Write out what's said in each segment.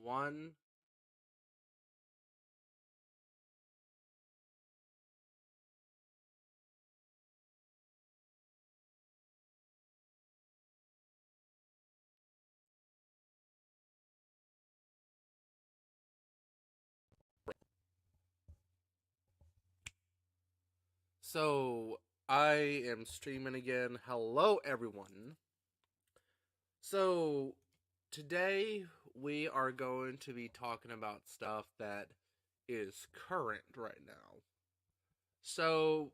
One. So I am streaming again. Hello, everyone. So today we are going to be talking about stuff that is current right now. So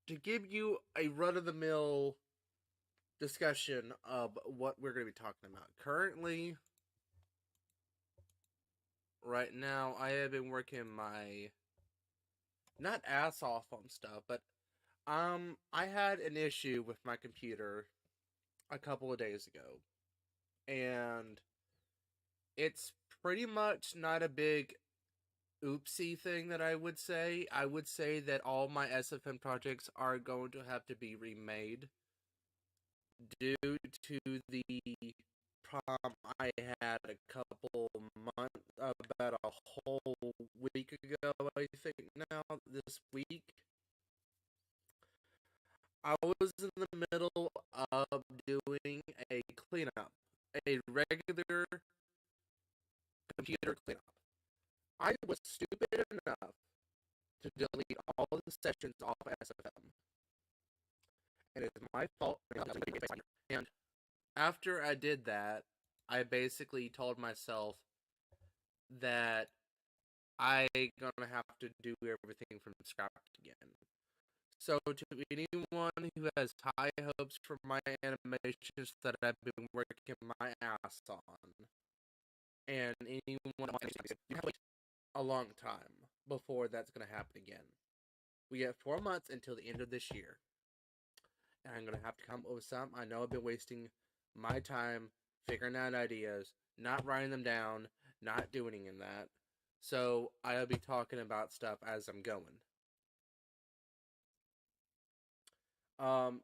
to give you a run of the mill discussion of what we're going to be talking about currently, right now, I have been working my not ass off on stuff, but I had an issue with my computer a couple of days ago, and it's pretty much not a big oopsie thing that I would say. I would say that all my SFM projects are going to have to be remade due to the problem I had a couple months, about a whole week ago, I think now, this week. I was in the middle of doing a cleanup, a regular computer cleanup. I was stupid enough to delete all the sessions off SFM, and it's my fault. And after I did that, I basically told myself that I gonna have to do everything from scratch again. So to anyone who has high hopes for my animations that I've been working my ass on, and anyone you have to wait a long time before that's gonna happen again. We get 4 months until the end of this year, and I'm gonna have to come up with some. I know I've been wasting my time figuring out ideas, not writing them down, not doing any of that. So I'll be talking about stuff as I'm going.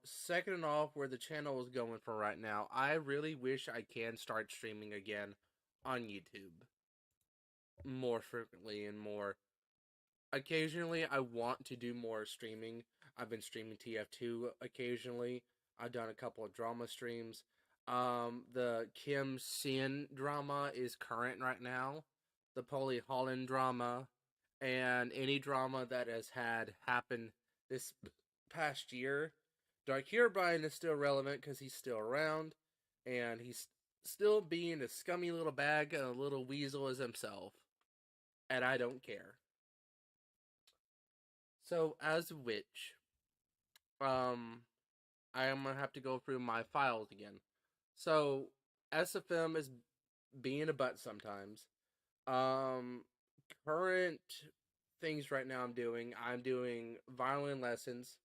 Second off, where the channel is going for right now, I really wish I can start streaming again on YouTube more frequently and more. Occasionally, I want to do more streaming. I've been streaming TF2 occasionally. I've done a couple of drama streams. The Kim Sin drama is current right now. The Polly Holland drama, and any drama that has had happened this past year. Dark Hero Brian is still relevant because he's still around, and he's still being a scummy little bag and a little weasel as himself, and I don't care. So, as of which, um, I am gonna have to go through my files again. So, SFM is being a butt sometimes. Um, Current things right now I'm doing violin lessons.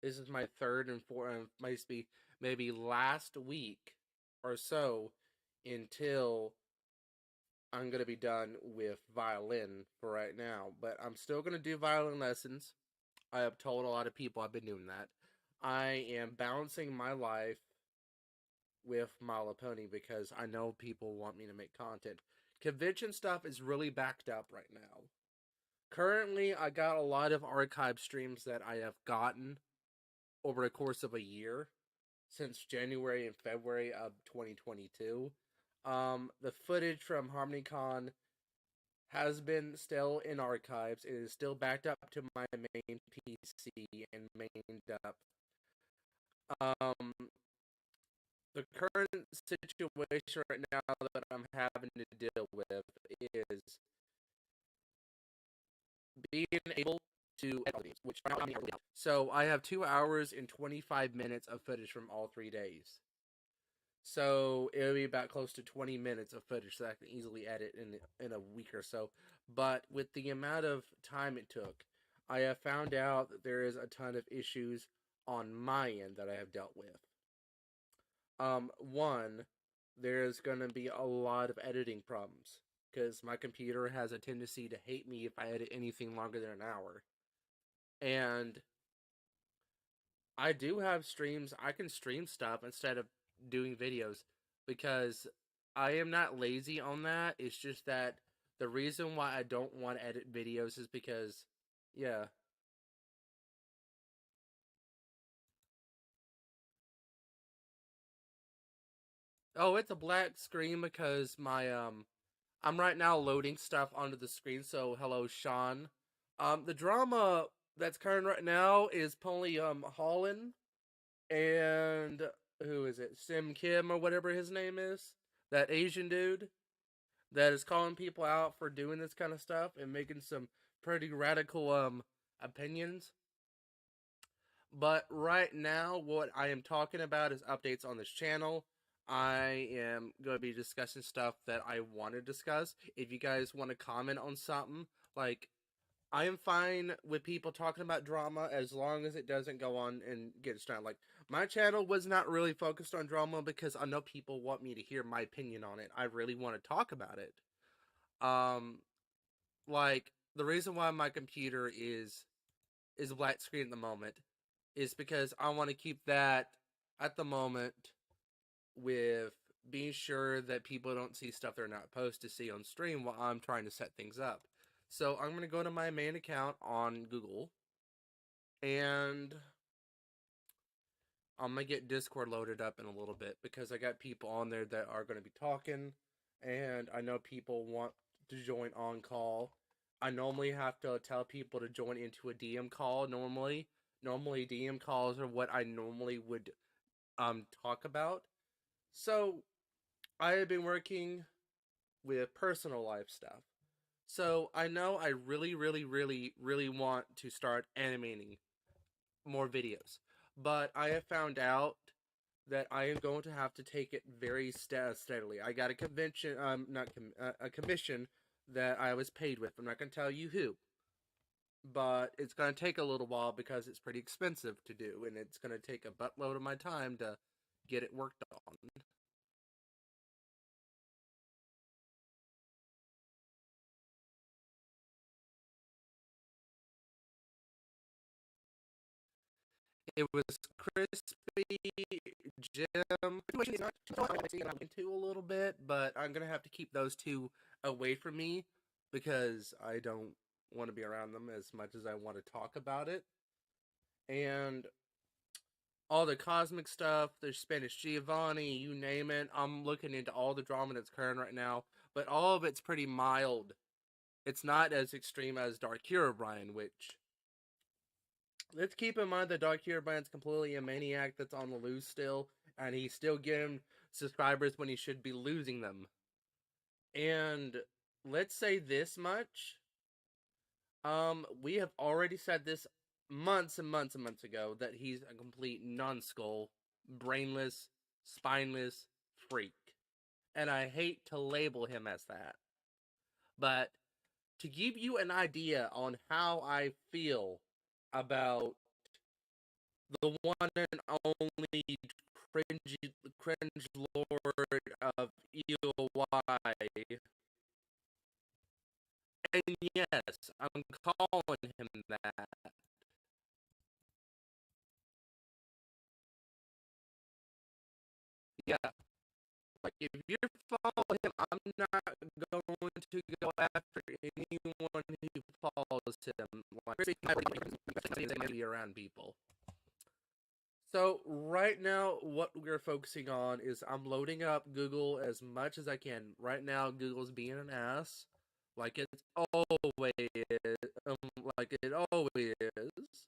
This is my third and fourth, might be maybe last week or so until I'm gonna be done with violin for right now. But I'm still gonna do violin lessons. I have told a lot of people I've been doing that. I am balancing my life with My Little Pony because I know people want me to make content. Convention stuff is really backed up right now. Currently, I got a lot of archive streams that I have gotten over the course of a year since January and February of 2022. The footage from HarmonyCon has been still in archives. It is still backed up to my main PC and mained up. Um, the current situation right now that I'm having to deal with is being able to edit, which so I have 2 hours and 25 minutes of footage from all 3 days. So it'll be about close to 20 minutes of footage that I can easily edit in a week or so. But with the amount of time it took, I have found out that there is a ton of issues on my end that I have dealt with. One, there's going to be a lot of editing problems because my computer has a tendency to hate me if I edit anything longer than an hour. And I do have streams. I can stream stuff instead of doing videos because I am not lazy on that. It's just that the reason why I don't want to edit videos is because, yeah. Oh, it's a black screen because I'm right now loading stuff onto the screen. So hello, Sean. The drama that's current right now is Pony Holland and who is it? Sim Kim or whatever his name is. That Asian dude that is calling people out for doing this kind of stuff and making some pretty radical opinions. But right now, what I am talking about is updates on this channel. I am going to be discussing stuff that I want to discuss. If you guys want to comment on something, like, I am fine with people talking about drama as long as it doesn't go on and get started. Like, my channel was not really focused on drama because I know people want me to hear my opinion on it. I really want to talk about it. Um, like, the reason why my computer is a black screen at the moment is because I want to keep that at the moment with being sure that people don't see stuff they're not supposed to see on stream while I'm trying to set things up. So I'm going to go to my main account on Google and I'm going to get Discord loaded up in a little bit because I got people on there that are going to be talking and I know people want to join on call. I normally have to tell people to join into a DM call normally. Normally DM calls are what I normally would talk about. So I have been working with personal life stuff. So I know I really want to start animating more videos. But I have found out that I am going to have to take it very steadily. I got a convention, a commission that I was paid with. I'm not going to tell you who, but it's going to take a little while because it's pretty expensive to do, and it's going to take a buttload of my time to get it worked on. It was crispy, Jim, which is not into a little bit, but I'm gonna have to keep those two away from me because I don't want to be around them as much as I want to talk about it. And all the cosmic stuff, there's Spanish Giovanni, you name it. I'm looking into all the drama that's current right now, but all of it's pretty mild. It's not as extreme as Dark Hero Brian, which let's keep in mind that Dark Hero Brian's completely a maniac that's on the loose still, and he's still getting subscribers when he should be losing them. And let's say this much. We have already said this months and months and months ago that he's a complete numbskull, brainless, spineless freak. And I hate to label him as that. But to give you an idea on how I feel about the one and only cringe lord of EOY. And yes, I'm calling him that. Yeah, like if you're following him, I'm not going to go after anyone who follows him. Like, be around people. So right now, what we're focusing on is I'm loading up Google as much as I can. Right now, Google's being an ass, like it's always, um, like it always is.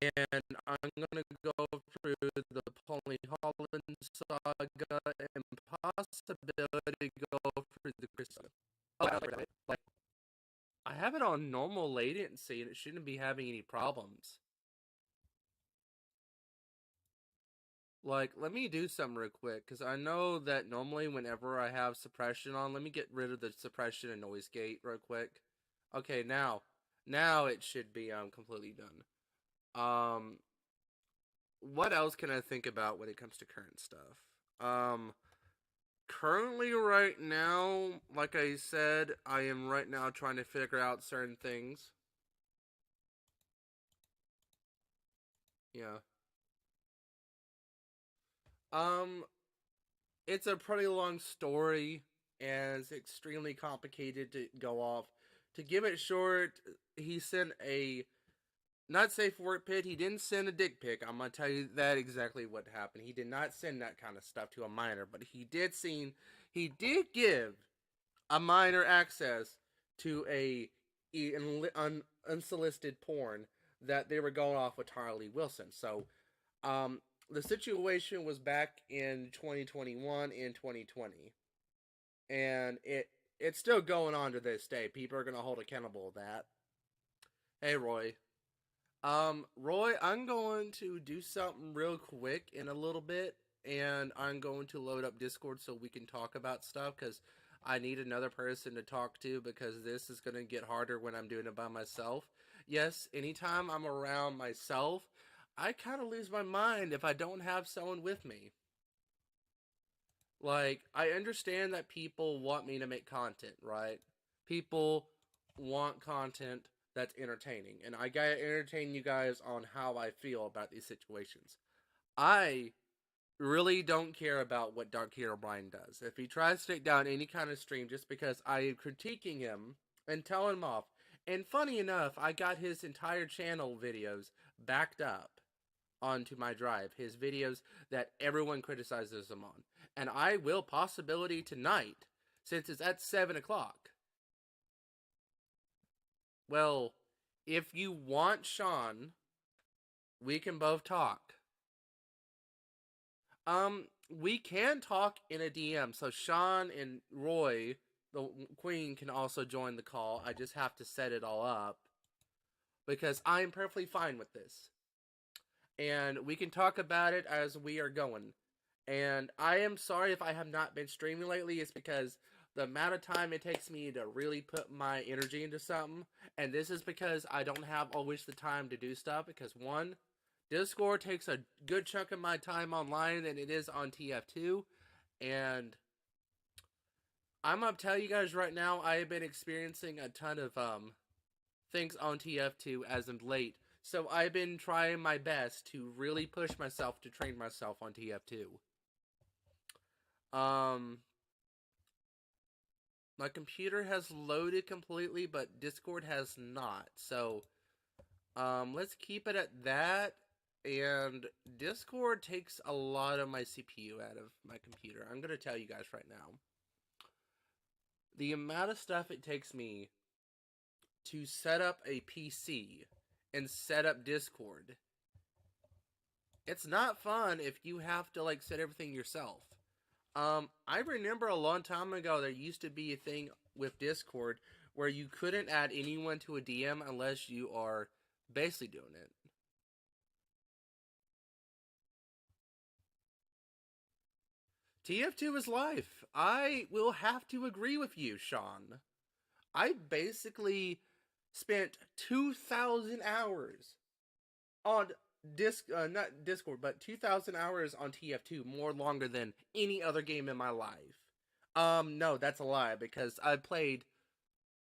And I'm gonna go through the Polly Holland saga and possibility go through the Crystal. Oh, like I have it on normal latency and it shouldn't be having any problems. Like, let me do something real quick, because I know that normally whenever I have suppression on, let me get rid of the suppression and noise gate real quick. Okay, now it should be completely done. What else can I think about when it comes to current stuff? Currently right now, like I said, I am right now trying to figure out certain things. Yeah. Um, it's a pretty long story and it's extremely complicated to go off. To give it short, he sent a not safe for work pit. He didn't send a dick pic. I'm gonna tell you that exactly what happened. He did not send that kind of stuff to a minor, but he did give a minor access to a unsolicited porn that they were going off with Harley Wilson. So the situation was back in 2021 and 2020, and it's still going on to this day. People are gonna hold accountable of that. Hey Roy, Roy, I'm going to do something real quick in a little bit, and I'm going to load up Discord so we can talk about stuff because I need another person to talk to because this is going to get harder when I'm doing it by myself. Yes, anytime I'm around myself, I kind of lose my mind if I don't have someone with me. Like, I understand that people want me to make content, right? People want content that's entertaining, and I gotta entertain you guys on how I feel about these situations. I really don't care about what Dark Hero Brian does. If he tries to take down any kind of stream just because I am critiquing him and telling him off, and funny enough, I got his entire channel videos backed up onto my drive, his videos that everyone criticizes him on. And I will possibility tonight, since it's at 7 o'clock. Well, if you want Sean, we can both talk. We can talk in a DM, so Sean and Roy, the Queen, can also join the call. I just have to set it all up, because I'm perfectly fine with this. And we can talk about it as we are going. And I am sorry if I have not been streaming lately. It's because the amount of time it takes me to really put my energy into something. And this is because I don't have always the time to do stuff. Because one, Discord takes a good chunk of my time online and it is on TF2. And I'm going to tell you guys right now, I have been experiencing a ton of things on TF2 as of late. So I've been trying my best to really push myself to train myself on TF2. My computer has loaded completely, but Discord has not. So, let's keep it at that. And Discord takes a lot of my CPU out of my computer. I'm going to tell you guys right now. The amount of stuff it takes me to set up a PC and set up Discord. It's not fun if you have to, like, set everything yourself. I remember a long time ago there used to be a thing with Discord where you couldn't add anyone to a DM unless you are basically doing it. TF2 is life. I will have to agree with you, Sean. I basically spent 2,000 hours on not Discord, but 2,000 hours on TF2, more longer than any other game in my life. No, that's a lie, because I played,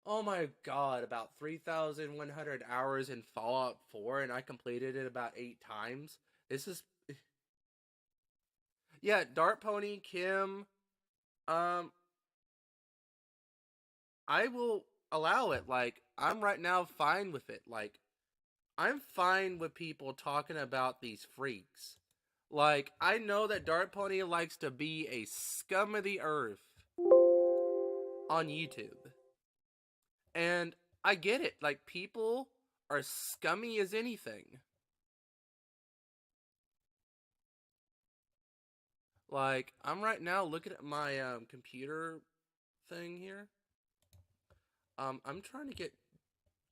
oh my god, about 3,100 hours in Fallout 4, and I completed it about 8 times. This is, yeah, Dart Pony, Kim, um, I will allow it, like, I'm right now fine with it, like, I'm fine with people talking about these freaks. Like, I know that Dart Pony likes to be a scum of the earth on YouTube. And I get it. Like, people are scummy as anything. Like, I'm right now looking at my computer thing here. I'm trying to get...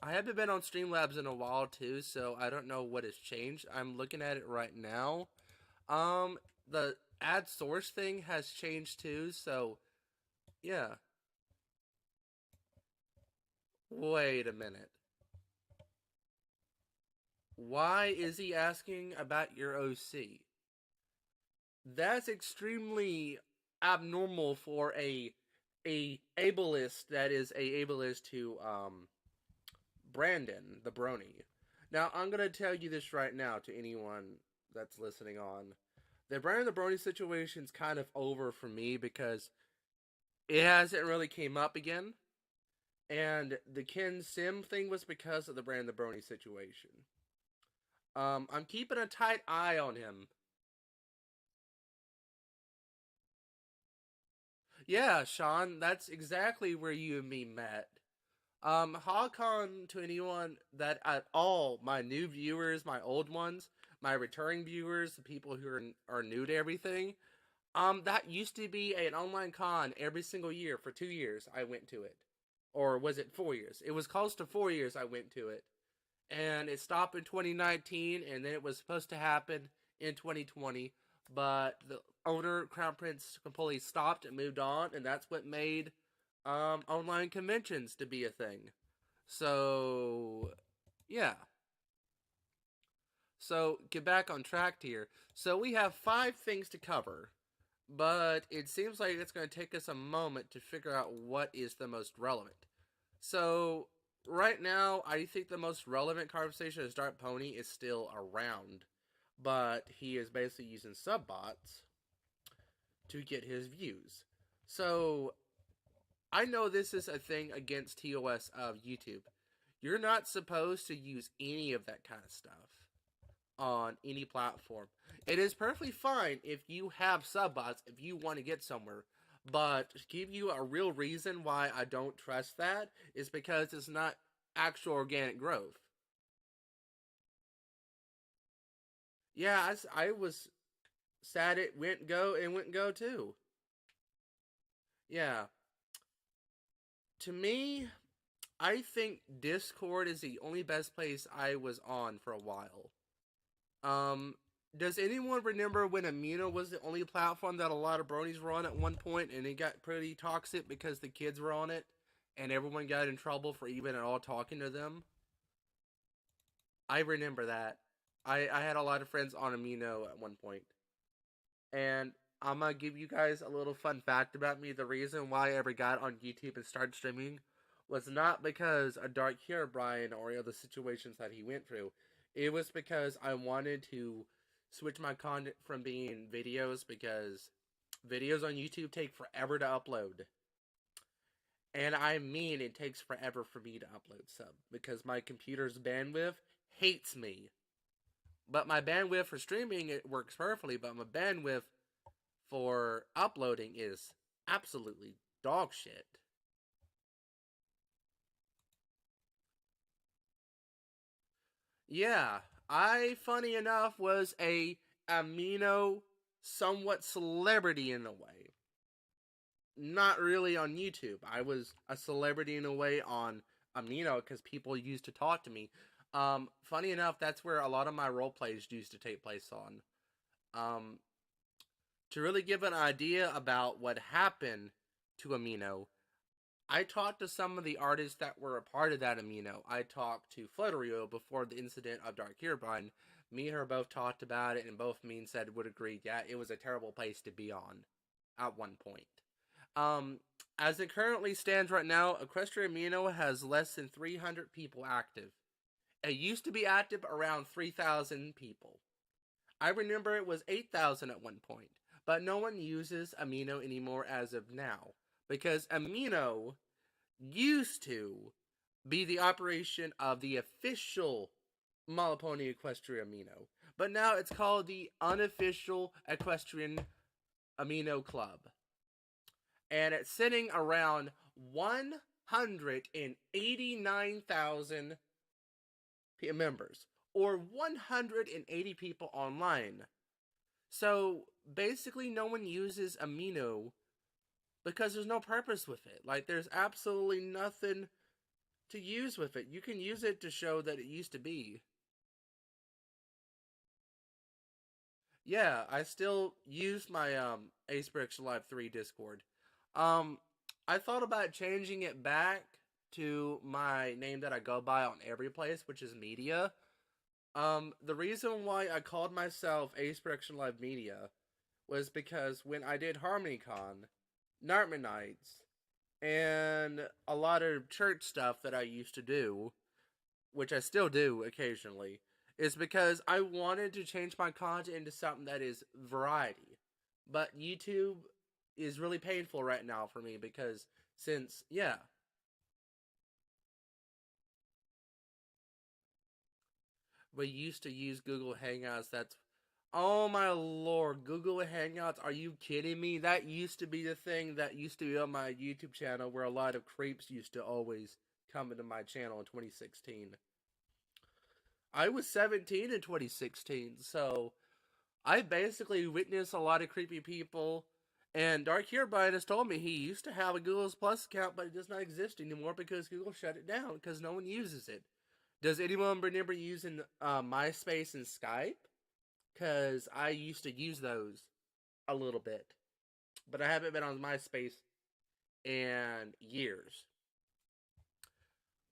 I haven't been on Streamlabs in a while, too, so I don't know what has changed. I'm looking at it right now. The add source thing has changed, too, so... Yeah. Wait a minute. Why is he asking about your OC? That's extremely abnormal for a ableist that is a ableist to Brandon the Brony. Now I'm gonna tell you this right now to anyone that's listening on. The Brand the Brony situation's kind of over for me because it hasn't really came up again. And the Ken Sim thing was because of the Brand the Brony situation. I'm keeping a tight eye on him. Yeah, Sean, that's exactly where you and me met. HogCon, to anyone that at all, my new viewers, my old ones, my returning viewers, the people who are new to everything, that used to be an online con every single year for 2 years. I went to it, or was it 4 years? It was close to 4 years. I went to it, and it stopped in 2019, and then it was supposed to happen in 2020, but the owner, Crown Prince, completely stopped and moved on, and that's what made online conventions to be a thing. So, yeah. So, get back on track here. So, we have 5 things to cover, but it seems like it's going to take us a moment to figure out what is the most relevant. So, right now, I think the most relevant conversation is Dark Pony is still around, but he is basically using subbots to get his views. So, I know this is a thing against TOS of YouTube. You're not supposed to use any of that kind of stuff on any platform. It is perfectly fine if you have subbots, if you want to get somewhere. But to give you a real reason why I don't trust that is because it's not actual organic growth. Yeah, I was sad it went go too. Yeah. To me, I think Discord is the only best place I was on for a while. Um, does anyone remember when Amino was the only platform that a lot of bronies were on at one point, and it got pretty toxic because the kids were on it, and everyone got in trouble for even at all talking to them? I remember that. I had a lot of friends on Amino at one point, and I'm gonna give you guys a little fun fact about me. The reason why I ever got on YouTube and started streaming was not because of Dark Hero Brian or other situations that he went through. It was because I wanted to switch my content from being videos because videos on YouTube take forever to upload. And I mean it takes forever for me to upload sub because my computer's bandwidth hates me. But my bandwidth for streaming it works perfectly, but my bandwidth for uploading is absolutely dog shit. Yeah, I, funny enough, was a amino somewhat celebrity in a way. Not really on YouTube. I was a celebrity in a way on Amino because people used to talk to me. Funny enough, that's where a lot of my role plays used to take place on. Um, to really give an idea about what happened to Amino, I talked to some of the artists that were a part of that Amino. I talked to Flutterio before the incident of Dark Herobrine. Me and her both talked about it, and both me and said would agree, yeah, it was a terrible place to be on at one point. Um, as it currently stands right now, Equestria Amino has less than 300 people active. It used to be active around 3,000 people. I remember it was 8,000 at one point, but no one uses Amino anymore as of now because Amino used to be the operation of the official Malaponi Equestrian Amino, but now it's called the unofficial Equestrian Amino Club. And it's sitting around 189,000 members, or 180 people online. So basically, no one uses Amino because there's no purpose with it. Like, there's absolutely nothing to use with it. You can use it to show that it used to be. Yeah, I still use my Ace Bricks Live 3 Discord. Um, I thought about changing it back to my name that I go by on every place, which is Media. The reason why I called myself Ace Bricks Live Media was because when I did HarmonyCon, Nartman Nights, and a lot of church stuff that I used to do, which I still do occasionally, is because I wanted to change my content into something that is variety. But YouTube is really painful right now for me because since, yeah, we used to use Google Hangouts. That's, oh my lord, Google Hangouts. Are you kidding me? That used to be the thing that used to be on my YouTube channel where a lot of creeps used to always come into my channel in 2016. I was 17 in 2016, so I basically witnessed a lot of creepy people. And Dark Hero Brian has told me he used to have a Google Plus account, but it does not exist anymore because Google shut it down because no one uses it. Does anyone remember using MySpace and Skype? Because I used to use those a little bit, but I haven't been on MySpace in years.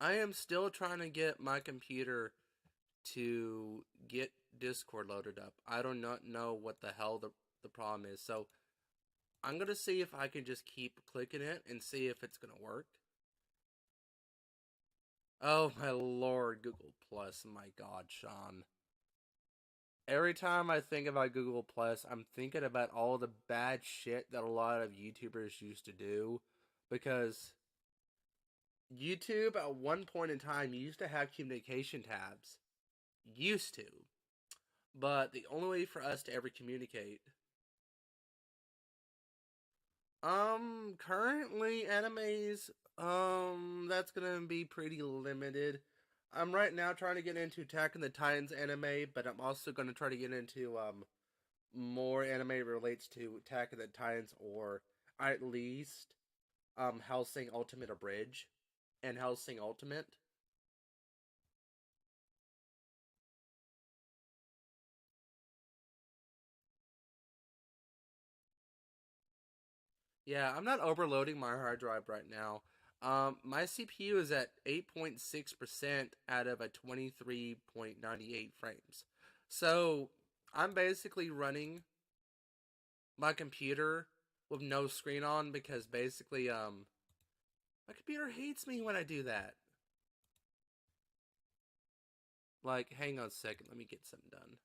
I am still trying to get my computer to get Discord loaded up. I do not know what the hell the problem is. So I'm going to see if I can just keep clicking it and see if it's going to work. Oh my lord, Google Plus. My god, Sean. Every time I think about Google Plus, I'm thinking about all the bad shit that a lot of YouTubers used to do. Because YouTube, at one point in time, used to have communication tabs. Used to. But the only way for us to ever communicate. Currently animes, that's gonna be pretty limited. I'm right now trying to get into Attack on the Titans anime, but I'm also gonna try to get into, more anime relates to Attack on the Titans, or at least, Hellsing Ultimate Abridge and Hellsing Ultimate. Yeah, I'm not overloading my hard drive right now. My CPU is at 8.6% out of a 23.98 frames. So I'm basically running my computer with no screen on because basically, my computer hates me when I do that. Like, hang on a second, let me get something done.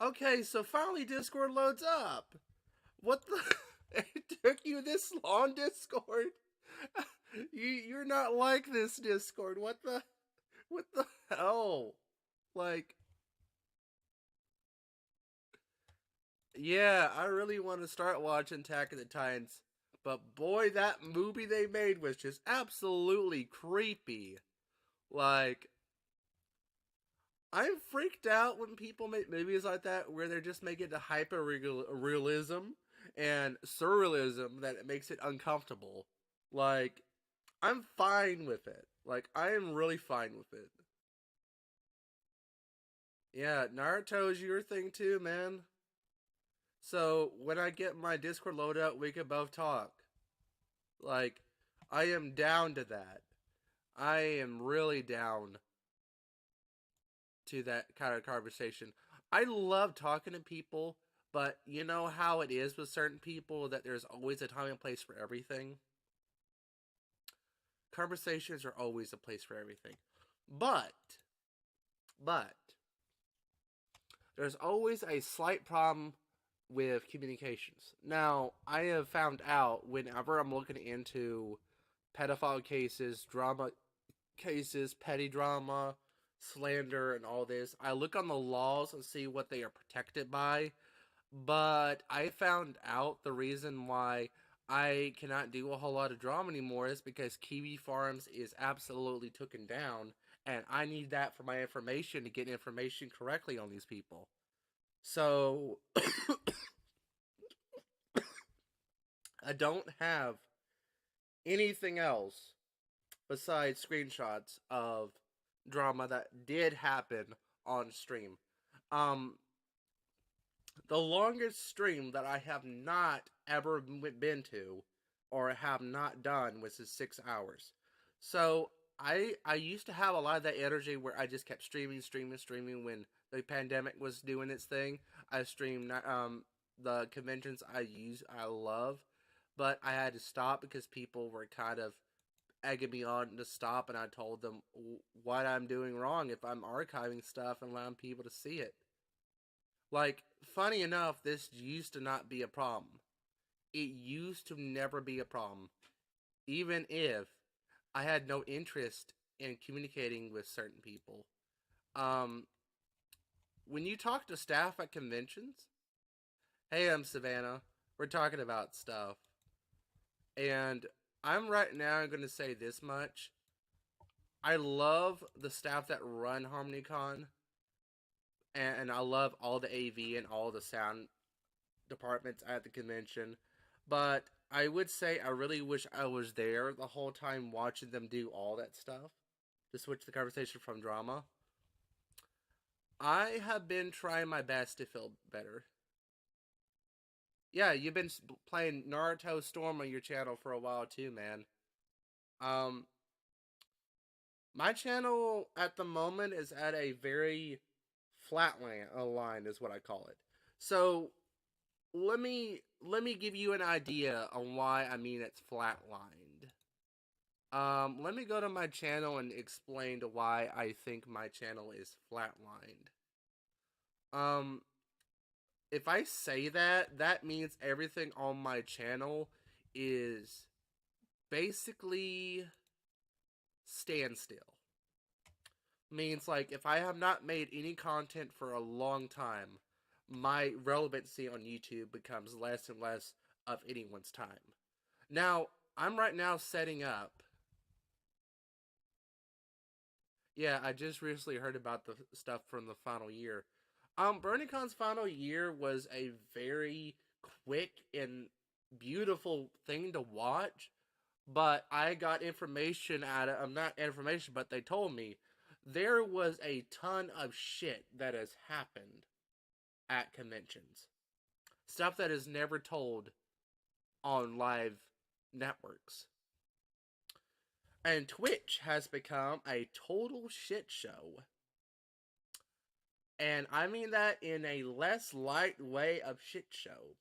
Okay, so finally Discord loads up. What the? It took you this long, Discord? You're not like this, Discord. What the hell? Like, yeah, I really want to start watching Attack of the Titans, but boy, that movie they made was just absolutely creepy. Like, I'm freaked out when people make movies like that where they're just making it a hyper realism and surrealism that it makes it uncomfortable. Like, I'm fine with it. Like, I am really fine with it. Yeah, Naruto's your thing too, man. So, when I get my Discord loaded up, we can both talk. Like, I am down to that. I am really down to that kind of conversation. I love talking to people, but you know how it is with certain people that there's always a time and place for everything? Conversations are always a place for everything. But, but, there's always a slight problem with communications. Now, I have found out whenever I'm looking into pedophile cases, drama cases, petty drama, slander, and all this, I look on the laws and see what they are protected by. But I found out the reason why I cannot do a whole lot of drama anymore is because Kiwi Farms is absolutely taken down, and I need that for my information to get information correctly on these people. So I don't have anything else besides screenshots of drama that did happen on stream. Um, the longest stream that I have not ever been to or have not done was 6 hours. So I used to have a lot of that energy where I just kept streaming when the pandemic was doing its thing. I streamed the conventions I love, but I had to stop because people were kind of egging me on to stop, and I told them what I'm doing wrong if I'm archiving stuff and allowing people to see it. Like, funny enough, this used to not be a problem. It used to never be a problem, even if I had no interest in communicating with certain people. Um, when you talk to staff at conventions, hey, I'm Savannah. We're talking about stuff. And I'm right now going to say this much. I love the staff that run HarmonyCon, and I love all the AV and all the sound departments at the convention. But I would say I really wish I was there the whole time watching them do all that stuff. To switch the conversation from drama, I have been trying my best to feel better. Yeah, you've been playing Naruto Storm on your channel for a while too, man. Um, my channel at the moment is at a very flat line, is what I call it. So let me give you an idea on why I mean it's flatlined. Let me go to my channel and explain to why I think my channel is flatlined. If I say that, that means everything on my channel is basically standstill. Means like if I have not made any content for a long time, my relevancy on YouTube becomes less and less of anyone's time. Now, I'm right now setting up. Yeah, I just recently heard about the stuff from the final year. BronyCon's final year was a very quick and beautiful thing to watch, but I got information out of, not information, but they told me there was a ton of shit that has happened at conventions. Stuff that is never told on live networks. And Twitch has become a total shit show. And I mean that in a less light way of shit show.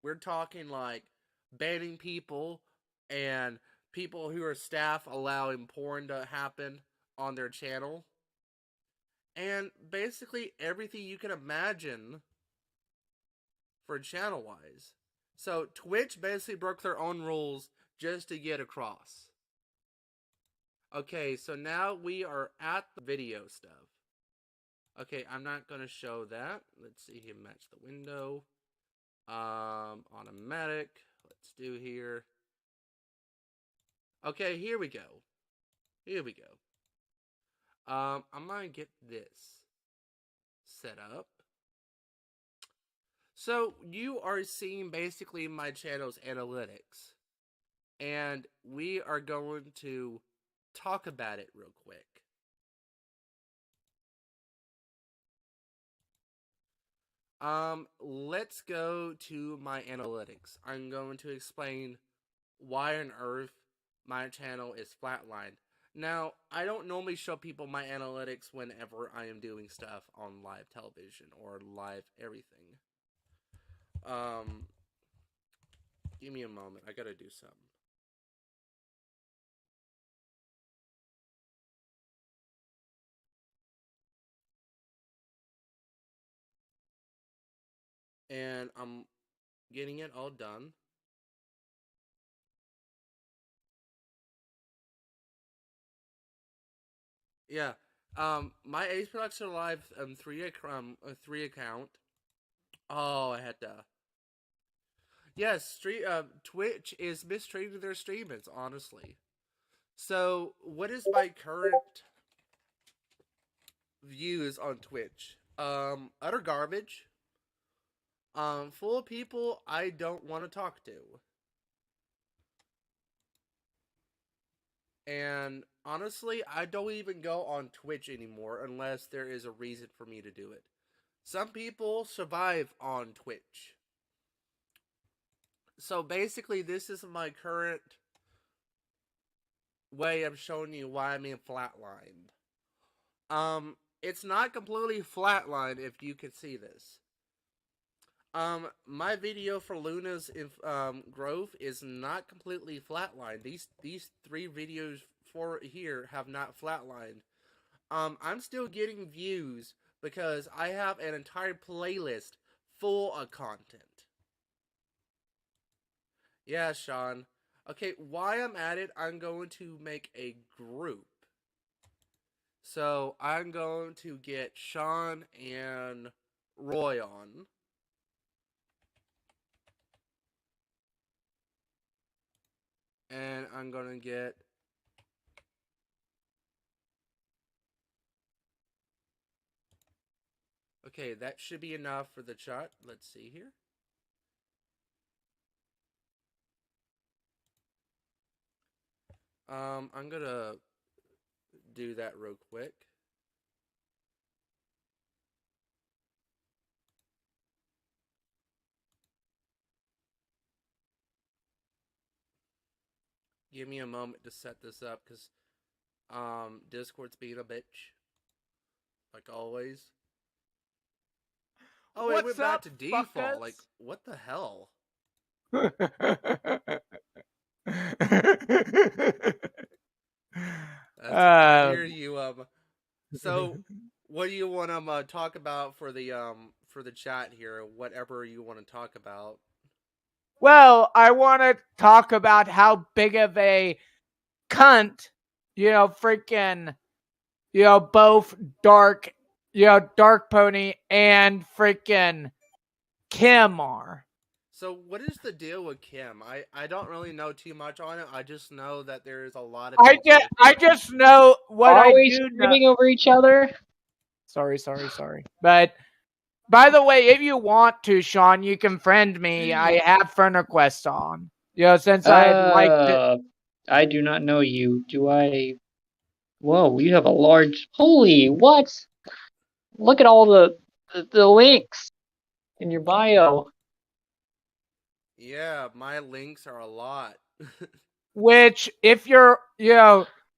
We're talking like banning people and people who are staff allowing porn to happen on their channel. And basically everything you can imagine for channel wise. So Twitch basically broke their own rules just to get across. Okay, so now we are at the video stuff. Okay, I'm not going to show that. Let's see here, match the window. Automatic. Let's do here. Okay, here we go. Here we go. I'm going to get this set up. So, you are seeing basically my channel's analytics. And we are going to talk about it real quick. Let's go to my analytics. I'm going to explain why on earth my channel is flatlined. Now, I don't normally show people my analytics whenever I am doing stuff on live television or live everything. Give me a moment. I gotta do something. And I'm getting it all done. Yeah. My Ace Production Live 3 account. Oh, I had to. Yes, Twitch is mistreating their streamers, honestly. So, what is my current views on Twitch? Utter garbage. Full of people I don't want to talk to. And honestly, I don't even go on Twitch anymore unless there is a reason for me to do it. Some people survive on Twitch. So basically, this is my current way of showing you why I'm in flatlined. It's not completely flatlined if you can see this. My video for Luna's growth is not completely flatlined. These three videos for here have not flatlined. I'm still getting views because I have an entire playlist full of content. Yeah, Sean. Okay, while I'm at it, I'm going to make a group. So I'm going to get Sean and Roy on. And I'm going to get. Okay, that should be enough for the chat. Let's see here. I'm going to do that real quick. Give me a moment to set this up because Discord's being a bitch. Like always. Oh, it went back to default. Like, what the hell? I hear you. So, what do you want to talk about for the chat here? Whatever you want to talk about. Well, I want to talk about how big of a cunt, freaking, both Dark, Dark Pony and freaking Kim are. So, what is the deal with Kim? I don't really know too much on it. I just know that there is a lot of people. I just know what Are I we do screaming over each other? Sorry. But by the way, if you want to, Sean, you can friend me. I have friend requests on. Since I'd like to. I do not know you. Do I? Whoa, you have a large. Holy, what? Look at all the links in your bio. Yeah, my links are a lot. Which, if you're,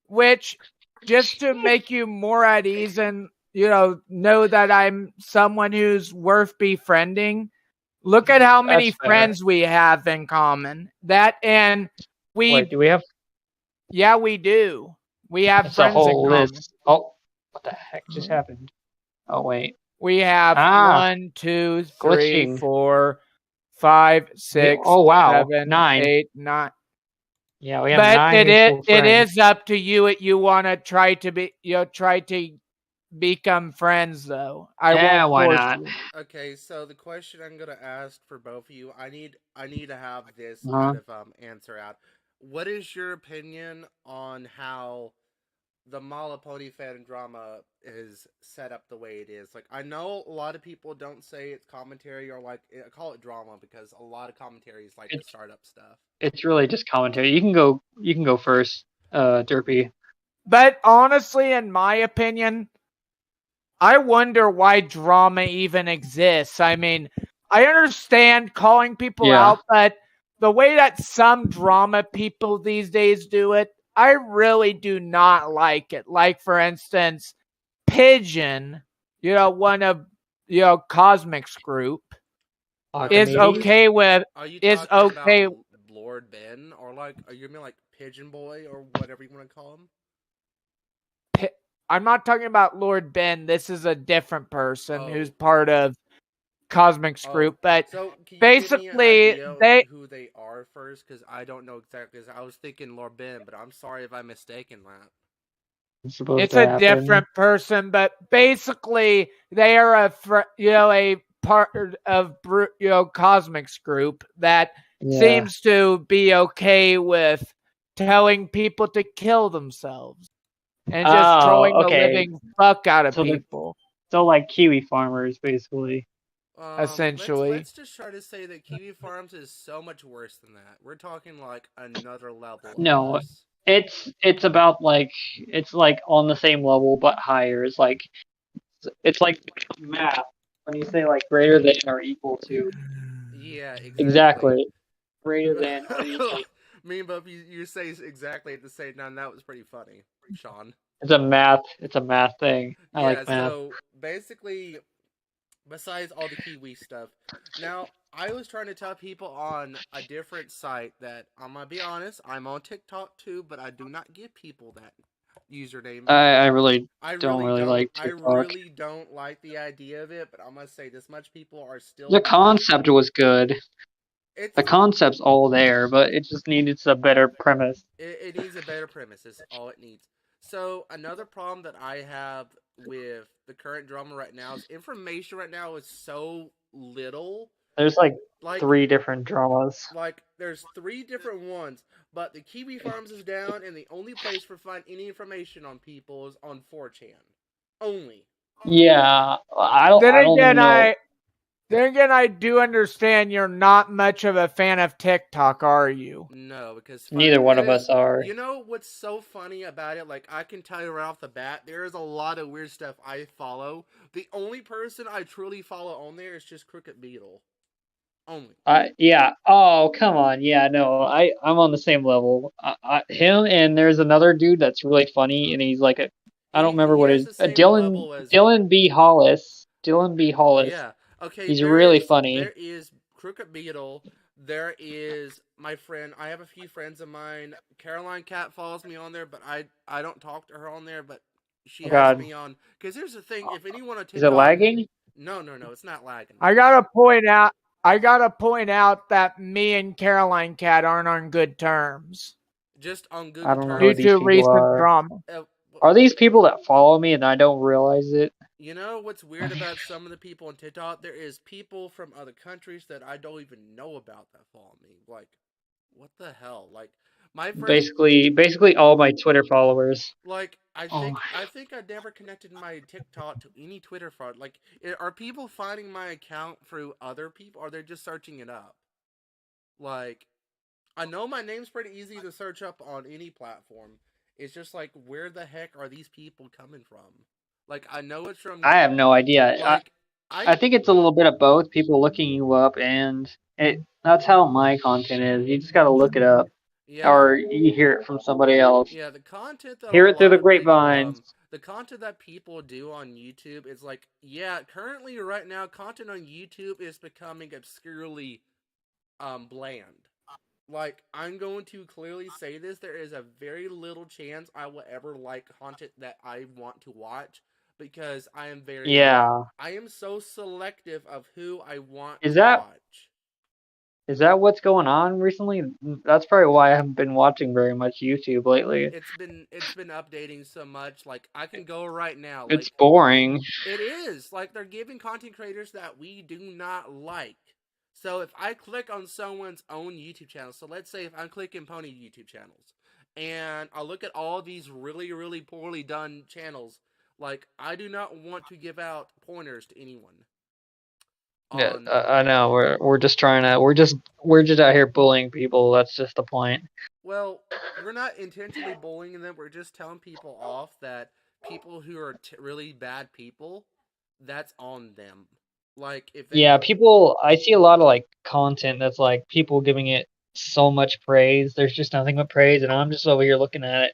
which just to make you more at ease and, know that I'm someone who's worth befriending, look at how many friends we have in common. That, and Wait, do we have? Yeah, we do. We have It's friends a whole in common. list. Oh, what the heck just happened? Oh, wait. We have 1, 2, 3, glitching. 4, 5, 6, Oh, wow. 7, 9. 8, 9. Yeah, we have 9 mutual friends. It is up to you. You want to try to become friends, though. I won't why force not? you. Okay, so the question I'm gonna ask for both of you, I need to have this kind of answer out. What is your opinion on how the Malapony fan drama is set up the way it is? Like, I know a lot of people don't say it's commentary or like call it drama because a lot of commentary is like the startup stuff. It's really just commentary. You can go first, Derpy. But honestly, in my opinion, I wonder why drama even exists. I mean, I understand calling people out, but the way that some drama people these days do it, I really do not like it. Like, for instance, Pigeon, one of, Cosmic's group, is okay with, Are you talking about Lord Ben, or like, are you mean like Pigeon Boy, or whatever you want to call him? I'm not talking about Lord Ben. This is a different person who's part of Cosmic's group, but so can you basically give me an idea who they are first, because I don't know exactly. I was thinking Lord Ben, but I'm sorry if I'm mistaken that. It's a different person, but basically they are a part of Cosmic's group that seems to be okay with telling people to kill themselves and just trolling the living fuck out of people. So like Kiwi farmers, basically. Essentially. Let's just try to say that Kiwi Farms is so much worse than that. We're talking like another level. No, it's about like it's like on the same level but higher. It's like math when you say like greater than or equal to. Yeah, exactly. Greater than or equal. Me and Bob, you say exactly at the same time. That was pretty funny, Sean. It's a math thing. I like math. So basically, besides all the Kiwi stuff. Now, I was trying to tell people on a different site that I'm gonna be honest, I'm on TikTok too, but I do not give people that username because I really I don't really really don't. like I TikTok. really don't like the idea of it, but I must say this much: people are The still. concept was good. It's The concept's all there, but it just needed a better premise. it needs a better premise. Is all it needs. So another problem that I have with the current drama right now is information right now is so little. There's like Like 3 different dramas. there's 3 different ones, but the Kiwi Farms is down, and the only place for find any information on people is on 4chan, only. Yeah, Then I don't again, know. I do understand you're not much of a fan of TikTok, are you? No, because Neither one of us are. you know what's so funny about it? Like I can tell you right off the bat, there is a lot of weird stuff I follow. The only person I truly follow on there is just Crooked Beetle, only. Yeah. Oh, come on. Yeah, no. I'm on the same level. Him and there's another dude that's really funny, and he's like I don't remember He what has his the same level as. Dylan B Hollis. Dylan B Oh Hollis. yeah. Okay, He's really there funny. is Crooked Beetle. There is my friend. I have a few friends of mine. Caroline Cat follows me on there, but I don't talk to her on there. But she Oh has God, me on. Because here's the thing: if anyone on is it TikTok, lagging? no, it's not lagging. I gotta point out. I gotta point out that me and Caroline Cat aren't on good terms Just on I good don't know who due terms. these to people recent are. drama. Uh, Are these people that follow me and I don't realize it? you know what's weird about some of the people on TikTok? There is people from other countries that I don't even know about that follow me. Like, what the hell? Like, my friend. Basically all my Twitter followers. Like Oh my. I think I never connected my TikTok to any Twitter fraud. Like, are people finding my account through other people, or are they just searching it up? Like, I know my name's pretty easy to search up on any platform. It's just like, where the heck are these people coming from? Like, I know it's from. I have no idea. Like, I I think it's a little bit of both. People looking you up, and that's how my content is. You just got to look it up, yeah or you hear it from somebody else. yeah the content that a Hear it through lot the of people grapevines. the content that people do on YouTube is like, yeah, currently right now content on YouTube is becoming obscurely bland. Like, I'm going to clearly say this: there is a very little chance I will ever like content that I want to watch, because Yeah. I am so selective of who I want Is to that watch. is that what's going on recently? That's probably why I haven't been watching very much YouTube lately. It's been updating so much. Like, I can go right now. It's Like, boring. it is like they're giving content creators that we do not like. So if I click on someone's own YouTube channel, so let's say if I'm clicking Pony YouTube channels, and I look at all these really, really poorly done channels, like, I do not want to give out pointers to anyone. Yeah, On I know. We're just trying to. We're just out here bullying people. That's just the point. Well, we're not intentionally bullying them. We're just telling people off that people who are really bad people, that's on them. Like, if they Yeah, people. I see a lot of like content that's like people giving it so much praise. There's just nothing but praise, and I'm just over here looking at it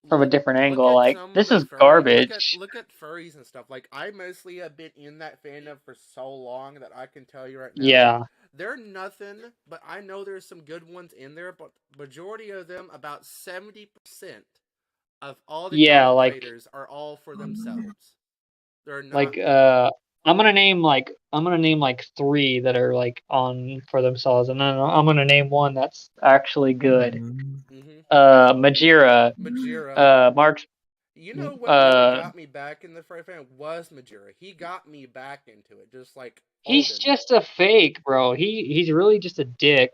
from a different look angle. at Like some of this the is furry garbage. look at furries and stuff. Like, I mostly have been in that fandom for so long that I can tell you right now, Yeah, they're nothing. But I know there's some good ones in there. But majority of them, about 70% of all the yeah. content creators, are all for themselves. They're not. Like I'm gonna name like 3 that are like on for themselves, and then I'm gonna name one that's actually good. Mm-hmm. Majira, Majira. Mark's, You know what really uh, got me back in the furry fan was Majira. He got me back into it, just like he's Alden. just a fake, bro. He's really just a dick.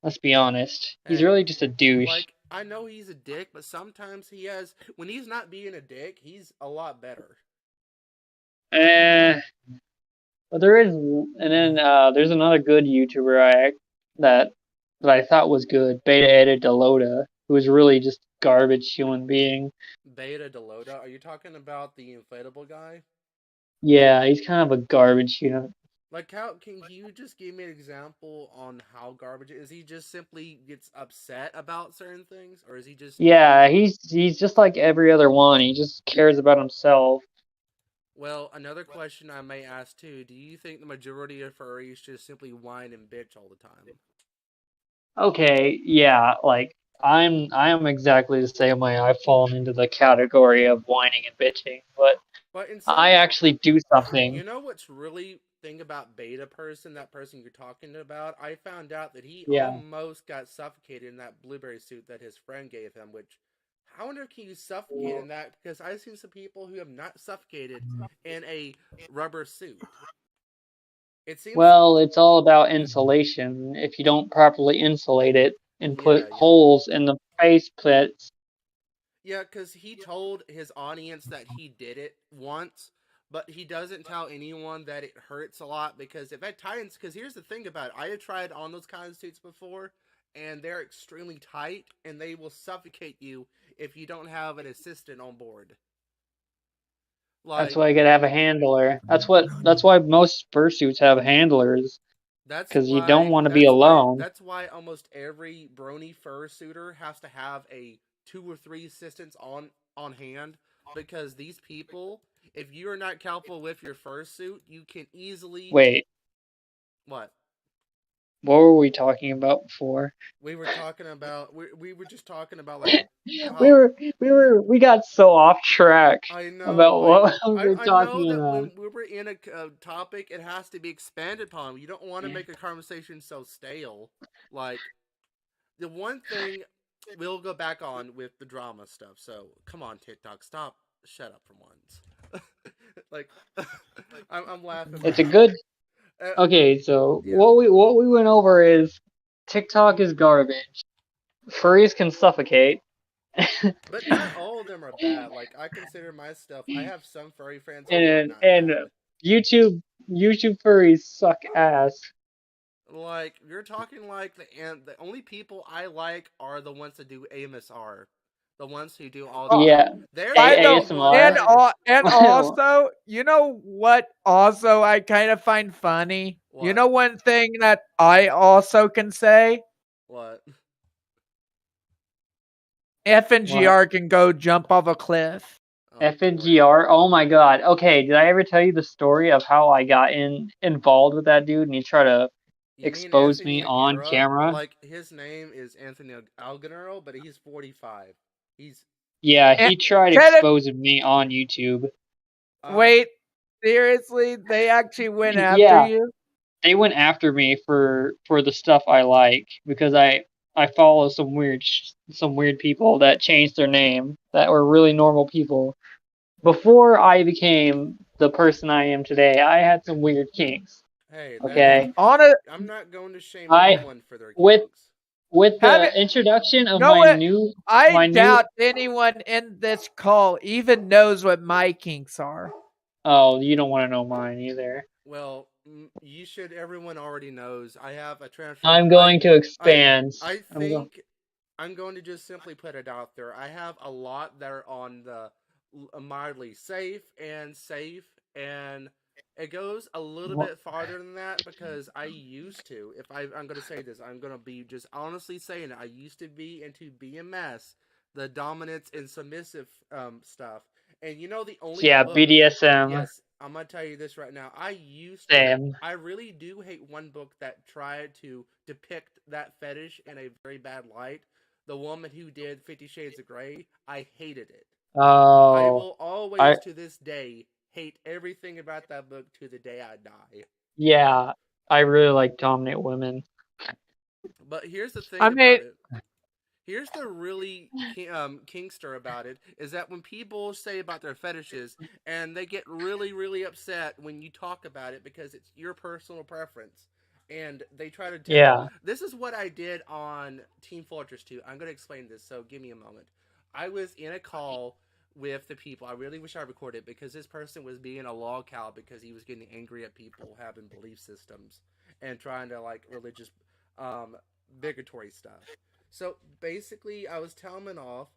Let's be honest. He's Hey, really just a douche. like, I know he's a dick, but sometimes when he's not being a dick, he's a lot better. Eh, but there is, and then there's another good YouTuber that that I thought was good, Beta Edit Delota, who was really just garbage human being. Beta Delota, are you talking about the inflatable guy? Yeah, he's kind of a garbage human. Like, how can you just give me an example on how garbage is? He just simply gets upset about certain things, or is he just? Yeah, he's just like every other one. He just cares about himself. Well, another question I may ask too: do you think the majority of furries just simply whine and bitch all the time? Okay, yeah, like I am exactly the same way. I've fallen into the category of whining and bitching, but But in I some, actually do something. you know what's really thing about beta person, that person you're talking about? I found out that he Yeah. almost got suffocated in that blueberry suit that his friend gave him. Which, I wonder, can you suffocate in that? Because I've seen some people who have not suffocated in a rubber suit. It seems, Well, it's all about insulation. If you don't properly insulate it and yeah, put yeah. holes in the face plits, Yeah, because he told his audience that he did it once, but he doesn't tell anyone that it hurts a lot because if that tightens, because here's the thing about it, I have tried on those kinds of suits before, and they're extremely tight, and they will suffocate you if you don't have an assistant on board. that's Like, why you gotta have a handler. That's why most fursuits have handlers, because you don't want to be alone. that's why almost every brony fursuiter has to have a two or three assistants on hand because these people, if you are not careful with your fursuit, you can easily Wait, what what were we talking about before? we were just talking about like we how were we got so off track I know about like what we were I know talking that about. when we were in a topic, it has to be expanded upon. You don't want to make a conversation so stale. Like, the one thing we'll go back on with the drama stuff. So come on, TikTok, stop, shut up for once. Like, I'm laughing, It's but a good. uh, Okay, so yeah, what we went over is TikTok is garbage. Furries can suffocate. but not all of them are bad. Like, I consider my stuff. I have some furry friends who are not And bad. YouTube furries suck ass. Like, you're talking like the only people I like are the ones that do AMSR, the ones who do all the. Oh, Yeah, They're the I only know, ones ASMR. and also, you know what? Also, I kind of find funny. You What? know, one thing that I also can say, What? F and What? GR can go jump off a cliff. Oh boy. FNGR. Oh my god. Okay, did I ever tell you the story of how I got involved with that dude and he tried to You mean expose Anthony me on Nagura? camera? Like, his name is Anthony Alganero, but he's 45. He's Yeah, And he tried can it exposing me on YouTube. um wait? Seriously, they actually went after Yeah, you? they went after me for the stuff I like because I follow some weird people that changed their name that were really normal people. Before I became the person I am today, I had some weird kinks. hey, that Okay, On a I'm not going to shame I anyone for their with kinks. with have the it. introduction of Know it. I my new doubt anyone in this call even knows what my kinks are. oh, you don't want to know mine either. Well, you should. Everyone already knows. I have a transfer. I'm going to I, expand. I I'm going. think I'm going to just simply put it out there. I have a lot that are on the mildly safe and safe, and it goes a little bit farther than that because I used to. If I'm going to say this, I'm going to be just honestly saying it. I used to be into BMS, the dominance and submissive stuff, and you know the only Yeah, book. BDSM. Yes, I'm gonna tell you this right now. Same. I really do hate one book that tried to depict that fetish in a very bad light. The woman who did 50 Shades of Grey, I hated it. I Oh, will always, I to this day, hate everything about that book to the day I die. yeah, I really like dominant women. But here's the I thing mean, about it. Here's the really kingster about it is that when people say about their fetishes and they get really really upset when you talk about it because it's your personal preference and they try to Yeah, this is what I did on Team Fortress 2. I'm going to explain this, so give me a moment. I was in a call with the people. I really wish I recorded it because this person was being a log cow because he was getting angry at people having belief systems and trying to like religious um bigotry stuff. So basically, I was telling him off.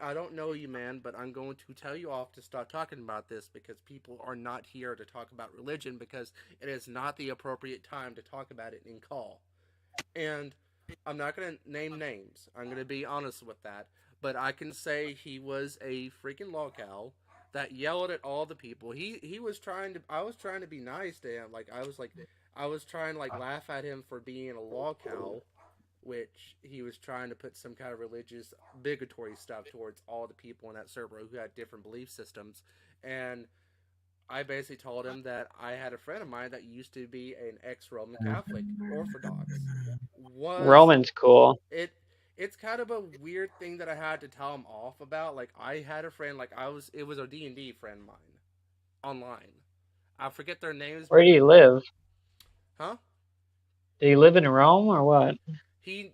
I don't know you, man, but I'm going to tell you off to stop talking about this because people are not here to talk about religion because it is not the appropriate time to talk about it in call. And I'm not going to name names. I'm going to be honest with that. But I can say he was a freaking lolcow. that yelled at all the people. He was trying to. I was trying to be nice to him. I was trying to laugh at him for being a law cow, which he was trying to put some kind of religious bigotry stuff towards all the people in that server who had different belief systems. And I basically told him that I had a friend of mine that used to be an ex-Roman Catholic Orthodox. Roman's cool. It's kind of a weird thing that I had to tell him off about. Like, I had a friend, it was a D&D friend of mine online. I forget their names. Where do you live? Huh? Do you live in Rome or what? He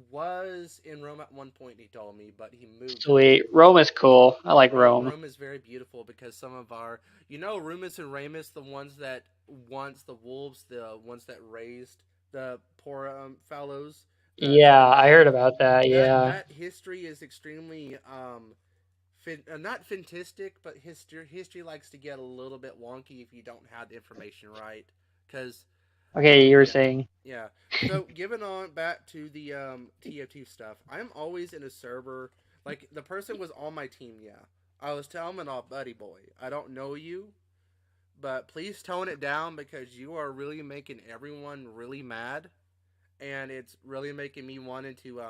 was in Rome at one point, he told me, but he moved. Sweet. Rome is cool. I like Rome. Rome is very beautiful because some of our, Remus and Remus, the ones that the wolves, the ones that raised the poor fallows. Yeah, I heard about that. Yeah. That history is extremely not fantastic, but history likes to get a little bit wonky if you don't have the information right. Because okay, you were saying. Yeah. So giving on back to the TF2 stuff, I'm always in a server. Like, the person was on my team. Yeah, I was telling him off, buddy boy, I don't know you, but please tone it down because you are really making everyone really mad. And it's really making me wanting to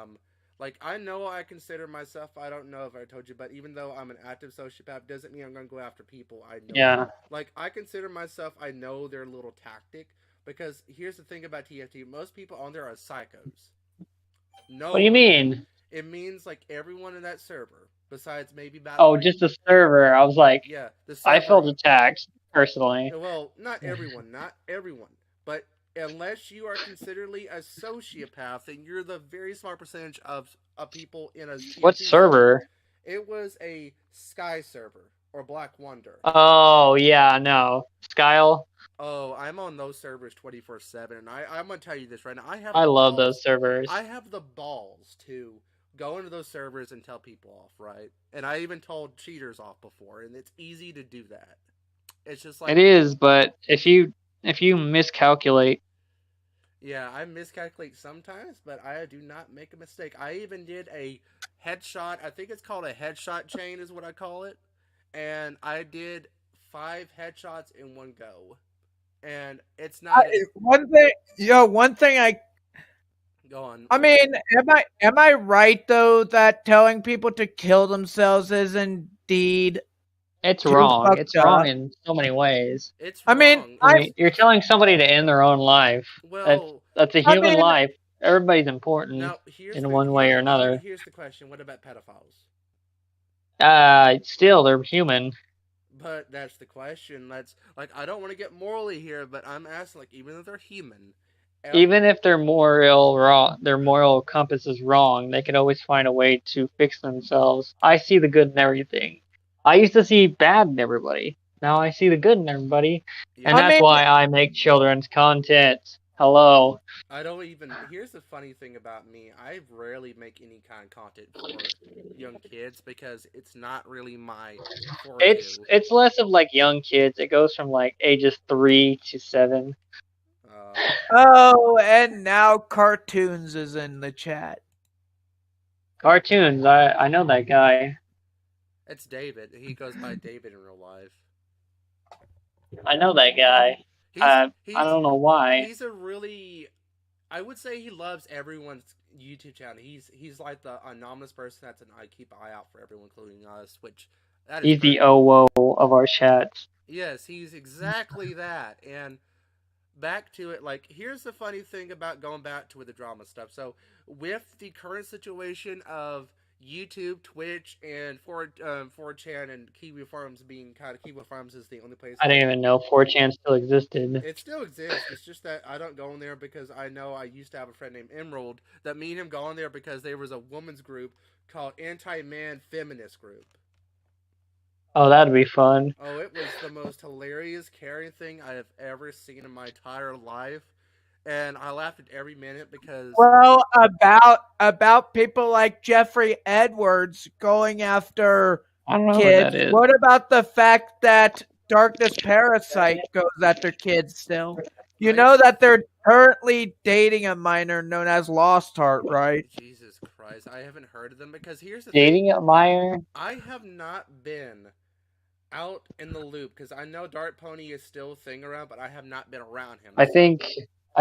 I know I consider myself, I don't know if I told you, but even though I'm an active sociopath, doesn't mean I'm gonna go after people I know. Yeah. Like, I consider myself, I know their little tactic, because here's the thing about TFT, most people on there are psychos. No. What do you mean? It means everyone in that server, besides maybe about just the server. I was like, yeah, the server. I felt attacked personally. Well, not everyone, but unless you are consideredly a sociopath, then you're the very small percentage of people in a TFT what server? It was a Sky server or Black Wonder. Oh yeah, no Skyle. Oh, I'm on those servers 24/7, and I'm gonna tell you this right now. I love those servers. I have the balls to go into those servers and tell people off, right? And I even told cheaters off before, and it's easy to do that. It's just it is, but if you miscalculate. Yeah, I miscalculate sometimes, but I do not make a mistake. I even did a headshot. I think it's called a headshot chain is what I call it. And I did 5 headshots in one go. And it's not one thing I go on. I mean, am I right though that telling people to kill themselves is indeed it's wrong. It's wrong in so many ways. It's wrong. I mean, you're telling somebody to end their own life. Well, that's a human life. Everybody's important in one way or another. Here's the question: what about pedophiles? Still, they're human. But that's the question. That's I don't want to get morally here, but I'm asking, even if they're human, even if their moral compass is wrong, they can always find a way to fix themselves. I see the good in everything. I used to see bad in everybody. Now I see the good in everybody. Yeah. And that's why I make children's content. Hello. I don't even... Here's the funny thing about me. I rarely make any kind of content for young kids because it's not really my forte. It's less of young kids. It goes from ages 3 to 7. Oh, and now cartoons is in the chat. Cartoons. I know that guy. It's David. He goes by David in real life. I know that guy. I don't know why. He's a really... I would say he loves everyone's YouTube channel. He's like the anonymous person I keep an eye out for everyone, including us, which... He's the OWO of our chats. Yes, he's exactly that. And back to it, here's the funny thing about going back to the drama stuff. So, with the current situation of YouTube, Twitch, and 4chan and Kiwi Farms being Kiwi Farms is the only place. I didn't even know 4chan still existed. It still exists. It's just that I don't go in there because I know I used to have a friend named Emerald that me and him go in there because there was a women's group called Anti-Man Feminist Group. Oh, that'd be fun. Oh, it was the most hilarious, caring thing I have ever seen in my entire life. And I laughed at every minute because... Well, about people like Jeffrey Edwards going after I don't know kids. What that is. What about the fact that Darkness Parasite goes after kids still? You know that they're currently dating a minor known as Lost Heart, right? Jesus Christ. I haven't heard of them because here's the thing. Dating a minor? I have not been out in the loop because I know Dark Pony is still a thing around, but I have not been around him. I So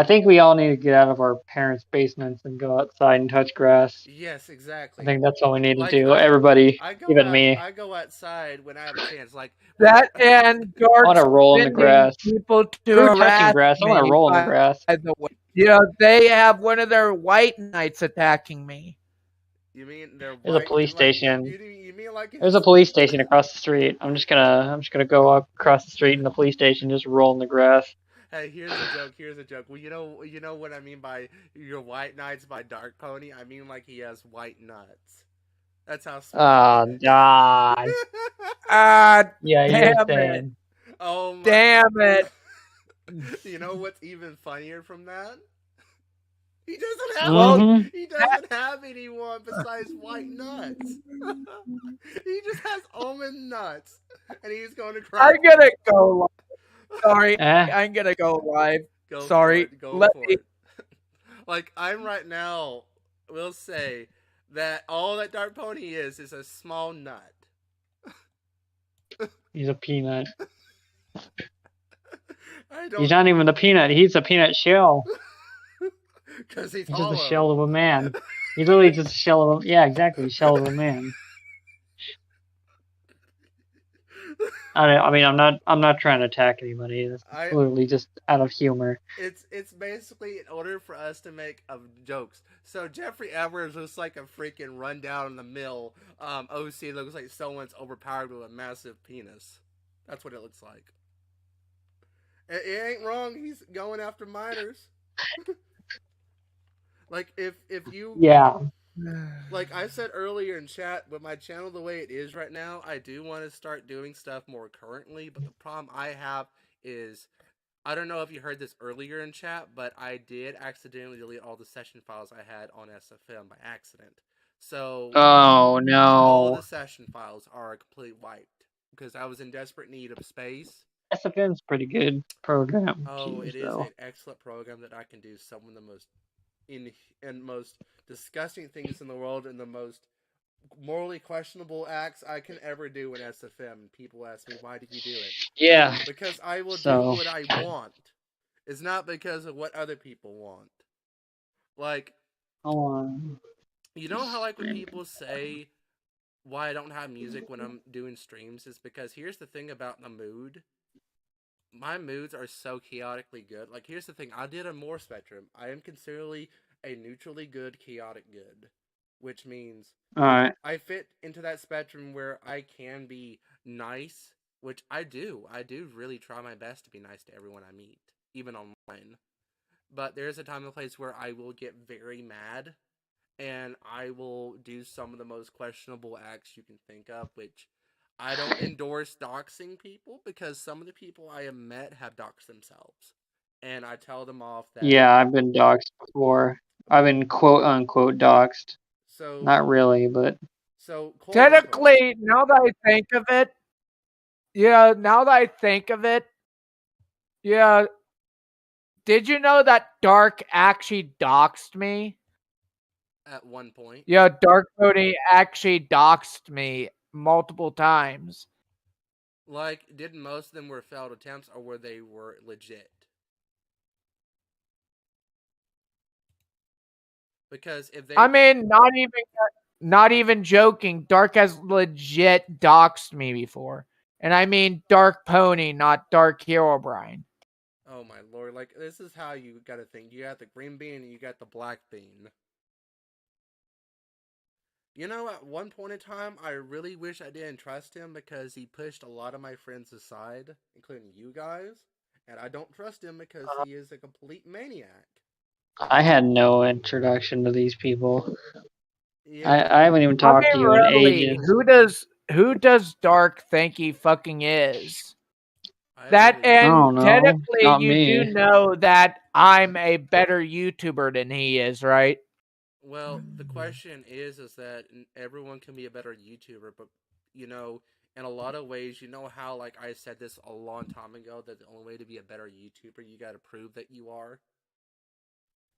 think we all need to get out of our parents' basements and go outside and touch grass. yes, I exactly. think that's all we need to Like do. Everybody, I go even out, me. I go outside when I have a chance. Like when That and I want Dark to roll in the sending grass. people to Screw touching harass grass. I want to me, roll in the by grass. the way. They have one of their white knights attacking me. you mean they're There's a white? police Like station. you mean like There's a police station across the street. I'm just gonna go up across the street in the police station, just roll in the grass. Hey, here's a joke. Here's a joke. Well, you know what I mean by your white knights by Dark Pony. I mean like he has white nuts. That's how smart Oh he is. God. Ah, Yeah, you're damn it. insane. Oh my! Damn it. You know what's even funnier from that? He doesn't have Well, any. Mm-hmm. He doesn't have anyone besides white nuts. He just has almond nuts, and he's going to cry. I'm gonna go live. Sorry, Eh. I'm gonna go live. Go for Sorry. it. Go Let for me it. Like I'm right now. Will say that all that Dark Pony is a small nut. He's a peanut. I He's don't not even the peanut. He's a peanut shell. because he's He's just a hollow. shell of a man. He's literally just a shell of a exactly, a shell of a man. I mean, I'm not trying to attack anybody. It's literally just out of humor. It's basically in order for us to make jokes. So Jeffrey Edwards looks like a freaking rundown in the mill. OC looks like someone's overpowered with a massive penis. That's what it looks like. It ain't wrong. He's going after minors. Like if you like I said earlier in chat, with my channel the way it is right now, I do want to start doing stuff more currently. But the problem I have is I don't know if you heard this earlier in chat, but I did accidentally delete all the session files I had on SFM by accident. So Oh all no. the session files are completely wiped because I was in desperate need of space. SFM's pretty good program. Oh, Jeez, it is though. an excellent program that I can do some of the most most disgusting things in the world and the most morally questionable acts I can ever do in SFM. People ask me, why do you do it? Yeah. Because I will do what I want. It's not because of what other people want. Like, you know how like when people say why I don't have music when I'm doing streams is because here's the thing about the mood. My moods are so chaotically good. Like here's the thing, I did a more spectrum. I am considerably a neutrally good, chaotic good, which means Alright. I fit into that spectrum where I can be nice, which I do. I do really try my best to be nice to everyone I meet, even online. But there's a time and place where I will get very mad and I will do some of the most questionable acts you can think of, which I don't endorse doxing people because some of the people I have met have doxed themselves. And I tell them off that. Yeah, I've been doxed before. I've been quote unquote doxed. So not really, but so technically, now that I think of it, yeah, did you know that Dark actually doxed me? At one point. Yeah, Dark Pony actually doxed me multiple times. Like, did most of them were failed attempts or were they legit? Because if they I mean, not even joking, Dark has legit doxed me before. And I mean Dark Pony, not Dark Hero Brian. Oh my lord, like this is how you gotta think. You got the green bean and you got the black bean. You know, at one point in time, I really wish I didn't trust him because he pushed a lot of my friends aside, including you guys. And I don't trust him because he is a complete maniac. I had no introduction to these people. Yeah. I haven't even talked to you in ages. Who does Dark think he fucking is? Technically You do know that I'm a better YouTuber than he is, right? Well, the question is that everyone can be a better YouTuber, but you know, in a lot of ways, you know how like I said this a long time ago that the only way to be a better YouTuber, you got to prove that you are.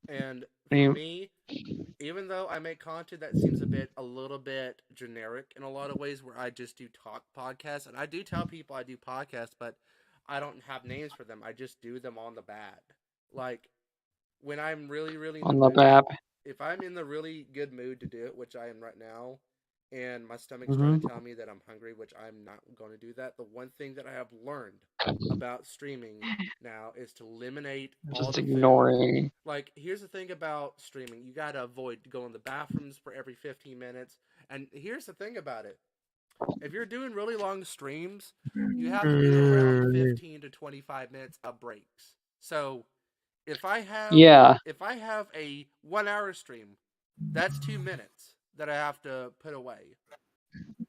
And for me, even though I make content that seems a little bit generic in a lot of ways, where I just do talk podcasts, and I do tell people I do podcasts, but I don't have names for them. I just do them on the bad. Like when I'm really, really in the On the mood, map. if I'm in the really good mood to do it, which I am right now, and my stomach's trying Mm-hmm. to tell me that I'm hungry, which I'm not going to do that. The one thing that I have learned about streaming now is to eliminate all Just the food. ignoring. Like, here's the thing about streaming: you gotta avoid going to the bathrooms for every 15 minutes. And here's the thing about it: if you're doing really long streams, you have to get around 15 to 25 minutes of breaks. So if I have Yeah. if I have a 1 hour stream, that's 2 minutes that I have to put away.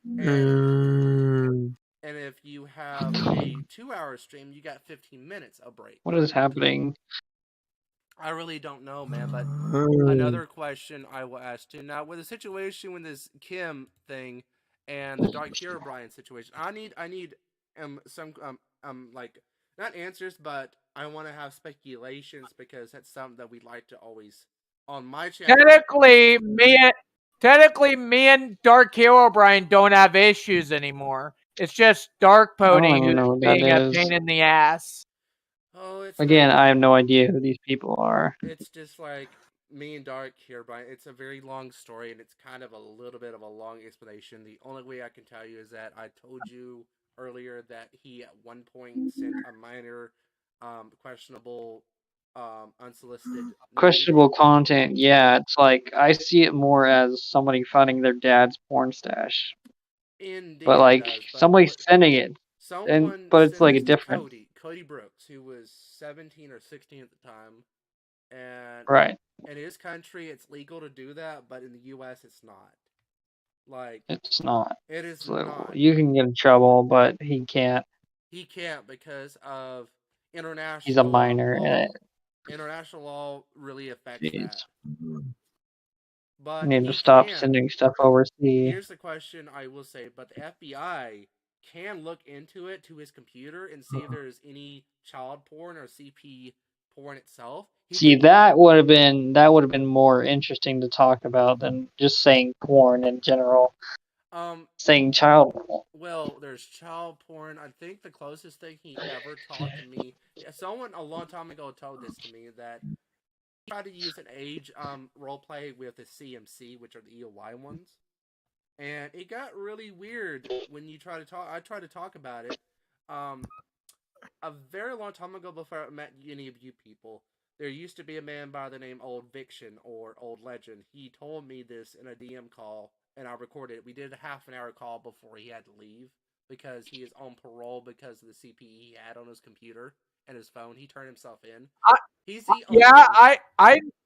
And if you have a 2 hour stream, you got 15 minutes of break. What is happening? I really don't know, man. But another question I will ask too. Now, with the situation with this Kim thing and the Dark Hero Brian situation, I need some like, not answers, but I want to have speculations, because that's something that we like to always on my channel. Technically, me and Dark Hero Brian don't have issues anymore. It's just Dark Pony who's being a pain in the ass. Oh, it's Again, like, I have no idea who these people are. it's just like me and Dark here, Brian. It's a very long story, and it's kind of a little bit of a long explanation. The only way I can tell you is that I told you earlier that he at one point sent a minor, questionable, unsolicited Questionable content. Yeah, it's like I see it more as somebody finding their dad's porn stash. Indeed, But like somebody sending it, but it's like a different. Cody Brooks, who was 17 or 16 at the time, and right. In his country, it's legal to do that, but in the U.S., it's not. Like, it's not. It is so not. You can get in trouble, but he can't. He can't because of international. He's a minor. Law. International law really affects that. But you need to stop sending stuff overseas. Here's the question I will say, but the FBI can look into it to his computer and see if there's any child porn or CP porn itself. That would have been more interesting to talk about than just saying porn in general. Saying child porn. Well, there's child porn. I think the closest thing he ever talked to me, someone a long time ago told this to me, that he tried to use an age role play with the CMC, which are the EOY ones, and it got really weird when you try to talk. I tried to talk about it. A very long time ago, before I met any of you people, there used to be a man by the name Old Viction or Old Legend. He told me this in a DM call, and I recorded it. We did a half an hour call before he had to leave because he is on parole because of the CPE he had on his computer and his phone. He turned himself in. He's the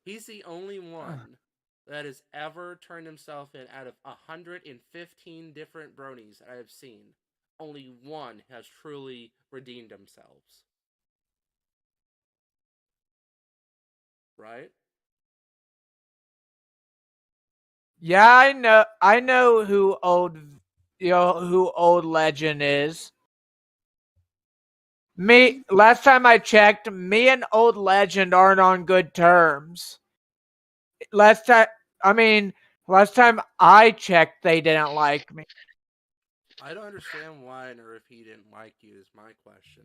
he's the only one that has ever turned himself in out of 115 different bronies I have seen. Only one has truly redeemed themselves. Right? Yeah, I know who Old Legend is. Last time I checked, me and Old Legend aren't on good terms. Last time I checked, they didn't like me. I don't understand why, or if he didn't like you, is my question.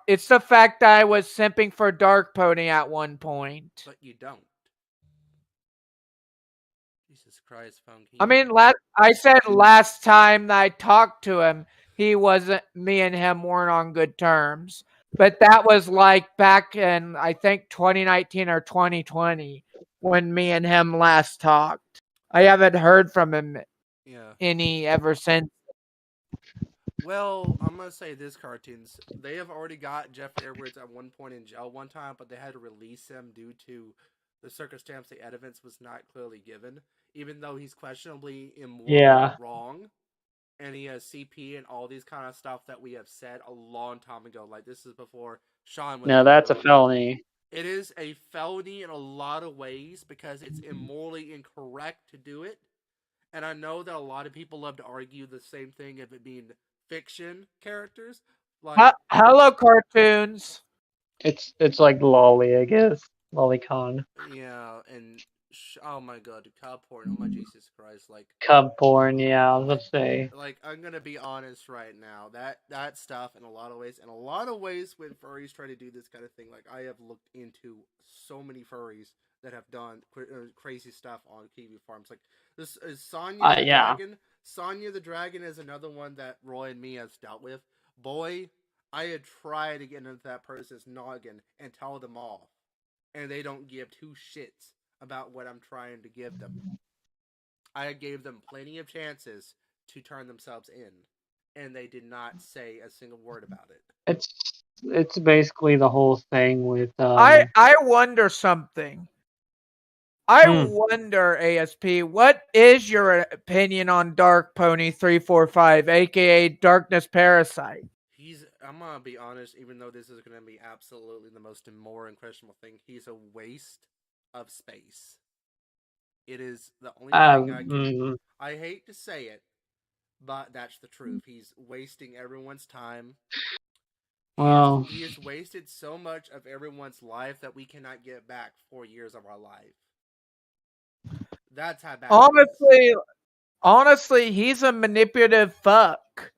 It's the fact that I was simping for Dark Pony at one point. But you don't. Jesus Christ, Funky. I mean, I said last time that I talked to him, me and him weren't on good terms. But that was like back in, I think, 2019 or 2020 when me and him last talked. I haven't heard from him any ever since. Well, I'm going to say this, cartoons. They have already got Jeffrey Edwards at one point in jail one time, but they had to release him due to the circumstance the evidence was not clearly given, even though he's questionably immorally wrong. And he has CP and all these kind of stuff that we have said a long time ago. Like, this is before Sean was... No, that's a felony. It is a felony in a lot of ways because it's immorally incorrect to do it. And I know that a lot of people love to argue the same thing of it being fiction characters. Like, hello, cartoons. It's like lolly, I guess. Lolicon. Yeah, and oh my god, cop porn. Oh my Jesus Christ! Cub porn, yeah, I was gonna say. I'm gonna be honest right now. That stuff in a lot of ways, when furries try to do this kind of thing, like I have looked into so many furries that have done crazy stuff on Kiwi farms. Like this is Sonya the Yeah. dragon. Sonya the dragon is another one that Roy and me has dealt with. Boy, I had tried to get into that person's noggin and tell them off, and they don't give two shits about what I'm trying to give them. I gave them plenty of chances to turn themselves in, and they did not say a single word about it. It's basically the whole thing with I wonder something. I wonder, ASP, what is your opinion on Dark Pony 345, aka Darkness Parasite? I'm gonna be honest, even though this is gonna be absolutely the most more questionable thing, he's a waste of space. It is the only thing I can. I hate to say it, but that's the truth. He's wasting everyone's time. He has wasted so much of everyone's life that we cannot get back 4 years of our life. That's how bad. Honestly, he's a manipulative fuck.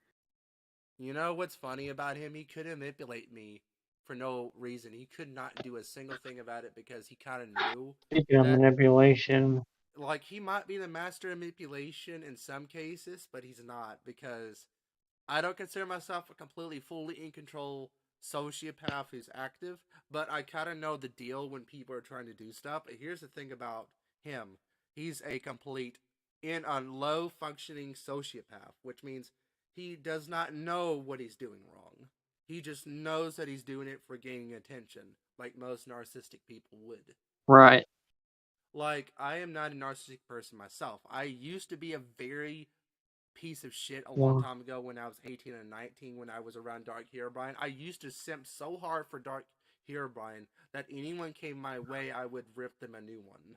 You know what's funny about him? He could manipulate me for no reason. He could not do a single thing about it because he kind of knew. Speaking of manipulation, like he might be the master of manipulation in some cases, but he's not, because I don't consider myself a completely fully in control sociopath who's active, but I kind of know the deal when people are trying to do stuff. But here's the thing about him: he's a complete a low functioning sociopath, which means he does not know what he's doing wrong. He just knows that he's doing it for gaining attention, like most narcissistic people would. Right. Like, I am not a narcissistic person myself. I used to be a very piece of shit a long time ago when I was 18 and 19, when I was around Dark Herobrine. I used to simp so hard for Dark Herobrine that anyone came my way, I would rip them a new one.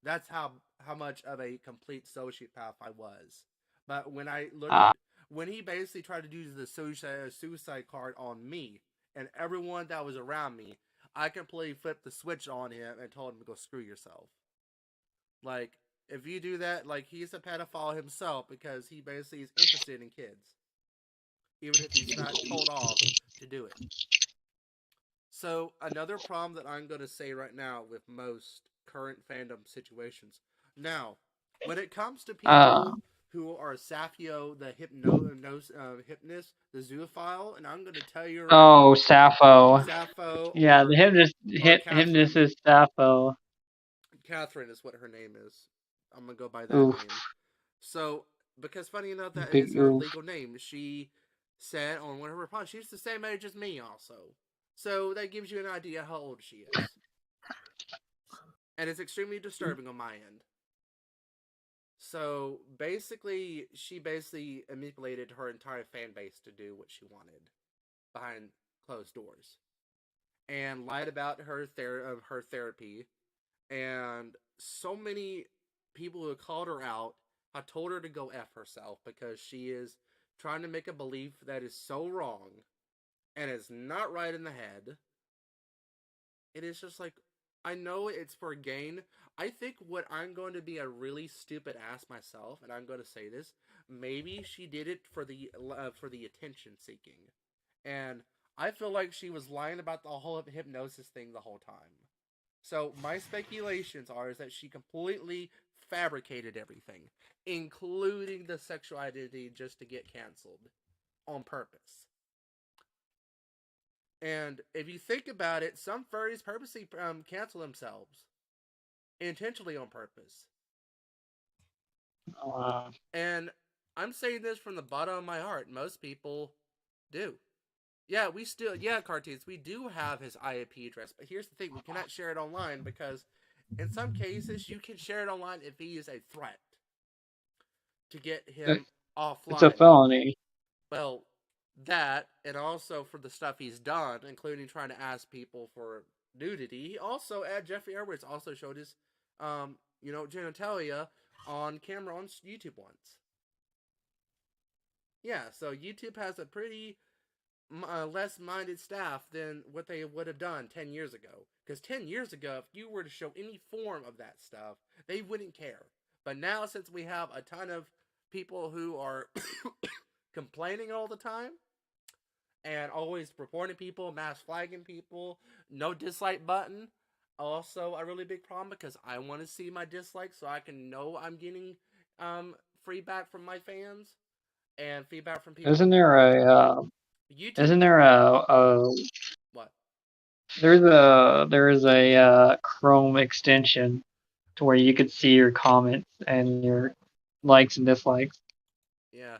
That's how much of a complete sociopath I was. But when I looked, when he basically tried to do the suicide card on me and everyone that was around me, I completely flipped the switch on him and told him to go screw yourself. Like, if you do that, like, he's a pedophile himself because he basically is interested in kids, even if he's not told off to do it. So, another problem that I'm going to say right now with most current fandom situations. Now, when it comes to people who are Sappho, the hypnotist, the zoophile, and I'm going to tell you right Sappho. Sappho. Yeah, the hypnotist is Sappho. Catherine is what her name is. I'm going to go by that name. So, because funny enough, that is her legal name. She said on one of her posts, she's the same age as me also. So that gives you an idea how old she is. And it's extremely disturbing on my end. So basically, she manipulated her entire fan base to do what she wanted behind closed doors. And lied about her therapy. And so many people who called her out have told her to go F herself because she is trying to make a belief that is so wrong and is not right in the head. It is just like, I know it's for gain. I think what I'm going to be a really stupid ass myself, and I'm going to say this, maybe she did it for the attention seeking. And I feel like she was lying about the whole hypnosis thing the whole time. So my speculations are is that she completely fabricated everything, including the sexual identity, just to get canceled on purpose. And if you think about it, some furries purposely cancel themselves intentionally on purpose. And I'm saying this from the bottom of my heart. Most people do. Yeah, cartoons, we do have his IP address, but here's the thing, we cannot share it online because in some cases you can share it online if he is a threat to get him offline. It's a felony. Well, that, and also for the stuff he's done, including trying to ask people for nudity. He also, Jeffrey Edwards also showed his, genitalia on camera on YouTube once. Yeah, so YouTube has a pretty less-minded staff than what they would have done 10 years ago. Because 10 years ago, if you were to show any form of that stuff, they wouldn't care. But now, since we have a ton of people who are complaining all the time and always reporting people, mass flagging people, no dislike button, also a really big problem because I want to see my dislikes so I can know I'm getting feedback from my fans and feedback from people. Isn't there a YouTube. Isn't there a What? there is a Chrome extension to where you could see your comments and your likes and dislikes? Yeah,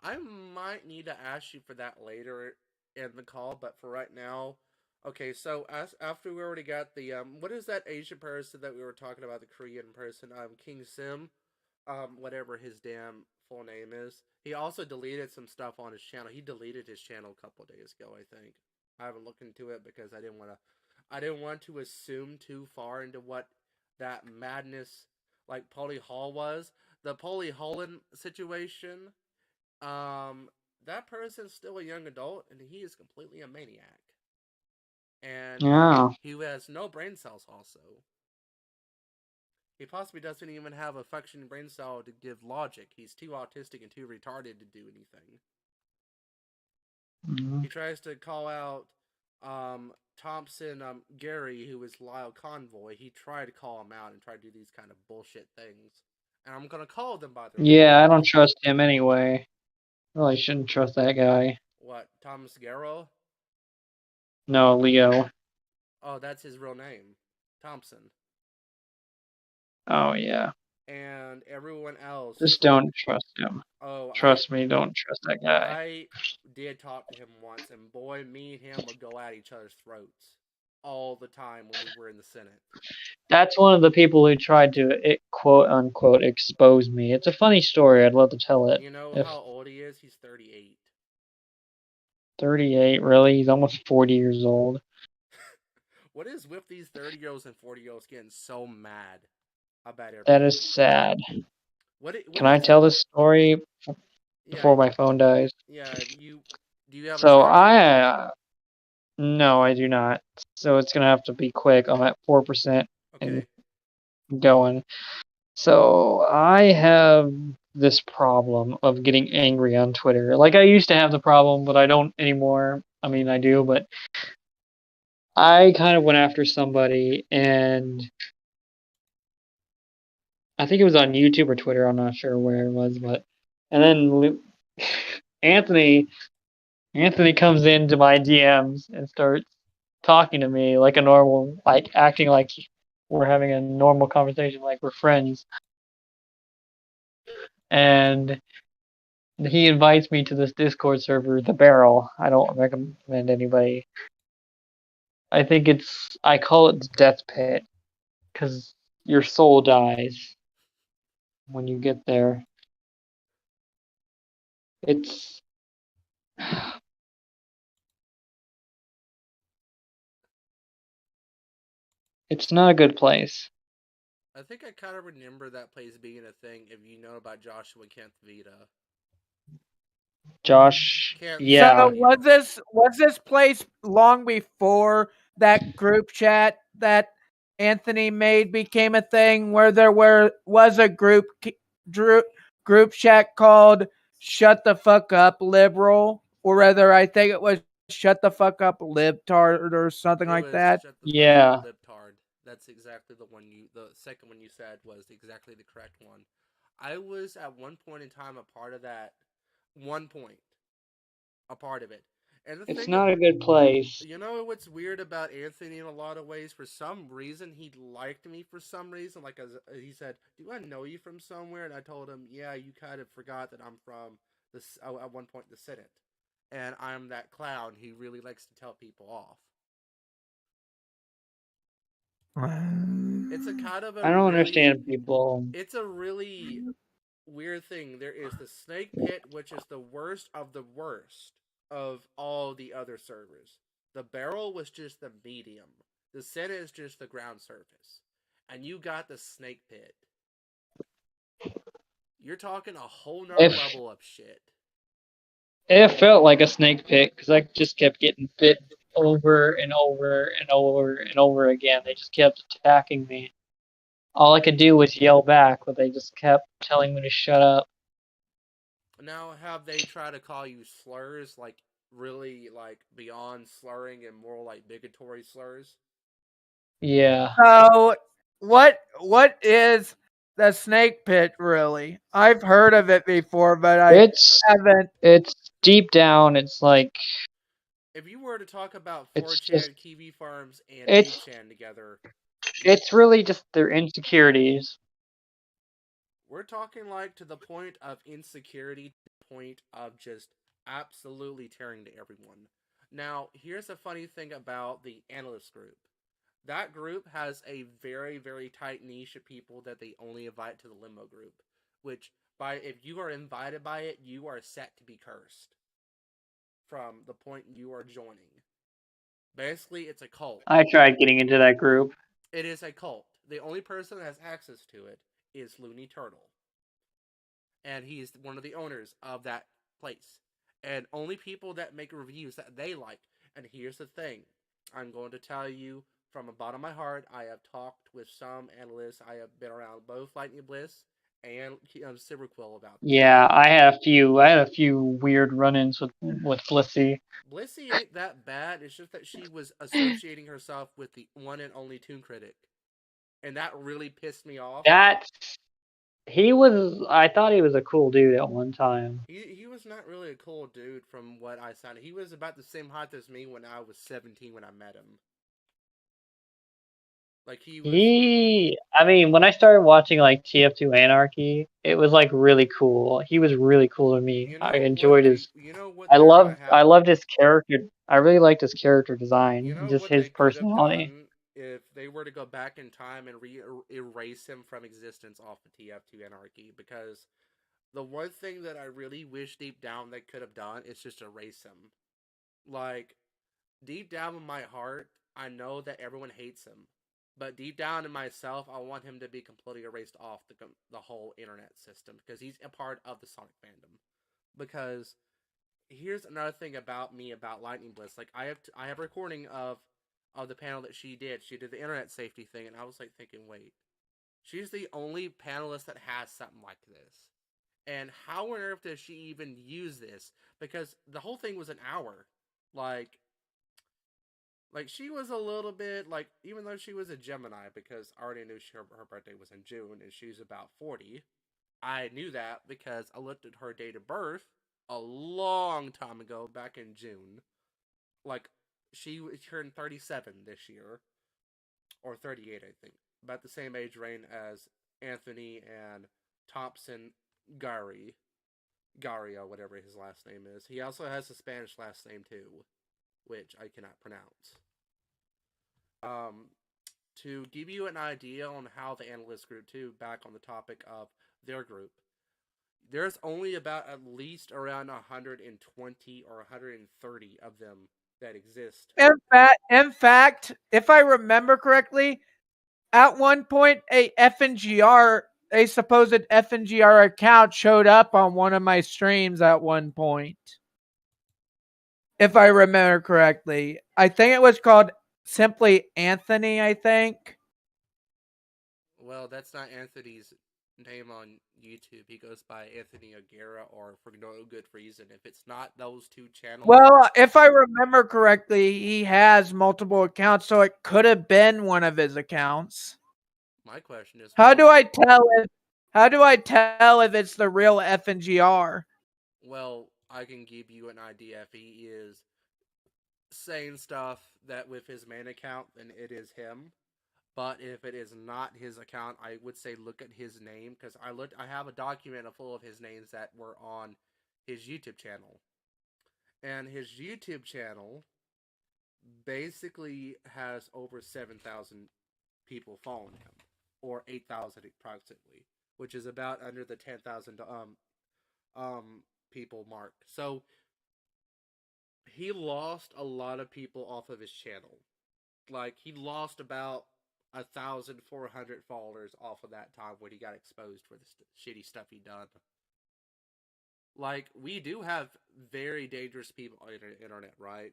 I might need to ask you for that later in the call, but for right now, okay. So after we already got the what is that Asian person that we were talking about, the Korean person, King Sim, whatever his damn full name is. He also deleted some stuff on his channel. He deleted his channel a couple days ago, I think. I haven't looked into it because I didn't want to assume too far into what that madness like Polly Hall was. The Polly Holland situation, that person's still a young adult and he is completely a maniac. And Yeah. he has no brain cells also. He possibly doesn't even have a functioning brain cell to give logic. He's too autistic and too retarded to do anything. Mm-hmm. He tries to call out Thompson Gary, who is Lyle Convoy. He tried to call him out and try to do these kind of bullshit things. And I'm going to call them by their Yeah, name. I don't trust him anyway. Really shouldn't trust that guy. What, Thomas Garrow? No, Leo. Oh, that's his real name. Thompson. Oh, yeah. And everyone else. Just don't trust him. Oh, Trust me, don't trust that guy. I did talk to him once, and boy, me and him would go at each other's throats all the time when we were in the Senate. That's one of the people who tried to, quote unquote, expose me. It's a funny story. I'd love to tell it. You know how old he is? He's 38. 38, really? He's almost 40 years old. What is with these 30-year-olds and 40-year-olds getting so mad about everything? That is sad. What Can I tell this story before my phone dies? Yeah, do you have So No, I do not. So it's gonna have to be quick. I'm at 4% and going. So I have this problem of getting angry on Twitter. Like I used to have the problem, but I don't anymore. I mean, I do, but I kind of went after somebody, and I think it was on YouTube or Twitter. I'm not sure where it was, but and then Anthony comes into my DMs and starts talking to me like a normal, like acting like we're having a normal conversation, like we're friends. And he invites me to this Discord server, The Barrel. I don't recommend anybody. I call it the Death Pit, because your soul dies when you get there. It's not a good place. I think I kind of remember that place being a thing if you know about Joshua Kent Vita. Josh, yeah. So was this place long before that group chat that Anthony made became a thing, where there was a group chat called "Shut the Fuck Up Liberal," or rather, I think it was "Shut the Fuck Up Libtard" or something like that. Shut the Fuck Up Libtard. That's exactly the second one you said was exactly the correct one. I was at one point in time a part of that. A part of it. And it's not a good place. You know what's weird about Anthony in a lot of ways? For some reason, he liked me for some reason. Like, he said, "Do I know you from somewhere?" And I told him, "Yeah, you kind of forgot that I'm from this at one point the Senate, and I'm that clown. He really likes to tell people off." It's a kind of I don't understand people. It's a really weird thing. There is the Snake Pit, which is the worst of all the other servers. The Barrel was just the medium. The Senate is just the ground surface. And you got the Snake Pit. You're talking a whole nother level of shit. It felt like a snake pit because I just kept getting bit over and over and over and over again. They just kept attacking me. All I could do was yell back, but they just kept telling me to shut up. Now, have they tried to call you slurs, like really like beyond slurring and more like bigotry slurs? Yeah. So, what is the snake pit really? I've heard of it before, but I It's haven't. it's deep down. It's like If you were to talk about it's just 4chan, Kiwi Farms, and it's 8chan together, it's really just their insecurities. we're talking like to the point of insecurity, to the point of just absolutely tearing to everyone. Now, here's a funny thing about the analyst group. That group has a very, very tight niche of people that they only invite to the limo group. Which, by if you are invited by it, you are set to be cursed from the point you are joining. Basically, it's a cult. I tried getting into that group. It is a cult. The only person that has access to it is Looney Turtle, and he's one of the owners of that place. And only people that make reviews that they like. And here's the thing, I'm going to tell you from the bottom of my heart, I have talked with some analysts. I have been around both Lightning Bliss and Silverquill about this. Yeah, I had a few weird run-ins with Flissy. Blissey ain't that bad. It's just that she was associating herself with the one and only Toon Critic, and that really pissed me off. That I thought he was a cool dude at one time. He was not really a cool dude from what I sounded. He was about the same height as me when I was 17 when I met him. Like he was. I mean, when I started watching like TF2 Anarchy, it was like really cool. He was really cool to me. I enjoyed his. You know what they're gonna have. I loved his character. I really liked his character design, You know just what they his could have personality. done if they were to go back in time and erase him from existence off of TF2 Anarchy, because the one thing that I really wish deep down they could have done is just erase him. Like, deep down in my heart, I know that everyone hates him. But deep down in myself, I want him to be completely erased off the whole internet system because he's a part of the Sonic fandom. Because here's another thing about me about Lightning Bliss. Like I have a recording of the panel that she did. She did the internet safety thing, and I was like thinking, wait, she's the only panelist that has something like this. And how on earth does she even use this? Because the whole thing was an hour. Like she was a little bit like, even though she was a Gemini, because I already knew her birthday was in June and she's about 40. I knew that because I looked at her date of birth a long time ago, back in June. Like, she turned 37 this year, or 38, I think. About the same age range as Anthony and Thompson Gary. Gario, whatever his last name is. He also has a Spanish last name too, which I cannot pronounce. Um, to give you an idea on how the analyst group too, back on the topic of their group, there's only about at least around 120 or 130 of them that exist. In fact, if I remember correctly, at one point a supposed FNGR account showed up on one of my streams at one point. If I remember correctly, I think it was called simply Anthony, I think. Well, that's not Anthony's name on YouTube. He goes by Anthony Aguirre, or for no good reason. If it's not those two channels. Well, if I remember correctly, he has multiple accounts, so it could have been one of his accounts. My question is, how do I tell if it's the real FNGR? Well, I can give you an idea. If he is saying stuff that with his main account, then it is him. But if it is not his account, I would say look at his name, because I have a document full of his names that were on his YouTube channel. And his YouTube channel basically has over 7,000 people following him, or 8,000 approximately, which is about under the 10,000 people mark. So he lost a lot of people off of his channel. Like, he lost about 1,400 followers off of that time when he got exposed for the shitty stuff he done. Like, we do have very dangerous people on the internet, right?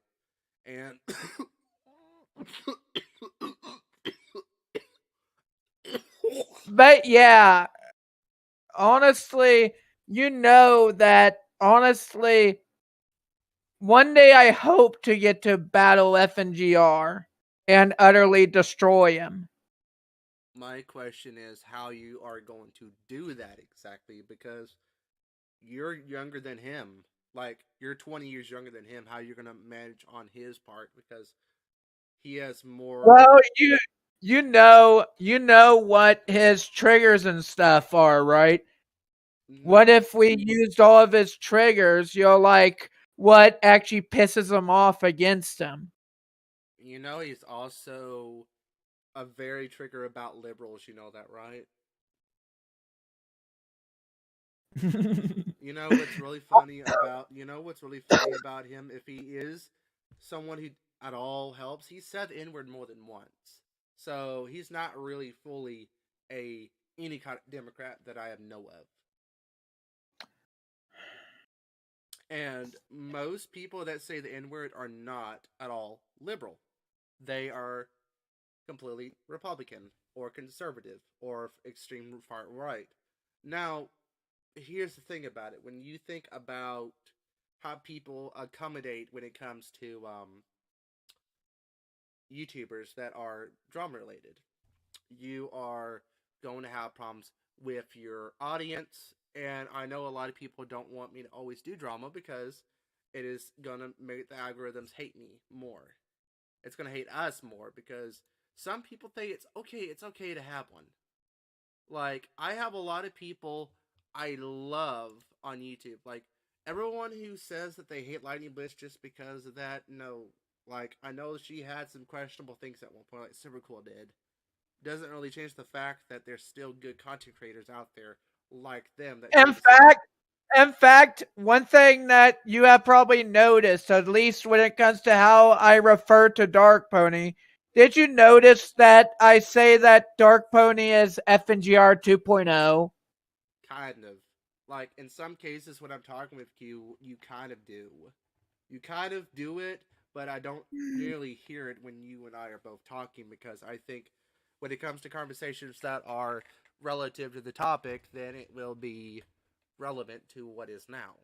And But yeah, honestly, honestly, one day I hope to get to battle FNGR and utterly destroy him. my question is how you are going to do that exactly, because you're younger than him. Like, you're 20 years younger than him. How you're going to manage on his part, because he has more. Well, you know what his triggers and stuff are, right? What Mhm. if we used all of his triggers, like what actually pisses him off against him? You know, he's also a very trigger about liberals. You know that, right? What's really funny about him? If he is someone who at all helps, he said the N word more than once. So he's not really fully a any kind of Democrat that I know of. And most people that say the N word are not at all liberal. They are completely Republican or conservative or extreme far right. Now, here's the thing about it. When you think about how people accommodate when it comes to YouTubers that are drama related, you are going to have problems with your audience. And I know a lot of people don't want me to always do drama because it is going to make the algorithms hate me more. It's going to hate us more because some people think it's okay to have one. Like, I have a lot of people I love on YouTube. Like, everyone who says that they hate Lightning Bliss just because of that, no. Like, I know she had some questionable things at one point, like Super Cool did. Doesn't really change the fact that there's still good content creators out there like them that do In the same. fact, in fact, one thing that you have probably noticed, at least when it comes to how I refer to Dark Pony, did you notice that I say that Dark Pony is FNGR 2.0? Kind of. Like, in some cases, when I'm talking with you, you kind of do. You kind of do it, but I don't nearly hear it when you and I are both talking, because I think when it comes to conversations that are relative to the topic, then it will be relevant to what is now.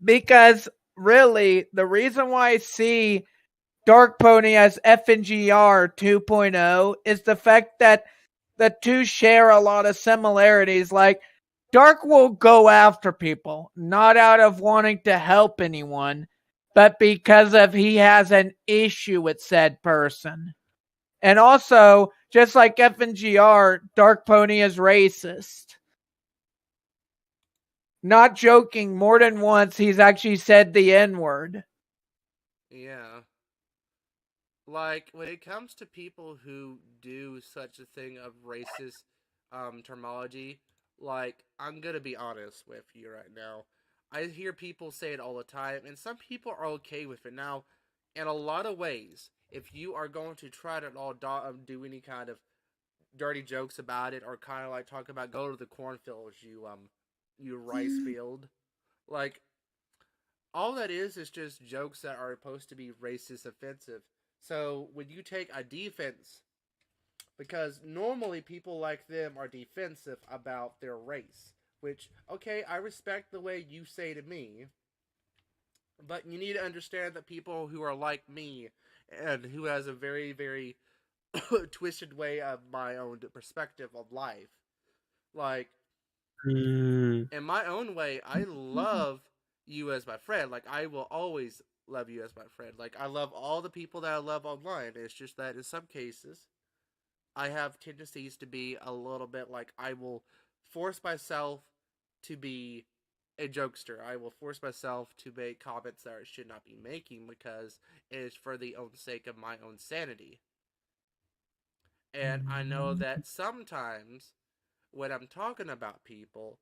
Because really, the reason why I see Dark Pony as FNGR 2.0 is the fact that the two share a lot of similarities. Like, Dark will go after people, not out of wanting to help anyone, but because of he has an issue with said person. And also, just like FNGR, Dark Pony is racist. Not joking, more than once he's actually said the N-word. Yeah. Like, when it comes to people who do such a thing of racist terminology, like, I'm gonna be honest with you right now. I hear people say it all the time, and some people are okay with it. Now, in a lot of ways, if you are going to try to all do any kind of dirty jokes about it, or kind of like talk about go to the cornfields, you rice field, like, all that is just jokes that are supposed to be racist offensive. So when you take a defense, because normally people like them are defensive about their race, which, okay, I respect the way you say to me, but you need to understand that people who are like me and who has a very, very twisted way of my own perspective of life, like, in my own way, I love you as my friend. Like, I will always love you as my friend. Like, I love all the people that I love online. It's just that in some cases, I have tendencies to be a little bit like, I will force myself to be a jokester. I will force myself to make comments that I should not be making because it is for the own sake of my own sanity. And I know that sometimes when I'm talking about people,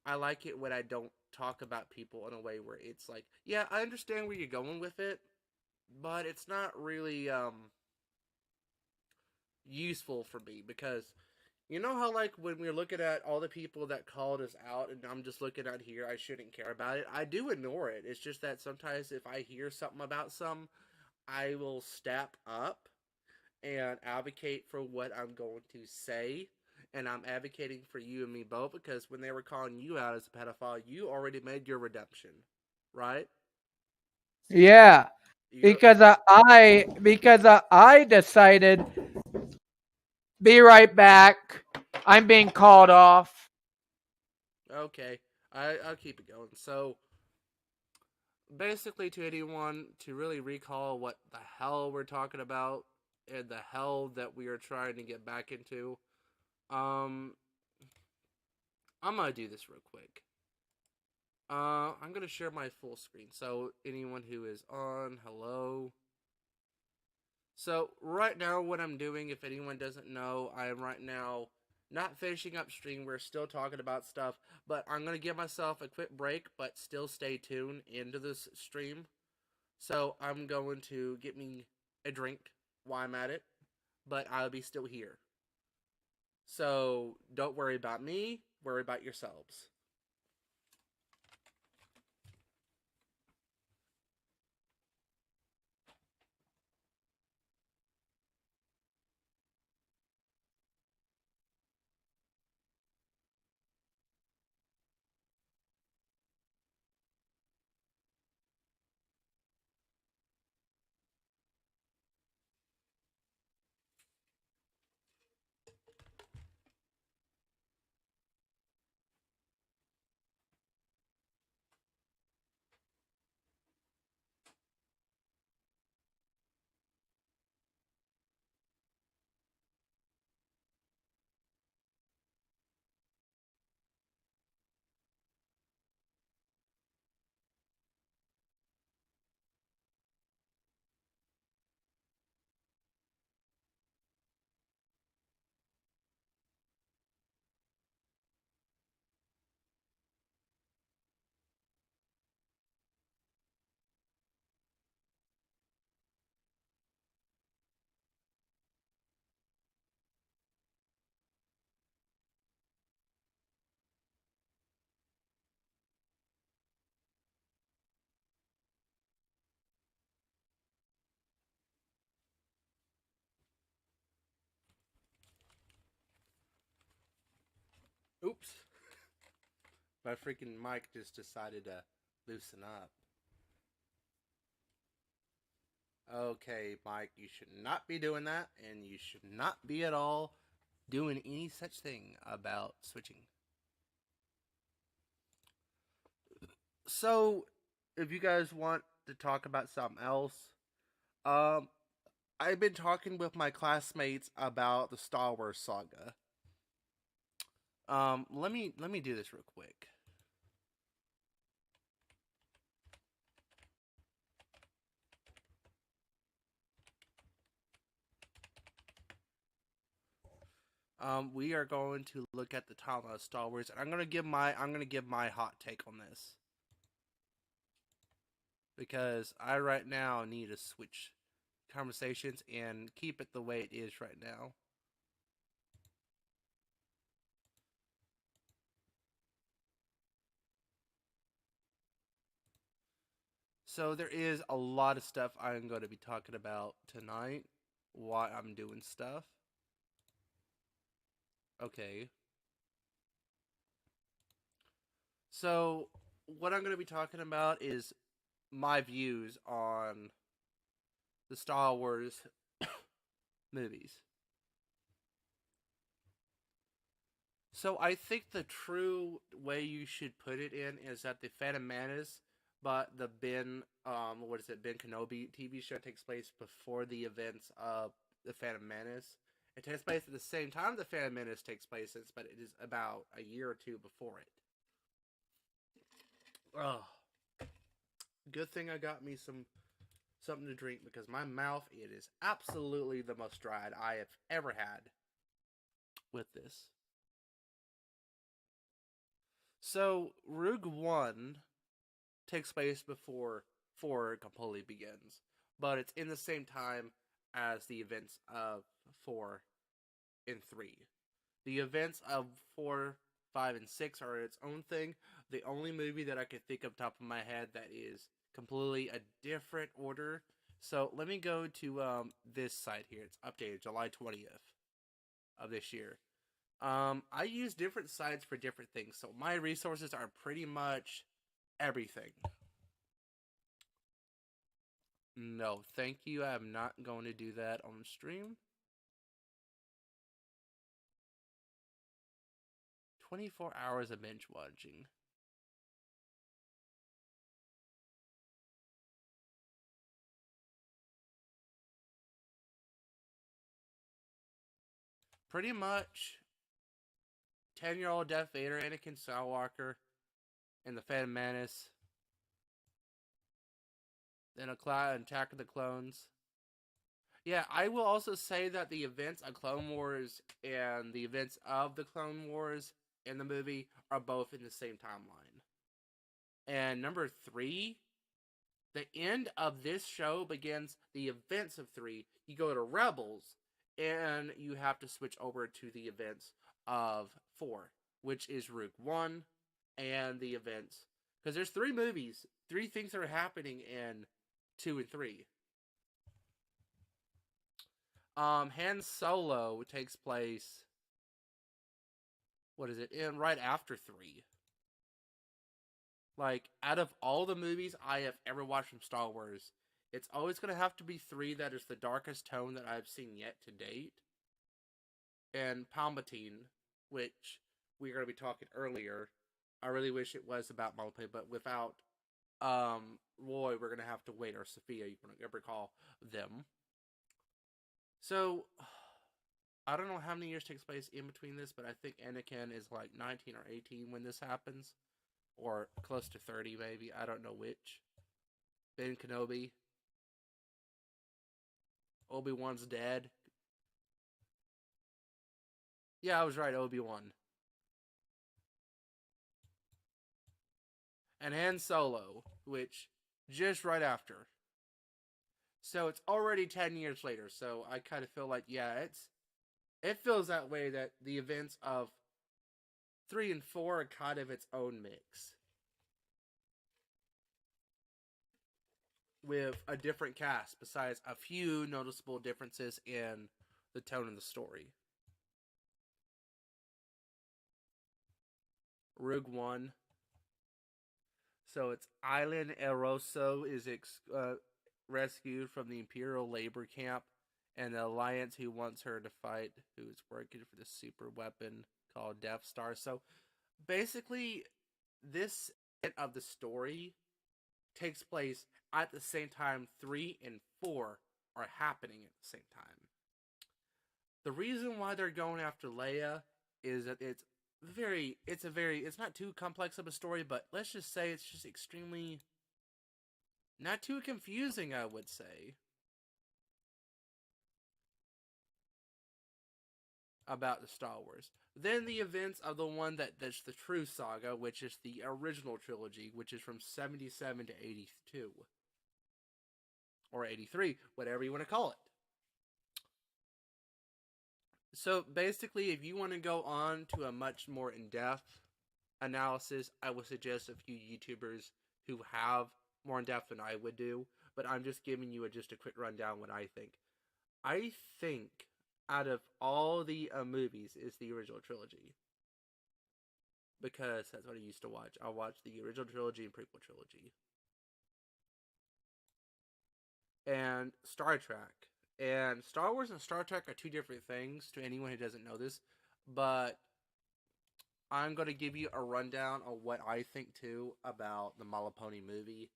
I like it when I don't talk about people in a way where it's like, yeah, I understand where you're going with it, but it's not really useful for me because, You know how, like, when we're looking at all the people that called us out, and I'm just looking out here, I shouldn't care about it. I do ignore it. It's just that sometimes if I hear something about some, I will step up and advocate for what I'm going to say. And I'm advocating for you and me both because when they were calling you out as a pedophile, you already made your redemption, right? Yeah, You because I decided, be right back. I'm being called off. okay? I'll keep it going. So basically, to anyone to really recall what the hell we're talking about and the hell that we are trying to get back into, um, I'm gonna do this real quick. I'm gonna share my full screen. So anyone who is on, hello. So right now, what I'm doing, if anyone doesn't know, I am right now not finishing up stream. We're still talking about stuff, but I'm gonna give myself a quick break, but still stay tuned into this stream. So I'm going to get me a drink while I'm at it, but I'll be still here. So don't worry about me. Worry about yourselves. Oops. My freaking mic just decided to loosen up. Okay, Mike, you should not be doing that, and you should not be at all doing any such thing about switching. So, if you guys want to talk about something else, um, I've been talking with my classmates about the Star Wars saga. Let me do this real quick. We are going to look at the timeline of Star Wars, and I'm gonna give my hot take on this because I right now need to switch conversations and keep it the way it is right now. So there is a lot of stuff I'm going to be talking about tonight while I'm doing stuff. Okay. So what I'm going to be talking about is my views on the Star Wars movies. So I think the true way you should put it in is that the Phantom Menace, but the Ben Kenobi TV show takes place before the events of the Phantom Menace. It takes place at the same time the Phantom Menace takes place, but it is about a year or two before it. Oh, good thing I got me something to drink because my mouth, it is absolutely the most dried I have ever had with this. So Rogue One takes place before 4 completely begins, but it's in the same time as the events of 4 and 3. The events of 4, 5, and 6 are its own thing. The only movie that I could think of top of my head that is completely a different order. So let me go to this site here. It's updated July 20th of this year. I use different sites for different things, so my resources are pretty much everything. No, thank you. I am not going to do that on stream. 24 hours of binge watching. Pretty much 10-year-old Darth Vader, Anakin Skywalker, and the Phantom Menace. Then Attack of the Clones. Yeah, I will also say that the events of Clone Wars and the events of the Clone Wars in the movie are both in the same timeline. And number 3, the end of this show begins the events of 3. You go to Rebels, and you have to switch over to the events of 4, which is Rogue One, and the events. Because there's 3 movies, 3 things that are happening in 2 and 3. Han Solo takes place, what is it, in right after 3. Like, out of all the movies I have ever watched from Star Wars, it's always going to have to be 3 that is the darkest tone that I've seen yet to date. And Palpatine, which we're going to be talking earlier. I really wish it was about Palpatine, but without Roy, we're going to have to wait, or Sophia, you can ever call them. So, I don't know how many years takes place in between this, but I think Anakin is like 19 or 18 when this happens. Or close to 30, maybe. I don't know which. Ben Kenobi. Obi-Wan's dead. Yeah, I was right, Obi-Wan. And Han Solo, which, just right after. So it's already 10 years later, so I kind of feel like, yeah, it feels that way, that the events of 3 and 4 are kind of its own mix. With a different cast, besides a few noticeable differences in the tone of the story. Rogue One. So it's Island Eroso is rescued from the Imperial labor camp, and the Alliance who wants her to fight, who is working for the super weapon called Death Star. So basically, this bit of the story takes place at the same time 3 and 4 are happening at the same time. The reason why they're going after Leia is that it's not too complex of a story, but let's just say it's just extremely not too confusing, I would say, about the Star Wars. Then the events of the one that's the true saga, which is the original trilogy, which is from 77 to 82. Or 83, whatever you want to call it. So basically, if you want to go on to a much more in-depth analysis, I would suggest a few YouTubers who have more in-depth than I would do. But I'm just giving you just a quick rundown what I think. I think out of all the movies is the original trilogy. Because that's what I used to watch. I watched the original trilogy and prequel trilogy. And Star Trek. And Star Wars and Star Trek are 2 different things to anyone who doesn't know this. But I'm going to give you a rundown on what I think, too, about the Malaponi movie.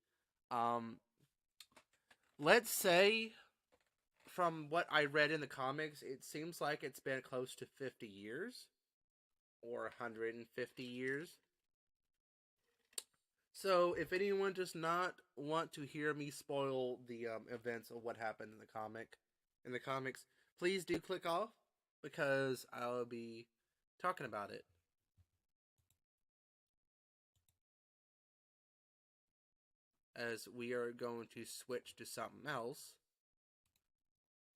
Let's say, from what I read in the comics, it seems like it's been close to 50 years. Or 150 years. So, if anyone does not want to hear me spoil the events of what happened in the comics, please do click off, because I'll be talking about it. As we are going to switch to something else,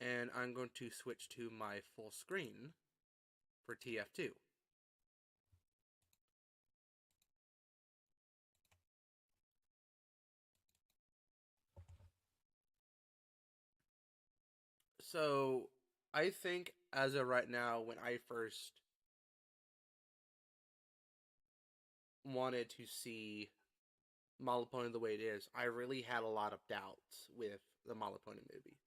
and I'm going to switch to my full screen. for TF2. So I think as of right now, when I first wanted to see My Little Pony the way it is, I really had a lot of doubts with the My Little Pony movie.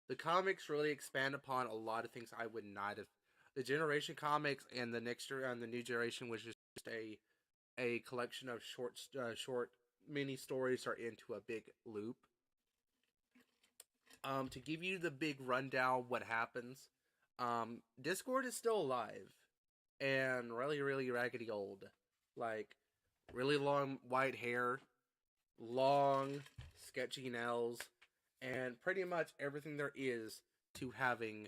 The comics really expand upon a lot of things I would not have. The Generation comics and the next and the new generation was just a collection of short mini stories are into a big loop. To give you the big rundown, what happens? Discord is still alive and really raggedy old, like really long white hair, long sketchy nails, and pretty much everything there is to having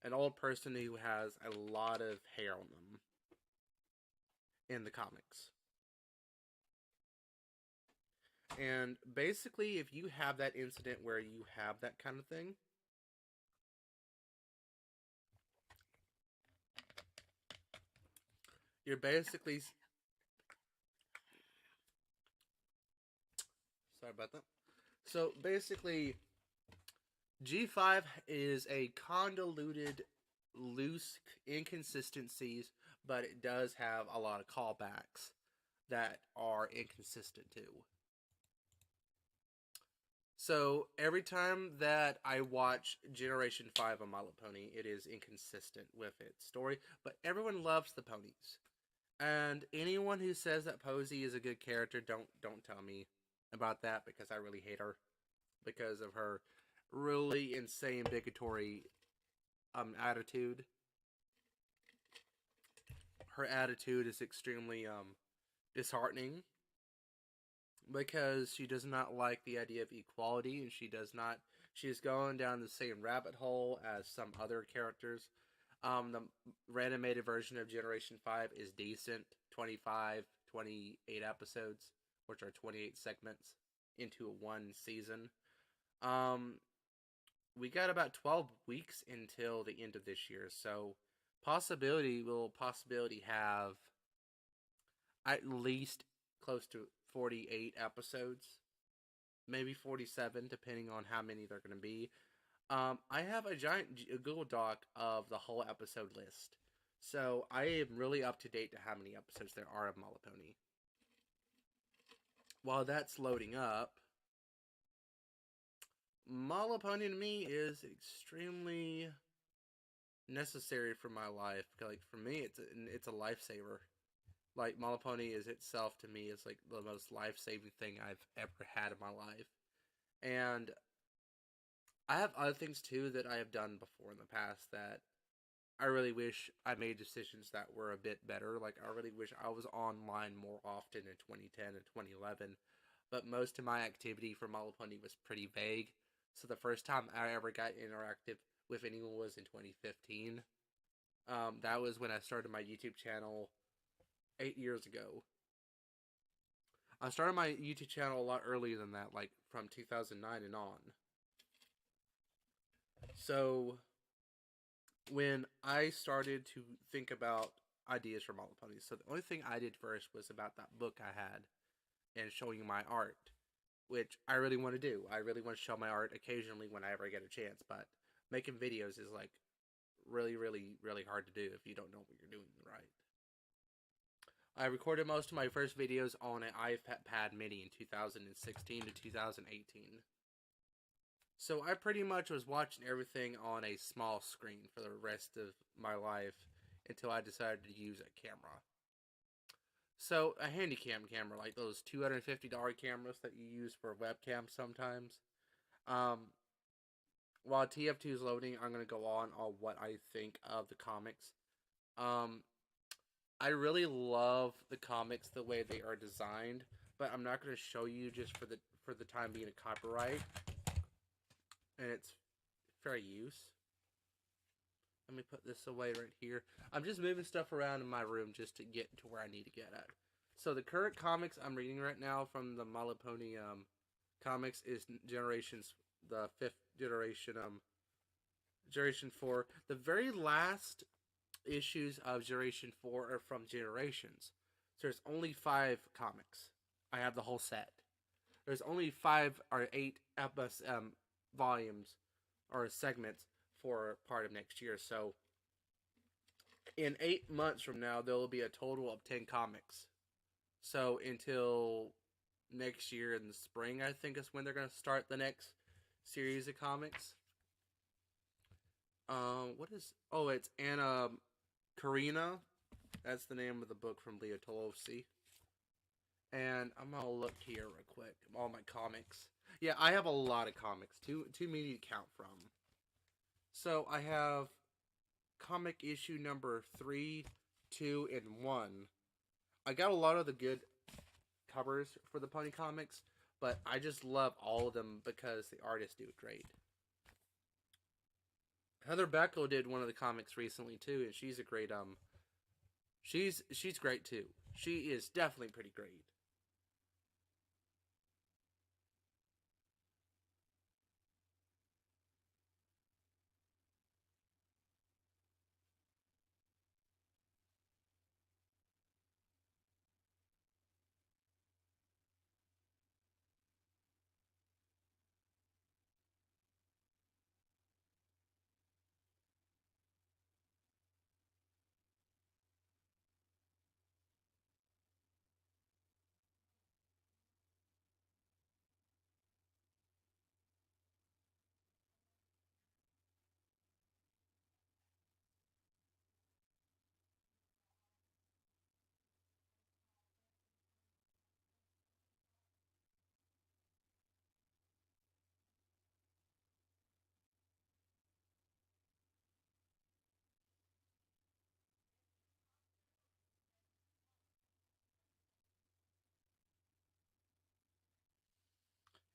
an old person who has a lot of hair on them in the comics. And basically, if you have that incident where you have that kind of thing, you're basically... Sorry about that. So basically, G5 is a convoluted, loose inconsistencies, but it does have a lot of callbacks that are inconsistent too. So every time that I watch Generation 5 of My Little Pony, it is inconsistent with its story, but everyone loves the ponies. And anyone who says that Posey is a good character, don't tell me about that, because I really hate her because of her really insane bigotry attitude. Her attitude is extremely disheartening because she does not like the idea of equality, and she's going down the same rabbit hole as some other characters. The animated version of Generation 5 is decent, 28 episodes, which are 28 segments into one season. We got about 12 weeks until the end of this year, so we'll have at least close to 48 episodes, maybe 47, depending on how many they're going to be. I have a giant Google Doc of the whole episode list, so I am really up to date to how many episodes there are of My Little Pony. While that's loading up, My Little Pony to me is extremely necessary for my life. Like, for me, it's a lifesaver. Like, My Little Pony is itself, to me, is like the most life-saving thing I've ever had in my life. And I have other things too that I have done before in the past that I really wish I made decisions that were a bit better. Like, I really wish I was online more often in 2010 and 2011. But most of my activity for My Little Pony was pretty vague. So the first time I ever got interactive with anyone was in 2015. That was when I started my YouTube channel 8 years ago. I started my YouTube channel a lot earlier than that, like from 2009 and on. So when I started to think about ideas for My Little Pony, so the only thing I did first was about that book I had and showing my art, which I really want to do. I really want to show my art occasionally whenever I get a chance, but making videos is like really hard to do if you don't know what you're doing right. I recorded most of my first videos on an iPad mini in 2016 to 2018. So I pretty much was watching everything on a small screen for the rest of my life until I decided to use a camera. So a handycam camera, like those $250 cameras that you use for webcams sometimes. While TF2 is loading, I'm going to go on what I think of the comics. I really love the comics the way they are designed, but I'm not going to show you just for the time being a copyright. And it's fair use. Let me put this away right here. I'm just moving stuff around in my room just to get to where I need to get at. So the current comics I'm reading right now from the My Little Pony comics is the 5th generation, Generation 4. The very last issues of Generation 4 are from Generations. So there's only 5 comics. I have the whole set. There's only 5 or 8 volumes or segments for part of next year. So in 8 months from now, there will be a total of 10 comics. So until next year in the spring, I think is when they're going to start the next series of comics. What is? Oh, it's Anna Karina. That's the name of the book from Leah Tolosi. And I'm gonna look here real quick. All my comics. Yeah, I have a lot of comics. Too many to count from. So I have comic issue number 3, 2, and 1. I got a lot of the good covers for the Pony comics, but I just love all of them because the artists do it great. Heather Beckel did one of the comics recently too, and she's a great she's great too. She is definitely pretty great.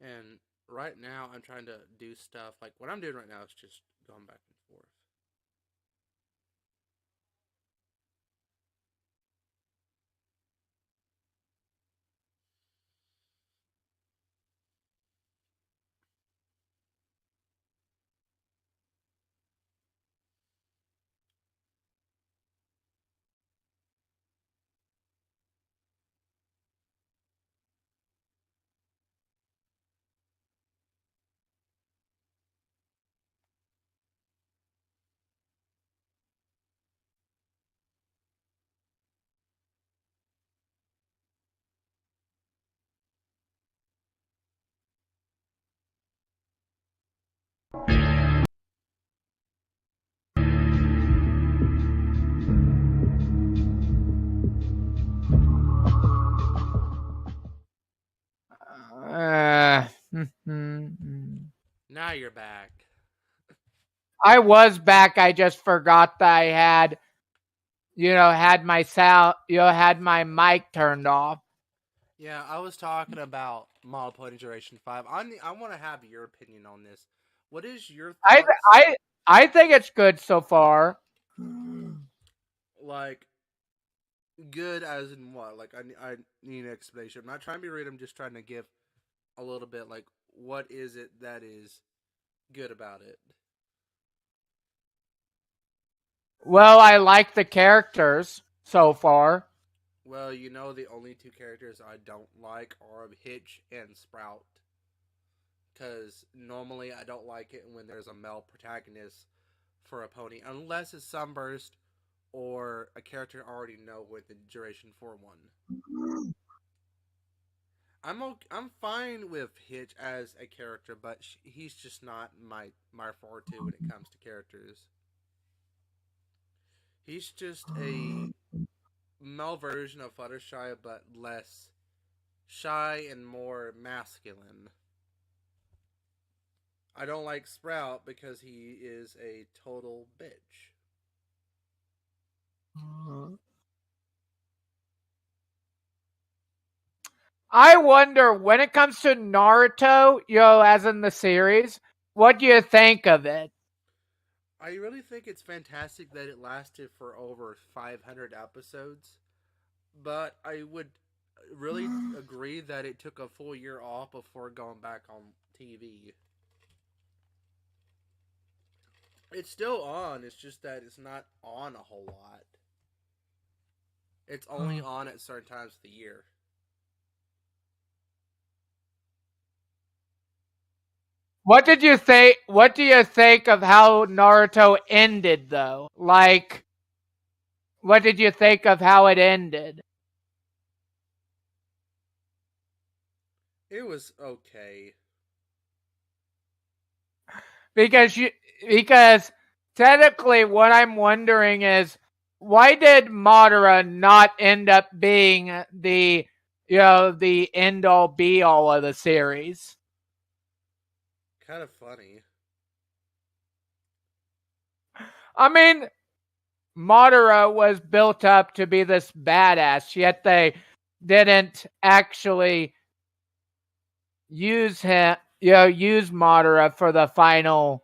And right now, I'm trying to do stuff like what I'm doing right now is just going back and forth. Now you're back. I was back. I just forgot that I had, had my sound, had my mic turned off. Yeah, I was talking about Model Pony Generation 5. I want to have your opinion on this. What is your thoughts? I think it's good so far. Like, good as in what? Like, I need an explanation. I'm not trying to be rude. I'm just trying to give a little bit. Like, what is it that is good about it? Well, I like the characters so far. Well, the only 2 characters I don't like are Hitch and Sprout. Because normally I don't like it when there's a male protagonist for a pony, unless it's Sunburst or a character I already know with the Generation 4 one. I'm fine with Hitch as a character, but he's just not my forte when it comes to characters. He's just a male version of Fluttershy, but less shy and more masculine. I don't like Sprout because he is a total bitch. I wonder, when it comes to Naruto, as in the series, what do you think of it? I really think it's fantastic that it lasted for over 500 episodes, but I would really agree that it took a full year off before going back on TV. It's still on. It's just that it's not on a whole lot. It's only on at certain times of the year. What did you think? What do you think of how Naruto ended, though? Like, what did you think of how it ended? It was okay. Because technically, what I'm wondering is, why did Madara not end up being the end all be all of the series? Kind of funny. I mean, Madara was built up to be this badass, yet they didn't actually use Madara for the final.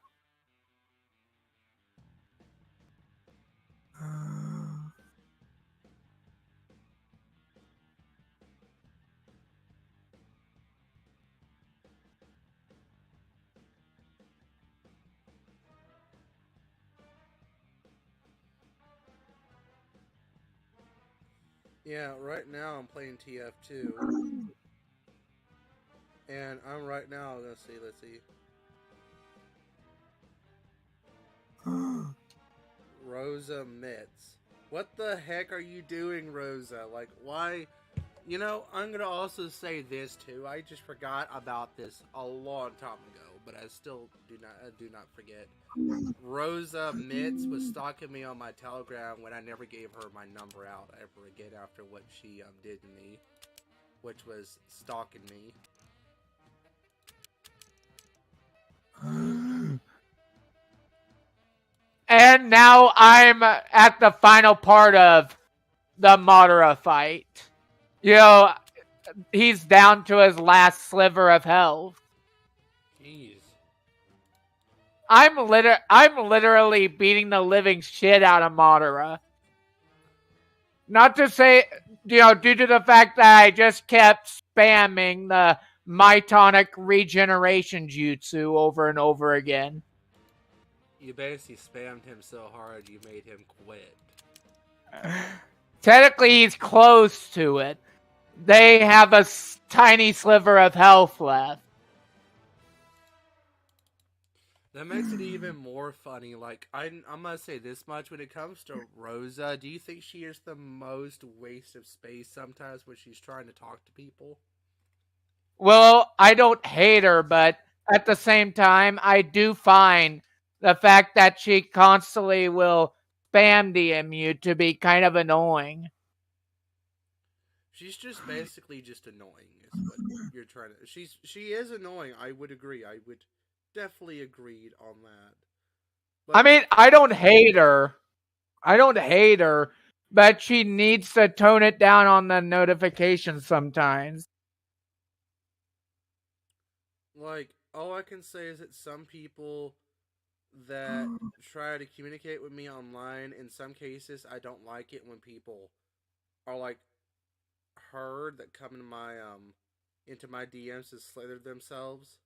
Yeah, right now I'm playing TF2. And I'm right now, let's see. Rosa Mitz. What the heck are you doing, Rosa? Like, why? You know, I'm going to also say this, too. I just forgot about this a long time ago, but I still do not forget. Rosa Mitz was stalking me on my Telegram when I never gave her my number out ever again after what she did to me, which was stalking me. And now I'm at the final part of the Madara fight. You know, he's down to his last sliver of health. Jeez. I'm literally beating the living shit out of Madara. Not to say, due to the fact that I just kept spamming the Mitonic regeneration jutsu over and over again. You basically spammed him so hard you made him quit. Technically, he's close to it. They have a tiny sliver of health left. That makes it even more funny. Like, I'm gonna say this much: when it comes to Rosa, do you think she is the most waste of space sometimes when she's trying to talk to people? Well, I don't hate her, but at the same time, I do find the fact that she constantly will spam DM you to be kind of annoying. She's just basically just annoying, is what you're trying to. She is annoying. I would agree. I would definitely agreed on that. But, I mean, I don't hate her, but she needs to tone it down on the notifications sometimes. Like, all I can say is that some people that try to communicate with me online, in some cases, I don't like it when people are like her that come into my DMs to slither themselves.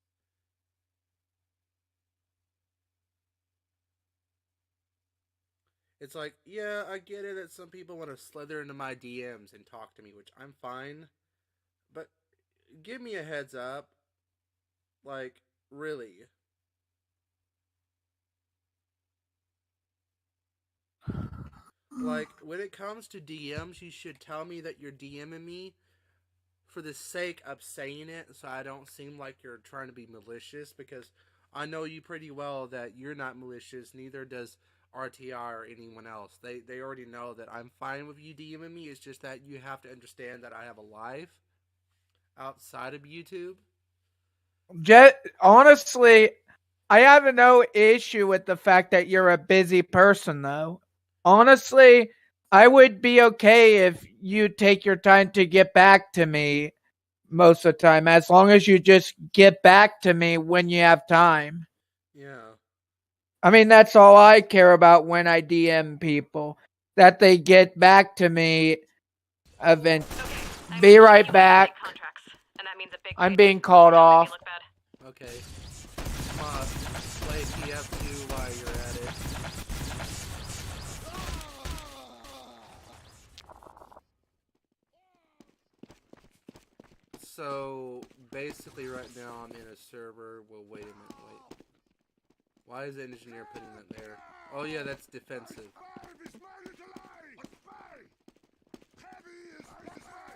It's like, yeah, I get it that some people want to slither into my DMs and talk to me, which I'm fine. But give me a heads up. Like, really. Like, when it comes to DMs, you should tell me that you're DMing me for the sake of saying it, so I don't seem like you're trying to be malicious, because I know you pretty well that you're not malicious, neither does RTR or anyone else. They already know that I'm fine with you DMing me. It's just that you have to understand that I have a life outside of YouTube. Honestly, I have no issue with the fact that you're a busy person, though. Honestly, I would be okay if you take your time to get back to me most of the time, as long as you just get back to me when you have time. Yeah. I mean, that's all I care about when I DM people, that they get back to me eventually. Okay, be right back. I'm being called off. Okay. play TF2 while you're at it. So basically right now I'm in a server. Well, wait a minute, wait. Why is the engineer putting that there? Oh yeah, that's defensive.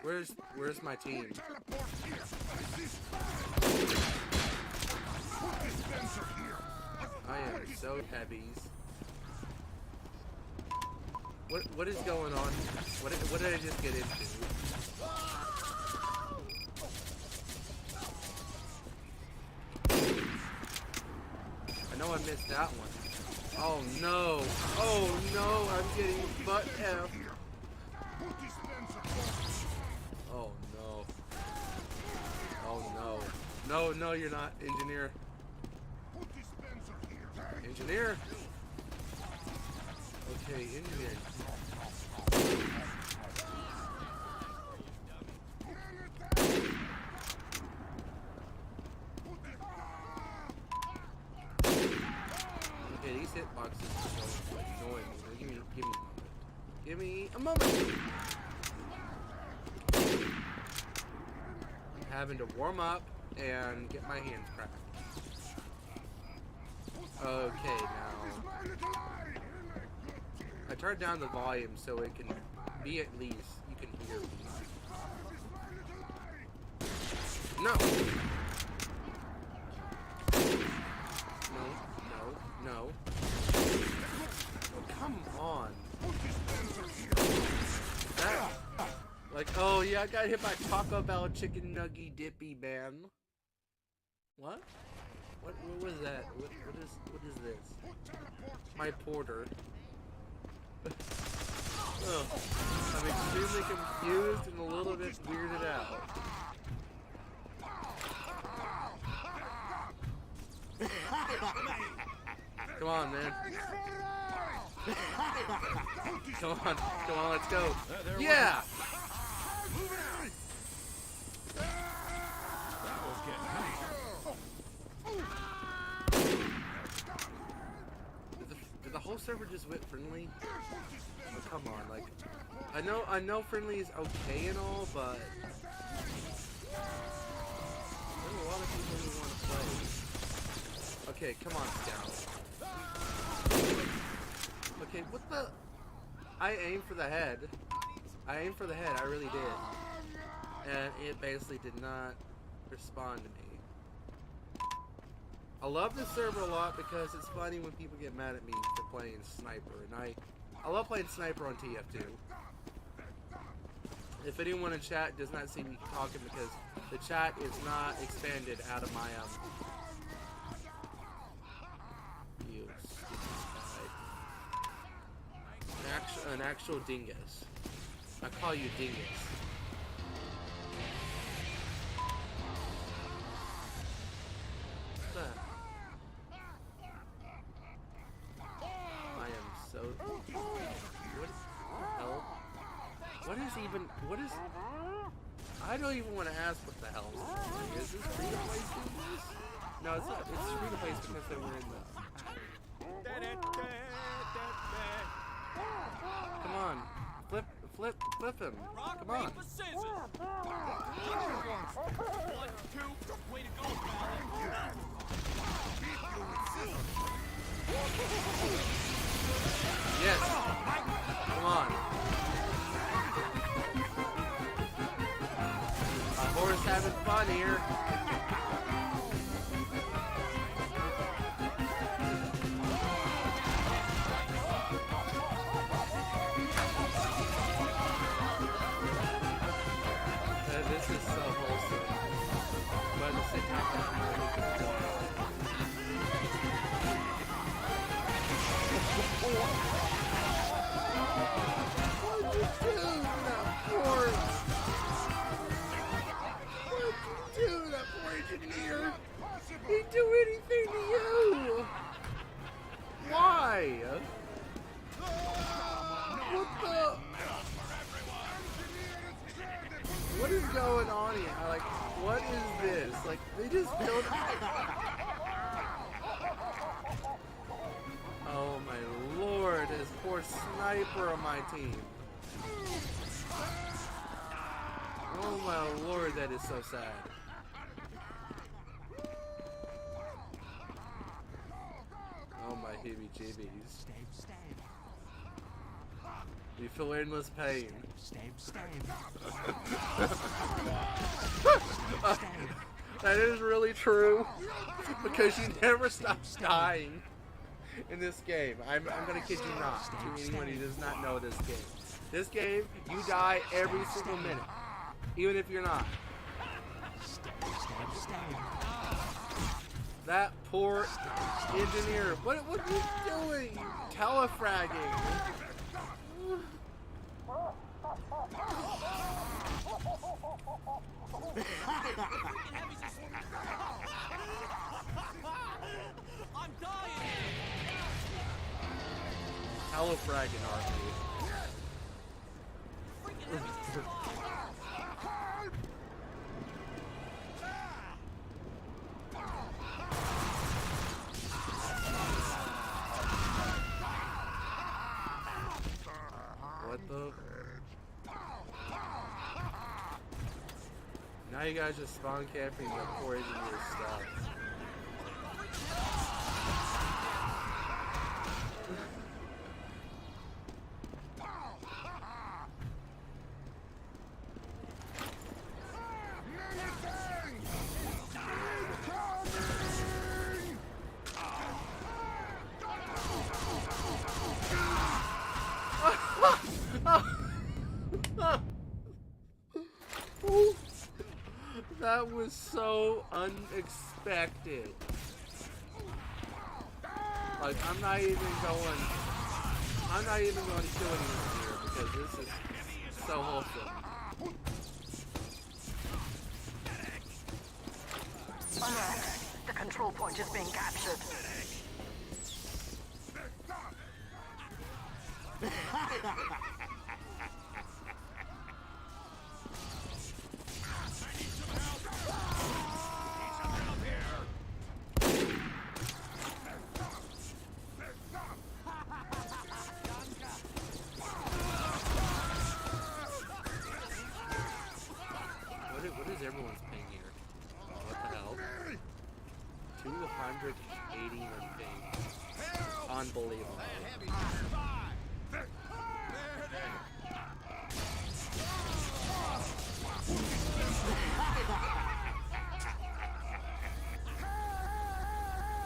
Where's my team? I am so heavies. What is going on? What did I just get into? I know I missed that one. Oh no! Oh no! I'm getting butt F. Oh no! Oh no! No, no, you're not, engineer. Engineer. Okay, engineer. Okay, these hitboxes are so annoying. Give me a moment. I'm having to warm up and get my hands cracked. Okay, now I turned down the volume so it can be at least you can hear me. No. No. Oh, come on. That, like, oh yeah, I got hit by Taco Bell chicken nugget dippy, man. What? What was that? What is this? My porter. Oh, I'm extremely confused and a little bit weirded out. Come on, man. Come on, let's go. Yeah! Did the whole server just whip friendly? Oh, come on, like, I know friendly is okay and all, but there's a lot of people who want to play. Okay, come on, Scout. Okay, what the? I aimed for the head. I really did. And it basically did not respond to me. I love this server a lot because it's funny when people get mad at me for playing Sniper. And I love playing Sniper on TF2. If anyone in chat does not see me talking because the chat is not expanded out of my you an actual dingus. I call you dingus. What's that? I am so. What the hell? What is? I don't even want to ask what the hell is this free to play this? No, it's not. It's free to play because they were in the. Come on, flip him. Come on. Yes. Come on. My horse having fun here. This is so wholesome. But at the same time, what'd you do to that poor... What'd you do to that poor engineer? He didn't do anything to you! Why? What the... What is going on here? Like, what is this? Like, they just built... Oh my lord, this poor sniper on my team. Oh my lord, that is so sad. Oh my heebie-jeebies. You feel endless pain. That is really true. Because you never stop dying in this game. I'm gonna kid you not. To anyone who does not know this game. This game, you die every single minute. Even if you're not. That poor engineer. What are you doing? Telefragging. I'm dying. Telefragging, aren't you? What the? Now you guys just spawn camping the poor engineer stuff. That was so unexpected. Like, I'm not even going to kill anyone here because this is so wholesome. Alert! The control point is being captured. What is everyone's ping here? What the hell? 280 in ping. Unbelievable.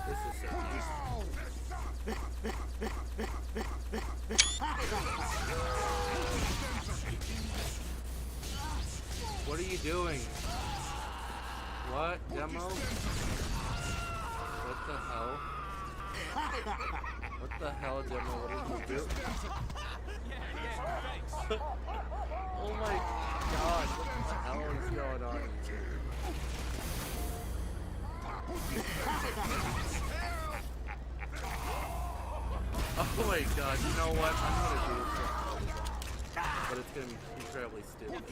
This is so What are you doing? What? Demo? What the hell? What the hell, Demo? What did you do? Oh my god, what the hell is going on here? Oh my god, you know what? I'm gonna do it. But it's gonna be incredibly stupid.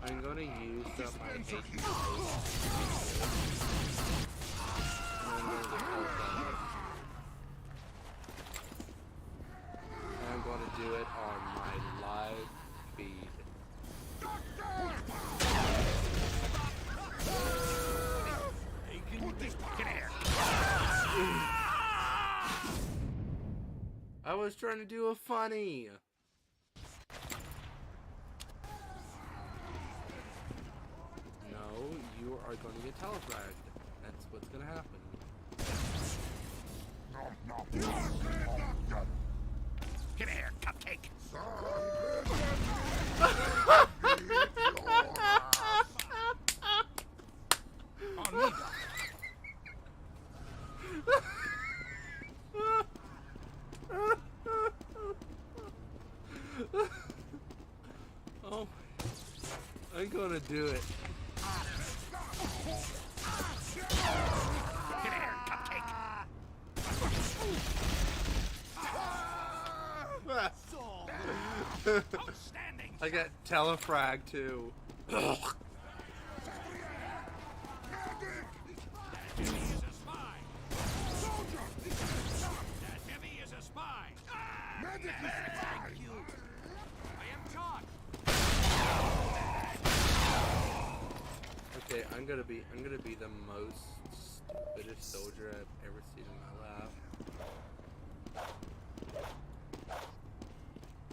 I'm gonna use up my HP. And I'm gonna do it on my live feed. I was trying to do a funny. No, you are going to get telefragged. That's what's going to happen. Get here, cupcake. Oh, I'm gonna do it. Get here, cupcake. I got telefrag too. Thank you. I am charged. Okay, I'm gonna be the most stupidest soldier I've ever seen in my life.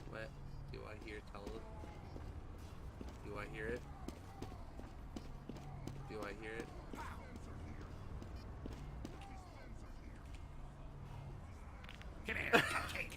What do I hear? Do I hear it? Do I hear it? Come here, cupcake.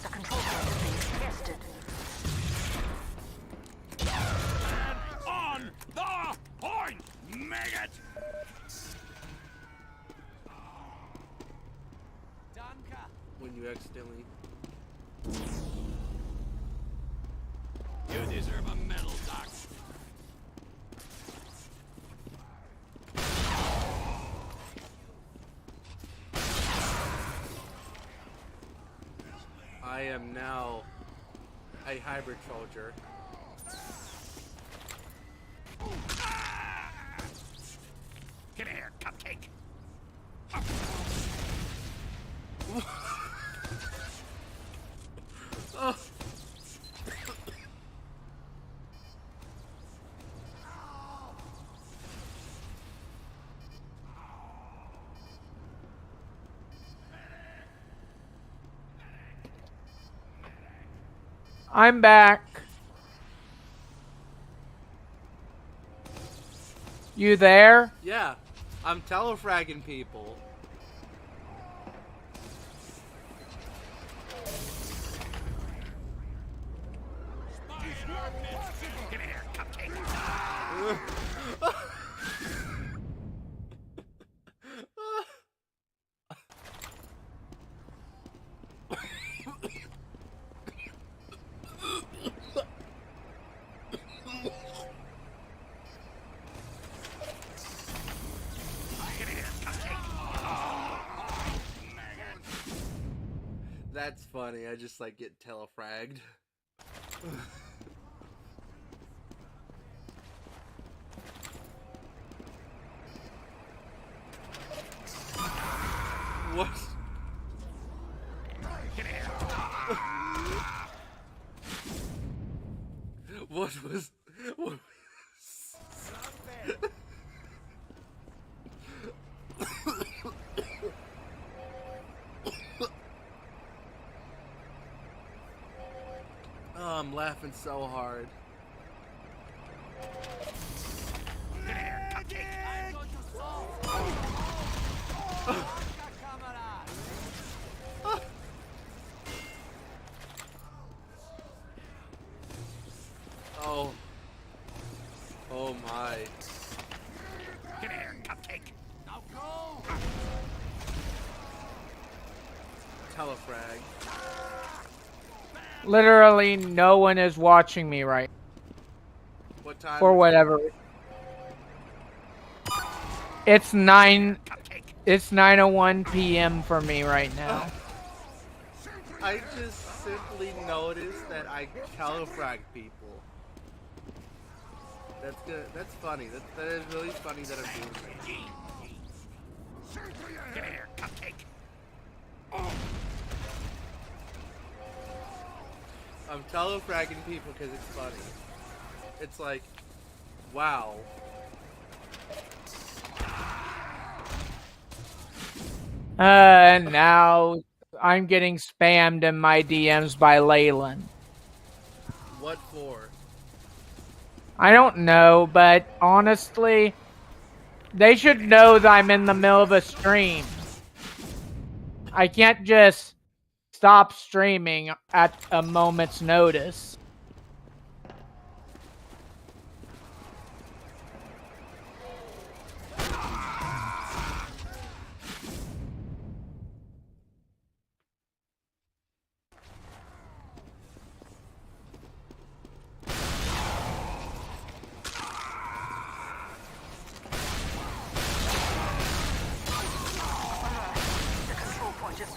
The control point is being tested. On the point, maggot. Danke. When you accidentally. You deserve a medal, Doc. I am now a hybrid soldier. Come here, cupcake. Oh. I'm back. You there? Yeah, I'm telefragging people. Come here, cupcake. That's funny. I just like get telefragged. What? What was? What? Oh, I'm laughing so hard. Come here, cupcake. I'm going to solve. Oh. Oh my. Come here, cupcake. Now go. Telefrag. Literally, no one is watching me right What time? for whatever. It's 9. Cupcake. It's 9:01 p.m. for me right now. I just simply noticed that I telefrag people. That's good. That's funny. That is really funny that I'm doing that. Come here, cupcake. I'm telefragging people because it's funny. It's like, wow. Now I'm getting spammed in my DMs by Leyland. What for? I don't know, but honestly, they should know that I'm in the middle of a stream. I can't just stop streaming at a moment's notice.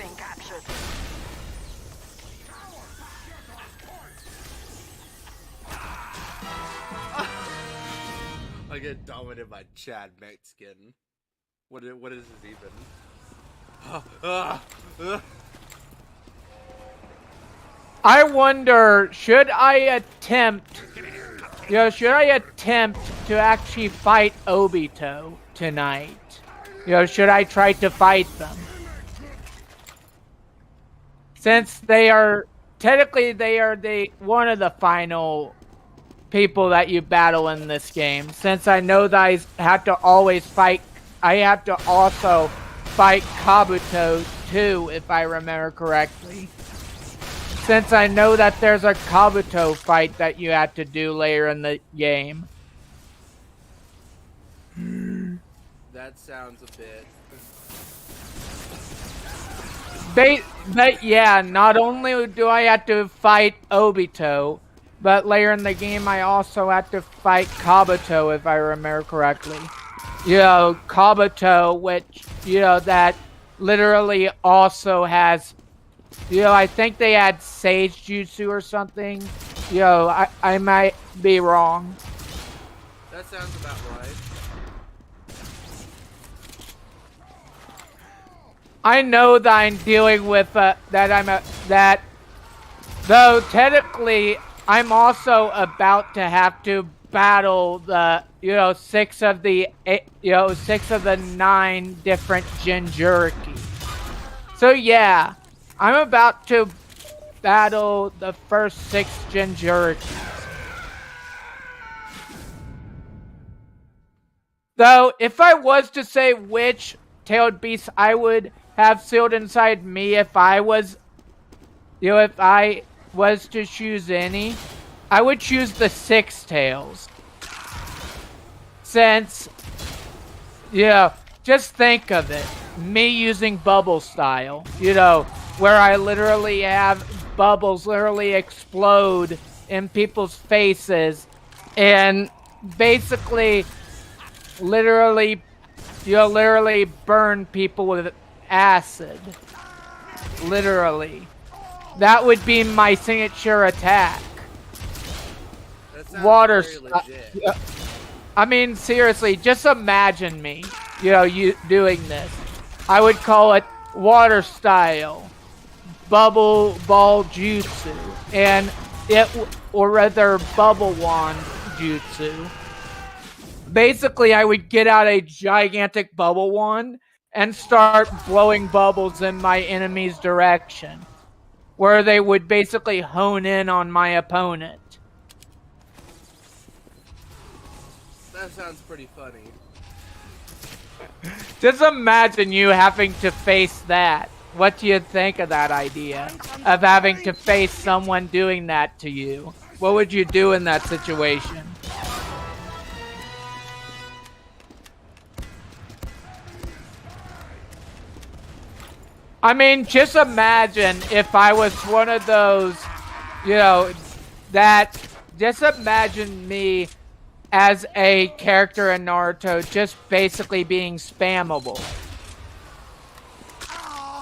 being captured. I get dominated by Chad Mexican. What is this even? I wonder, should I attempt to actually fight Obito tonight? Should I try to fight them? Since they are technically one of the final people that you battle in this game. Since I know that I have to also fight Kabuto too, if I remember correctly. Since I know that there's a Kabuto fight that you have to do later in the game. That sounds a bit... But yeah, not only do I have to fight Obito, but later in the game I also have to fight Kabuto, if I remember correctly. Kabuto, which, that literally also has, I think they had Sage Jutsu or something. I might be wrong. That sounds about right. I know that I'm dealing with, though technically I'm also about to have to battle the, 6 of the 9 different Jinchuriki. So yeah, I'm about to battle the first 6 Jinchurikis. Though, if I was to say which tailed beast I would have sealed inside me if I was to choose any, I would choose the 6 tails. Since, just think of it. Me using bubble style, where I literally have bubbles literally explode in people's faces and basically literally burn people with acid. Literally. That would be my signature attack. That sounds Water. very legit. I mean, seriously, just imagine me, you doing this. I would call it water style, bubble ball jutsu, or rather bubble wand jutsu. Basically, I would get out a gigantic bubble wand and start blowing bubbles in my enemy's direction, where they would basically hone in on my opponent. That sounds pretty funny. Just imagine you having to face that. What do you think of that idea? Of having to face someone doing that to you? What would you do in that situation? I mean, just imagine if I was one of those, just imagine me as a character in Naruto just basically being spammable.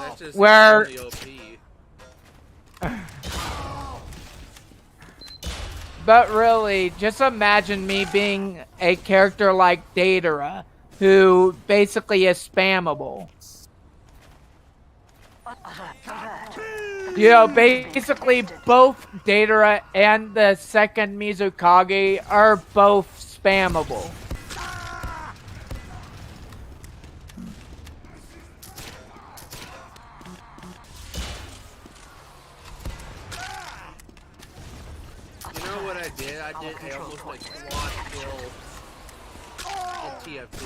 That's just Where... really OP. But really, just imagine me being a character like Datara, who basically is spammable. Basically both Datara and the second Mizukage are both spammable. You know what I did? I did almost like quad kill in TF2.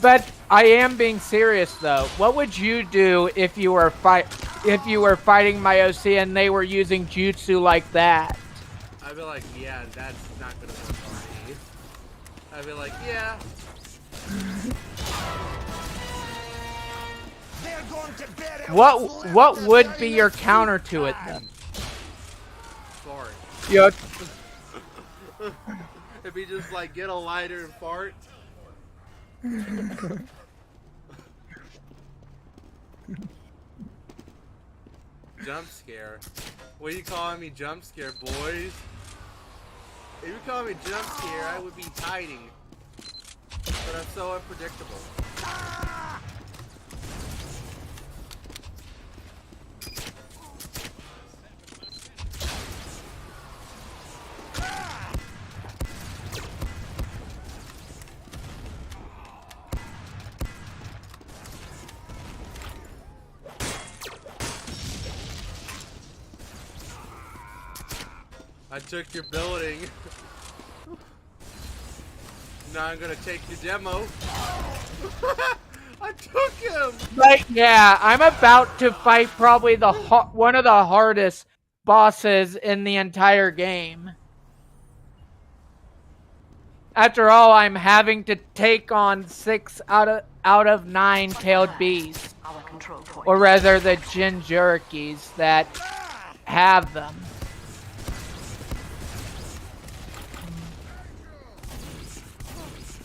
But I am being serious though. What would you do if you were fighting my OC and they were using jutsu like that? I'd be like, yeah, that's not gonna work on me. I'd be like, yeah. What would be your counter to it then? Fart. Yeah. If he just like get a lighter and fart. jump scare. What are you calling me jump scare, boys? If you call me jump scare, I would be hiding. But I'm so unpredictable. I took your building. Now I'm gonna take your demo. I took him! But yeah, I'm about to fight probably one of the hardest bosses in the entire game. After all, I'm having to take on 6 out of 9 tailed beasts. Our control point. Or rather, the Jinjurikis that have them.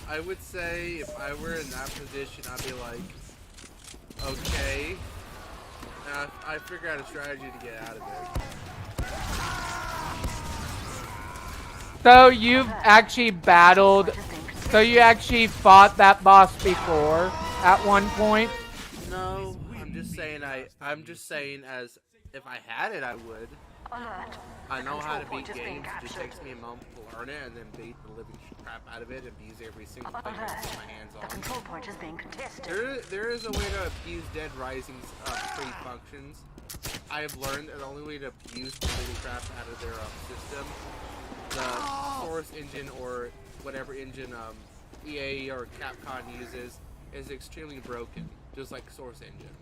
I would say if I were in that position, I'd be like, okay. And I figure out a strategy to get out of it. So you've actually battled, so you actually fought that boss before at one point? No, I'm just saying as if I had it, I would. Alert. I know how to beat Control point is being games. It just captured. takes me a moment to learn it and then beat the living crap out of it and use every single thing I Alert. can get my hands The on. control point is being contested. There is a way to abuse Dead Rising's free functions. I have learned that the only way to abuse the living crap out of their system, the Source engine or whatever engine EA or Capcom uses, is extremely broken, just like Source engine.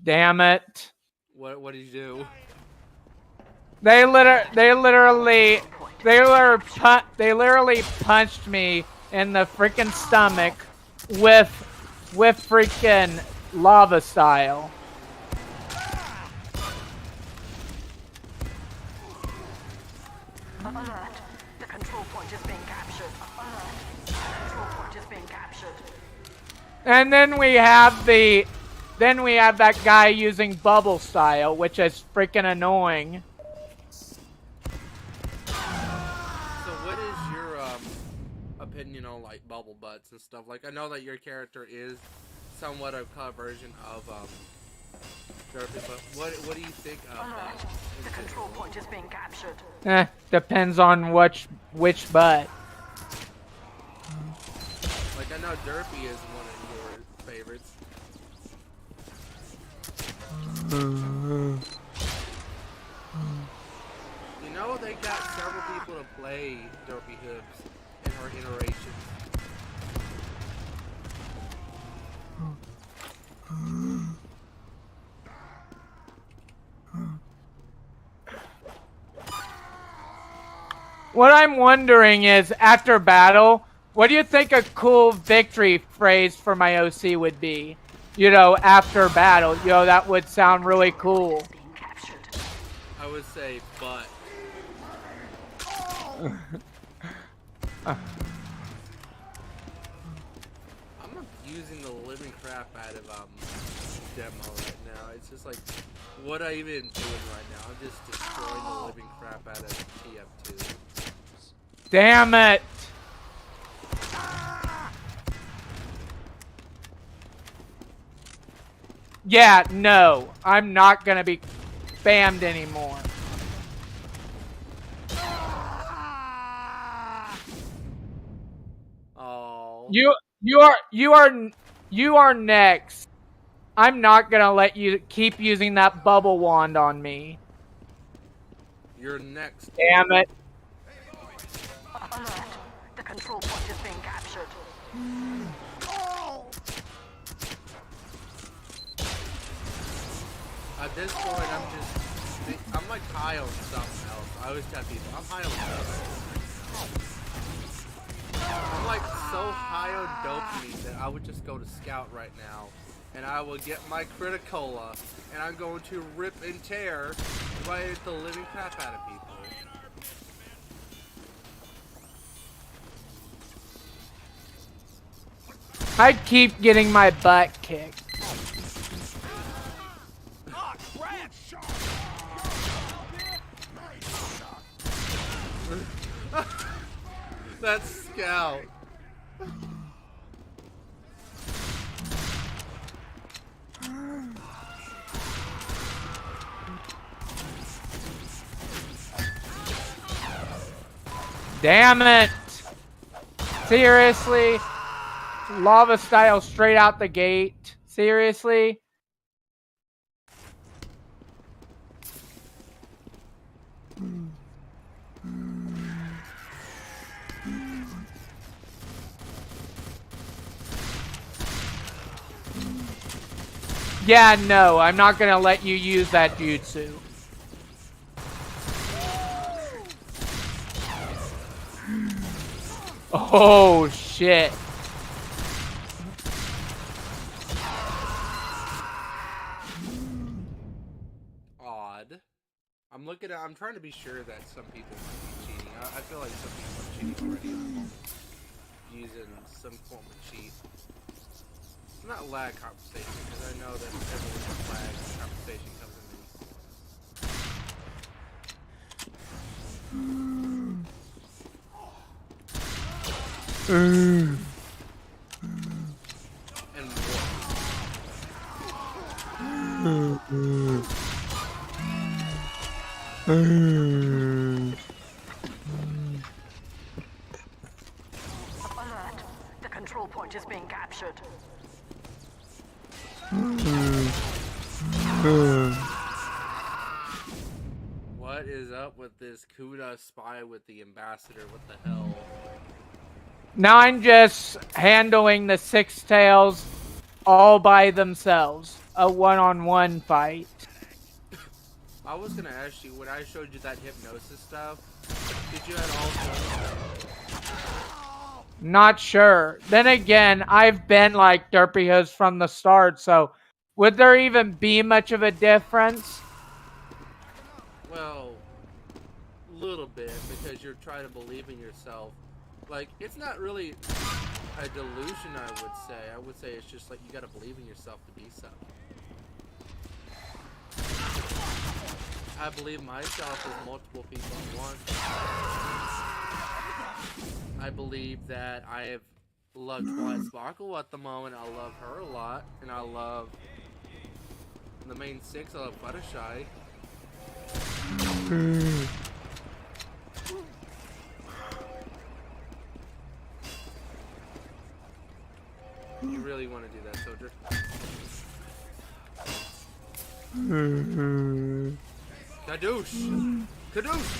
Damn it. What did you do? They literally punched me in the freaking stomach with freaking lava style. Alert. The control point is being captured. Alert. The control point is being captured. And then we have that guy using bubble style, which is freaking annoying. So what is your opinion on like bubble butts and stuff? Like I know that your character is somewhat a cut version of Derpy, but what do you think of Alert. The control point is being captured. Depends on which butt. Like I know Derpy is one of your favorites. You know they got several people to play Derpy Hoops in her iterations. What I'm wondering is, after battle, what do you think a cool victory phrase for my OC would be? You know, after battle. You know, that would sound really cool. Being captured. I would say butt. I'm abusing the living crap out of demo right now. It's just like, what I even doing right now? I'm just destroying the living crap out of TF2. Damn it! Yeah, no. I'm not gonna be spammed anymore. Oh. You are next. I'm not gonna let you keep using that bubble wand on me. You're next. Damn it. Alert. The control point is being captured. At this point, I'm like high on something else. I always tell people, I'm high on something. I'm like so high on dopamine that I would just go to Scout right now and I will get my Criticola, and I'm going to rip and tear right at the living crap out of people. I keep getting my butt kicked. That's Scout. Damn it! Seriously? Lava style straight out the gate? Seriously? Yeah, no, I'm not gonna let you use that jutsu. Oh, shit. Odd. I'm trying to be sure that some people might be cheating. I feel like some people are cheating already at the moment. Using some form of cheat. Not lag compensation, because I know that everyone has lag compensation comes in and Alert. The control point is being captured. What is up with this Kuda spy with the ambassador? What the hell? Now I'm just handling the six tails all by themselves. A one-on-one fight. I was gonna ask you, when I showed you that hypnosis stuff, did you at all show Not sure. Then again, I've been like Derpy Hose from the start, so would there even be much of a difference? Well, a little bit, because you're trying to believe in yourself. Like, it's not really a delusion, I would say. I would say it's just like you gotta believe in yourself to be something. I believe myself as multiple people at once. I believe that I have loved Twilight Sparkle at the moment. I love her a lot, and I love the main six. I love Fluttershy. You really want to do that, Soldier? Kadoosh! Kadoosh!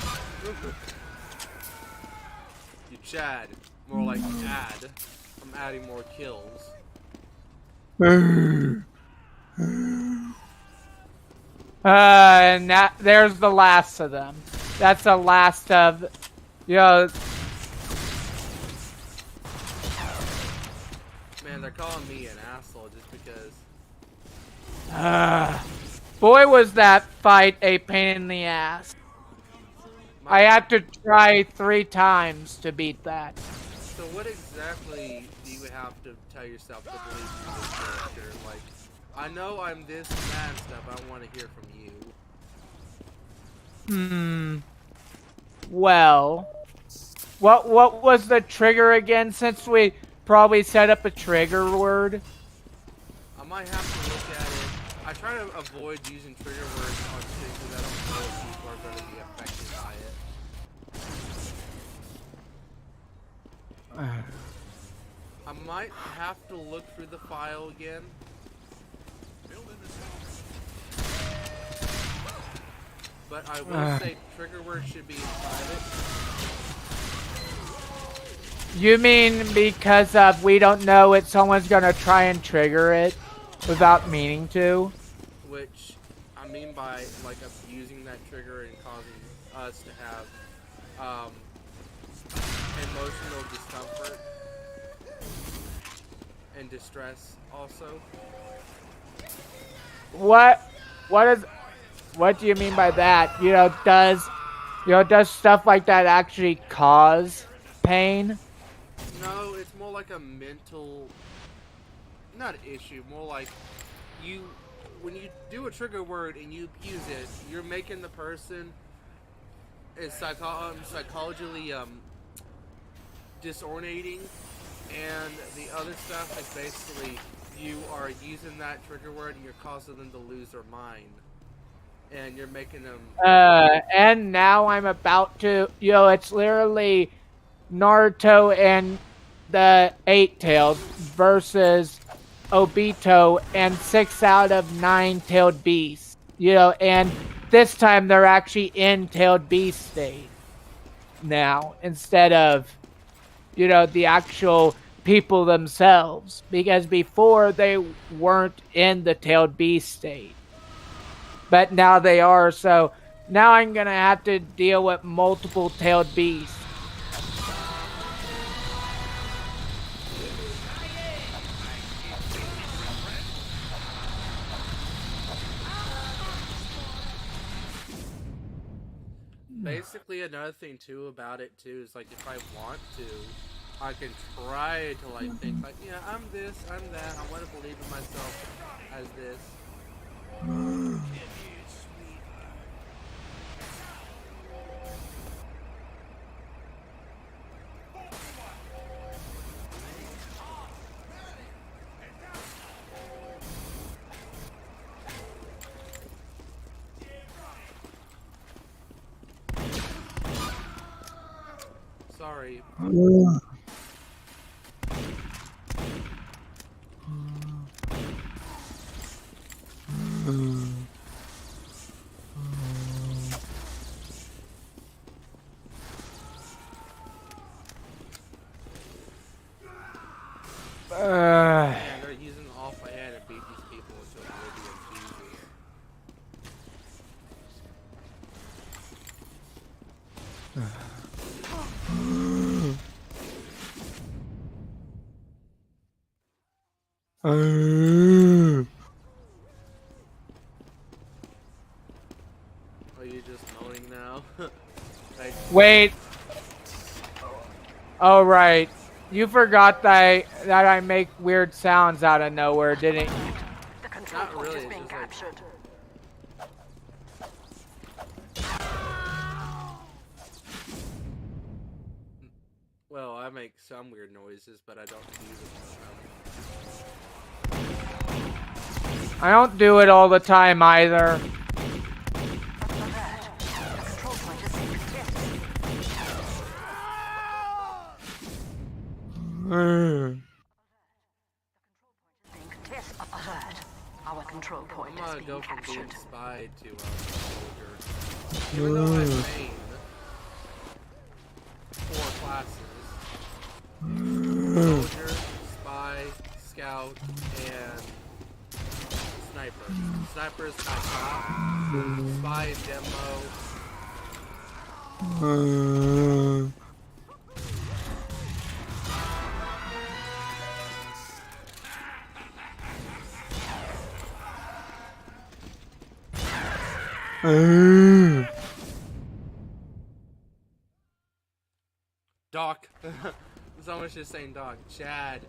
You Chad. More like add. I'm adding more kills. And there's the last of them. That's the last of, you know. Man, they're calling me an asshole just because. Boy, was that fight a pain in the ass. I had to try 3 times to beat that. So what exactly do you have to tell yourself to believe in this character? Like, I know I'm this and that and stuff, I want to hear from you. Well, what was the trigger again, since we probably set up a trigger word? I might have to look at it. I try to avoid using trigger words on things that I don't know if people are going to be affected by it. I might have to look through the file again. But I will say trigger words should be in private. You mean because of we don't know it, someone's gonna try and trigger it without meaning to? Which I mean by like abusing that trigger and causing us to have emotional discomfort and distress also. What do you mean by that? Does stuff like that actually cause pain? No, it's more like a mental, not issue, more like when you do a trigger word and you use it, you're making the person is psychologically disorientating, and the other stuff is basically you are using that trigger word and you're causing them to lose their mind, and you're making them. And now I'm about to, it's literally Naruto and the Eight Tails versus Obito and 6 out of 9 tailed beasts. And this time they're actually in tailed beast state now instead of, the actual people themselves. Because before they weren't in the tailed beast state. But now they are, so now I'm gonna have to deal with multiple tailed beasts. Basically, another thing too about it too is like if I want to, I can try to like think like, yeah, I'm this, I'm that. I want to believe in myself as this. Sorry. Man, they're using off my head and beat these people until oblivion. Are you just moaning now? Wait. Oh, right. You forgot that I make weird sounds out of nowhere, didn't you? The control Not point really, is it's being just like- captured. Well, I make some weird noises, but I don't use them. I don't do it all the time either. Alert. The control point is being contested. Being contested. Alert. Our control point I'm is gonna being go from being captured. spy to soldier. Even though I main 4 classes. Soldier, spy, scout, and sniper. Sniper is my top. Spy and demo. Doc. Someone's just saying Doc. Chad.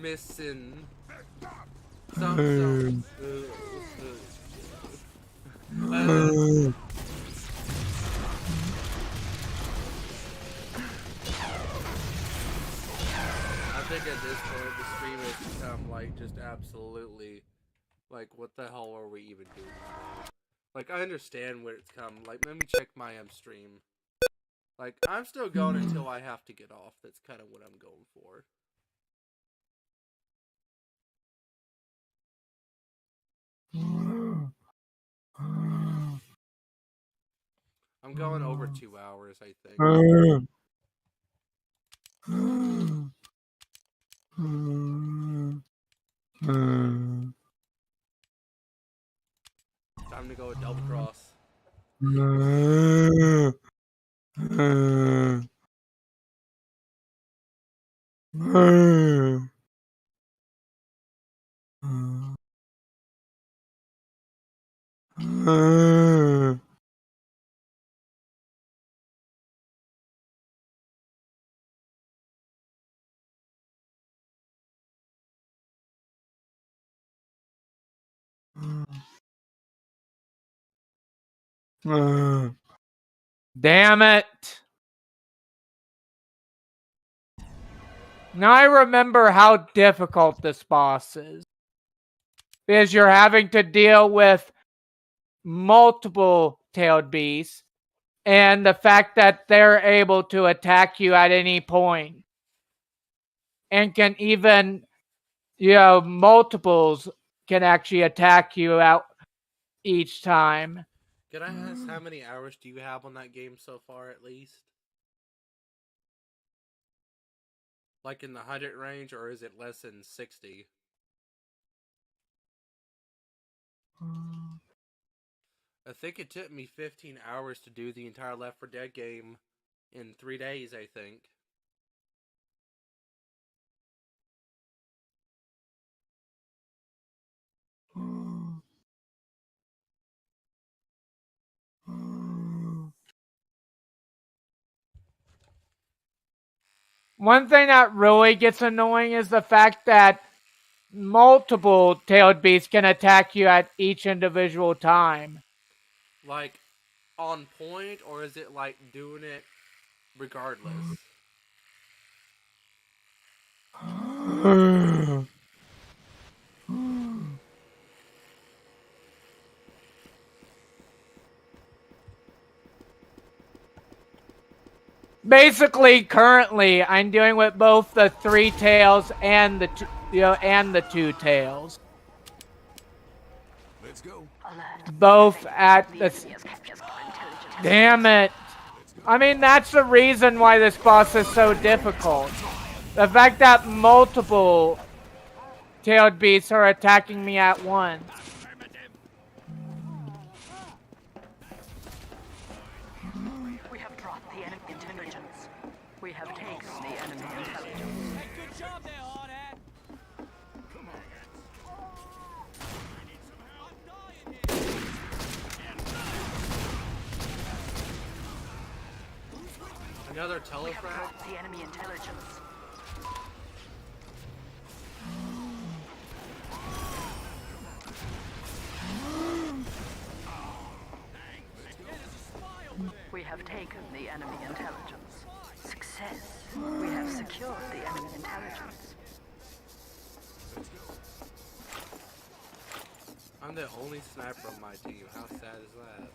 Missing. Some. I think at this point the stream has become like just absolutely like what the hell are we even doing now? Like I understand where it's come. Like let me check my stream. Like I'm still going until I have to get off. That's kind of what I'm going for. I'm going over 2 hours, I think. Time to go double cross. Damn it. Now I remember how difficult this boss is. Because you're having to deal with multiple tailed beasts. And the fact that they're able to attack you at any point. And can even, multiples can actually attack you out each time. Can I ask how many hours do you have on that game so far, at least? Like in the 100 range, or is it less than 60? I think it took me 15 hours to do the entire Left 4 Dead game in 3 days, I think. One thing that really gets annoying is the fact that multiple tailed beasts can attack you at each individual time. Like, on point, or is it like doing it regardless? Basically, currently, I'm dealing with both the 3 tails and the two tails. Let's go. Both at the. Damn it! I mean, that's the reason why this boss is so difficult. The fact that multiple tailed beasts are attacking me at once. We have dropped the enemy intelligence. We have taken the enemy intelligence. Hey, good job there, hardhead. Come on. I need some help. I'm dying here. Another We have telefrag? dropped the enemy intelligence. We have taken the enemy intelligence. Success. We have secured the enemy intelligence. I'm the only sniper on my team. How sad is that?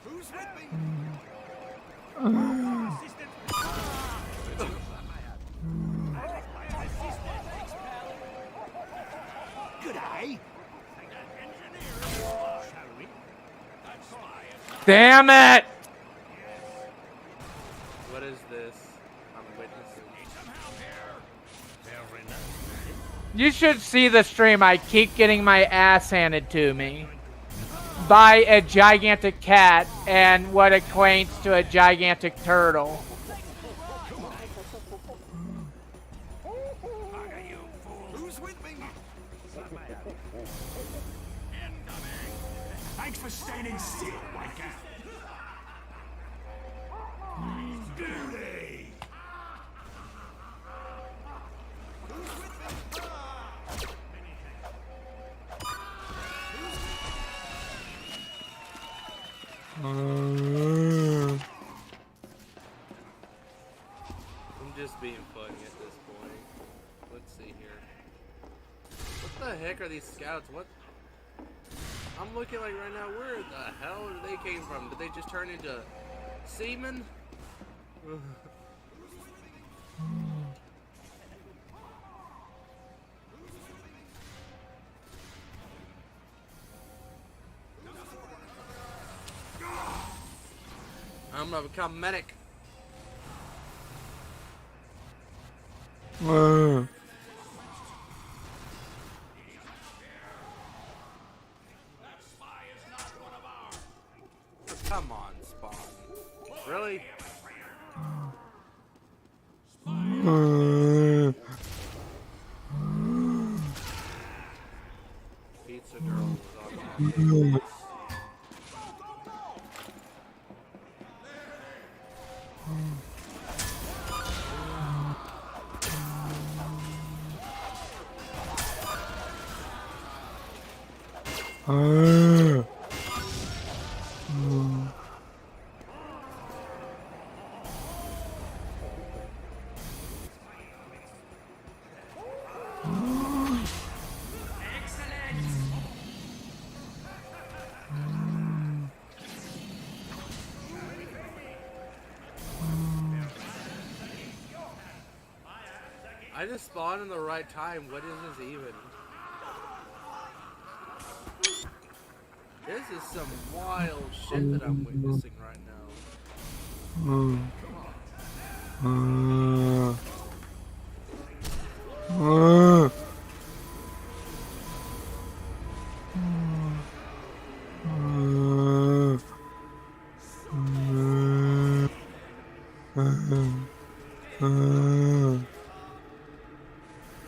Who's with me? G'day. Shall we? Damn it! What is this? I'm witnessing. You should see the stream. I keep getting my ass handed to me by a gigantic cat and what equates to a gigantic turtle. Who's with me? Thanks for standing still, my cat. Duty. I'm just being funny at this point. Let's see here. What the heck are these scouts? What? I'm looking like right now, where the hell did they came from? Did they just turn into seamen? I'm gonna become medic. Epidural was on. I just spawned in the right time. What is this even? This is some wild shit that I'm witnessing right now.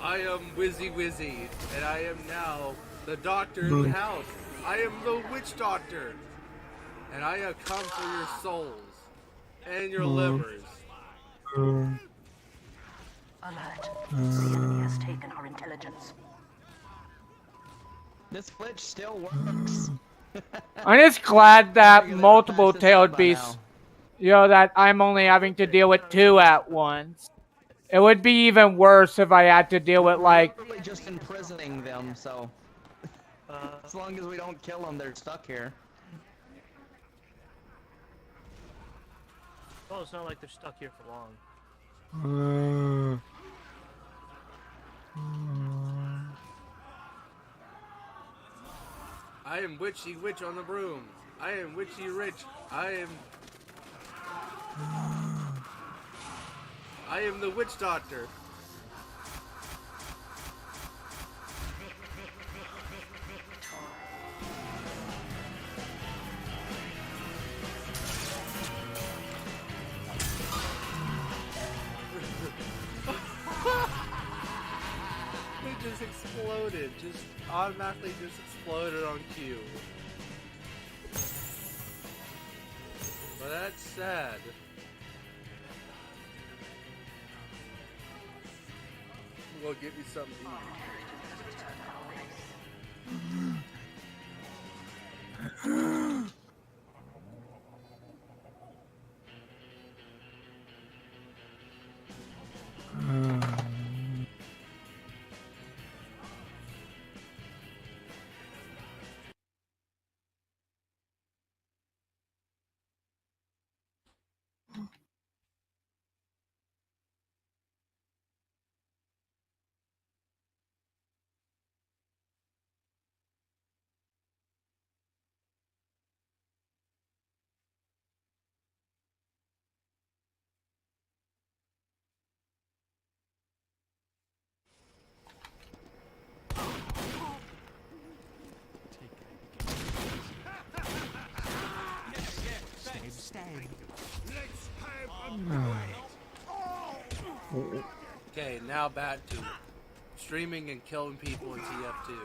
I am Wizzy, and I am now the doctor in the house. I am the witch doctor, and I have come for your souls and your livers. Alert. The enemy has taken our intelligence. This glitch still works. I'm just glad that Figured they multiple would patch this out tailed by beasts, now. that I'm only having to deal with 2 at once. It would be even worse if I had to deal with like. We're literally just imprisoning them, so as long as we don't kill them, they're stuck here. Well, it's not like they're stuck here for long. I am Witchy Witch on the broom. I am Witchy Rich. I am the witch doctor. It just exploded. Just automatically just exploded on cue. But that's sad. Well, give me something to eat. Okay, now back to streaming and killing people in TF2.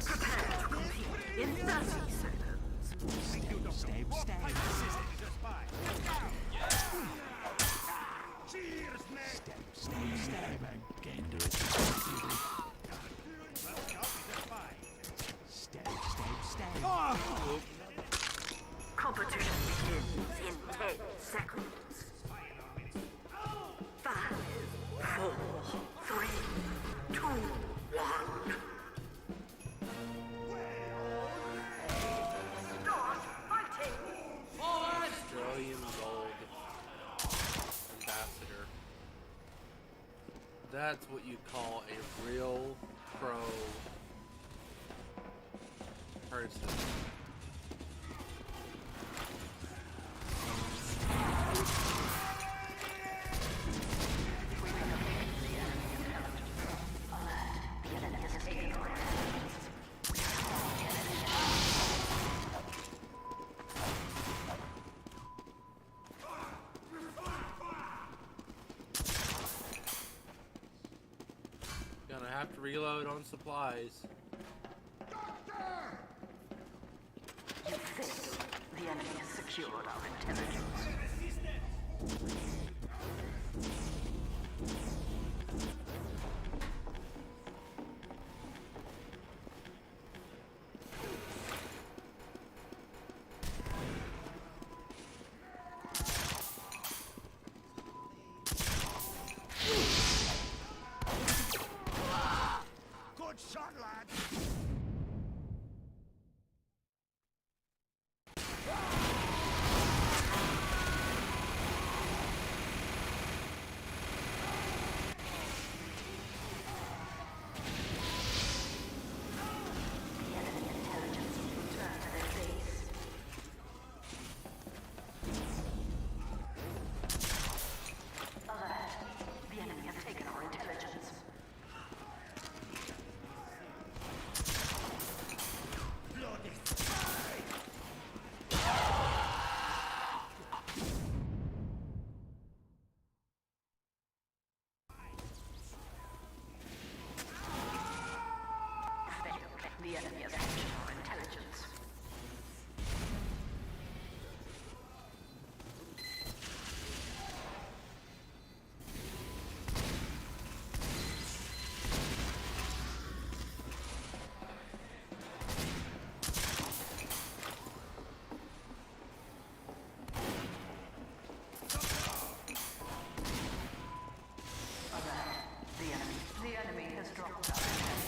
Prepare to compete in 30 seconds. Competition begins in 10 seconds. 5, 4, 3, 2, 1. Start fighting! Australian Gold Ambassador. That's what you call a real pro person. have to reload on supplies. You think the enemy has secured our intelligence? Good shot, lad. The enemy intelligence return to their base. Alert. The enemy has taken our intelligence. The enemy has taken our intelligence. The enemy has dropped our intelligence.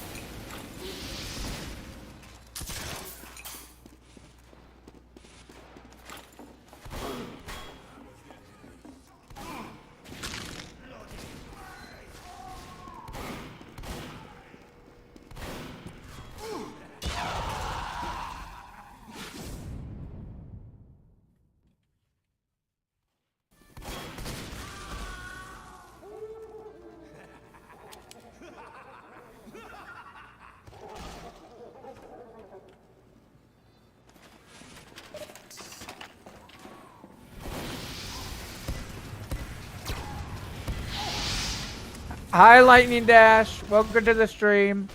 Hi, Lightning Dash. Welcome to the stream.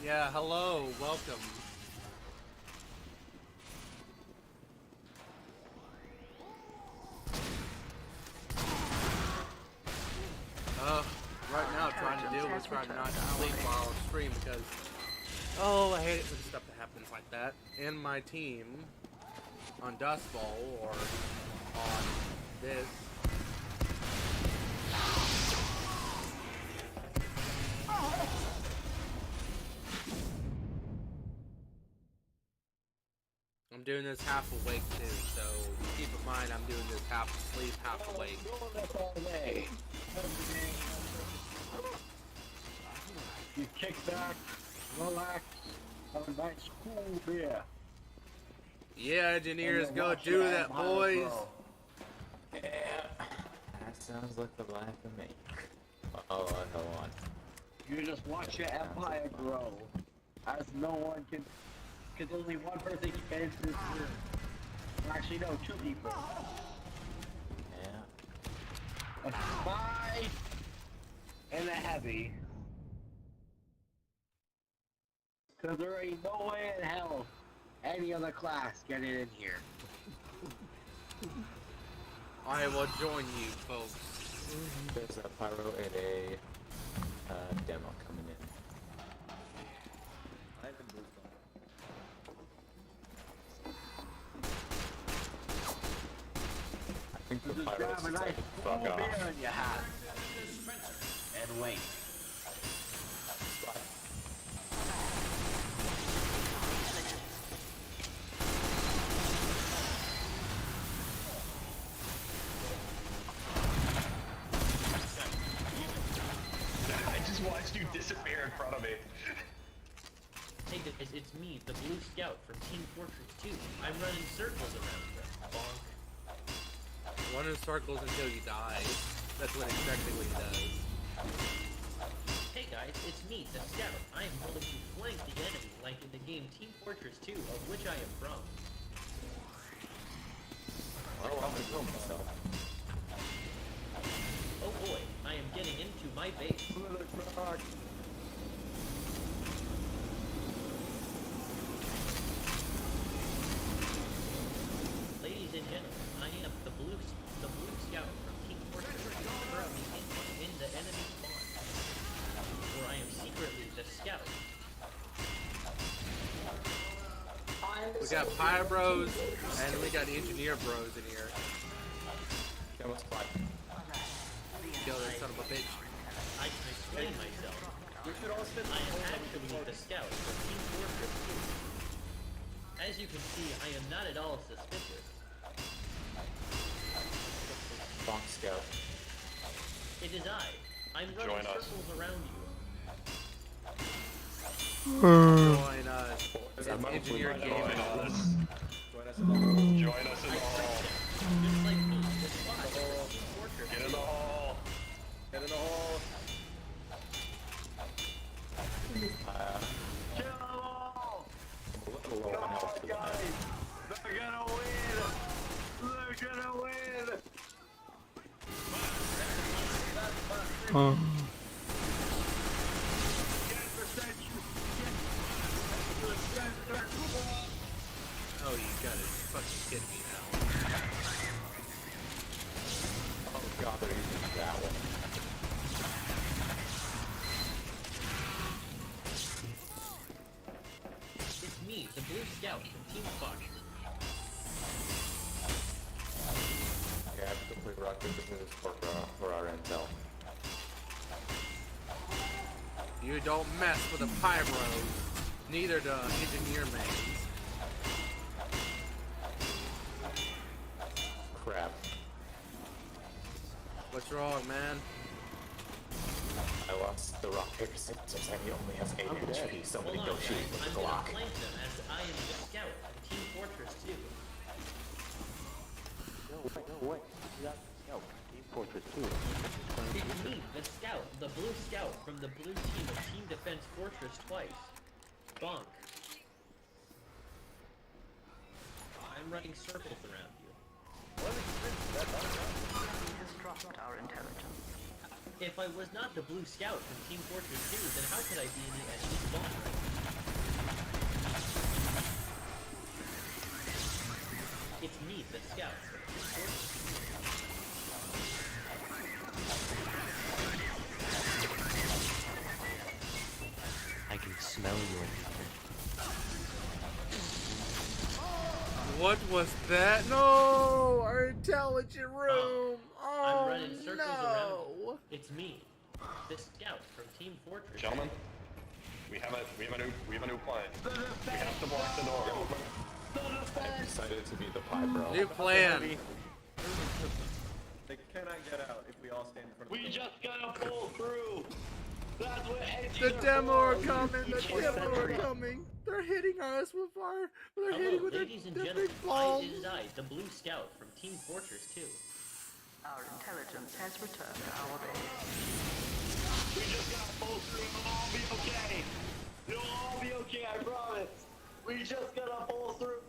Yeah, hello, welcome. Right now trying to deal with trying not to sleep while I stream because, oh, I hate it when stuff that happens like that. And my team on Dust Bowl or on this. I'm doing this half awake too, so keep in mind I'm doing this half asleep, half awake. You kick back, relax, have a nice cool beer. Yeah, engineers, go do that, boys. Yeah. That sounds like the life of me. Oh, hold on. You just watch your empire grow, as no one can, because only one person can enter this room. Actually, no, two people. Yeah. A spy and a heavy. Because there ain't no way in hell any other class getting in here. I will join you, folks. There's a pyro and a demo coming in. I have a boost on. I think the Just pyro's grab a nice like, cool fuck beer off. in your hat. And wait. I just watched you disappear in front of me. Hey guys, it's me, the Blue Scout from Team Fortress 2. I'm running circles around you. Bonk. Run in circles until you die. That's what exactly what he does. Hey guys, it's me, the Scout. I am going to flank the enemy like in the game Team Fortress 2, of which I am from. Oh, I'm gonna kill myself. Oh boy, I am getting into my my base. Ladies and gentlemen, I am the blue scout from Team Fortress, currently in the enemy spawn, where I am secretly the scout. We got Pyre Bros, and we got Engineer Bros in here. That was fun. Kill that son of a bitch. I can explain myself. I am actually the scout from Team Fortress 2. As you can see, I am not at all suspicious. Bonk Scout. It is I. I'm running circles around you. Join us. It's Engineer Gaming. Join us in the hall. Join us in the hall. Just like me, the spot from Team Fortress. Get in the hall. Get in the hall. Kill them all! A little low on health for the night. They're gonna win! They're gonna win! Oh, you gotta fucking kidding me now. Oh god, they're using that one. It's me, the blue scout from Team Fox. Okay, I have to complete rock business for our intel. You don't mess with the Pyre Bros. Neither do Engineer Mains. Crap. What's wrong, man? I lost the rock paper scissors and he only has 8 HP. Somebody Hold on, go shoot guys. with I'm the gonna Glock. flank them as I am the scout from Team Fortress 2. No way. No. Team Fortress 2. It's me, the scout, the blue scout from the blue team of Team Defense Fortress twice. Bonk. I'm running circles around you. Has dropped our intelligence. If I was not the blue scout from Team Fortress 2, then how could I be in the enemy spawn right now? It's me, the scout from Team Fortress 2. I can smell your What was that? No! Our intelligent room! Oh, I'm running circles around no! you. It's me, the scout from Team Fortress. Gentlemen, we have a new plan. We have to block the door. I've decided to be the pie bro. New plan! They cannot get out if we all stand in front of We just gotta pull through! That's what The demo are coming! The demo are coming! They're hitting us with our... They're hitting Hello, with ladies and their gentlemen. big balls! It is I, the blue scout from Team Fortress 2. Our intelligence has returned to our base. We just gotta pull through. It'll all be okay. It'll all be okay, I promise. We just gotta pull through.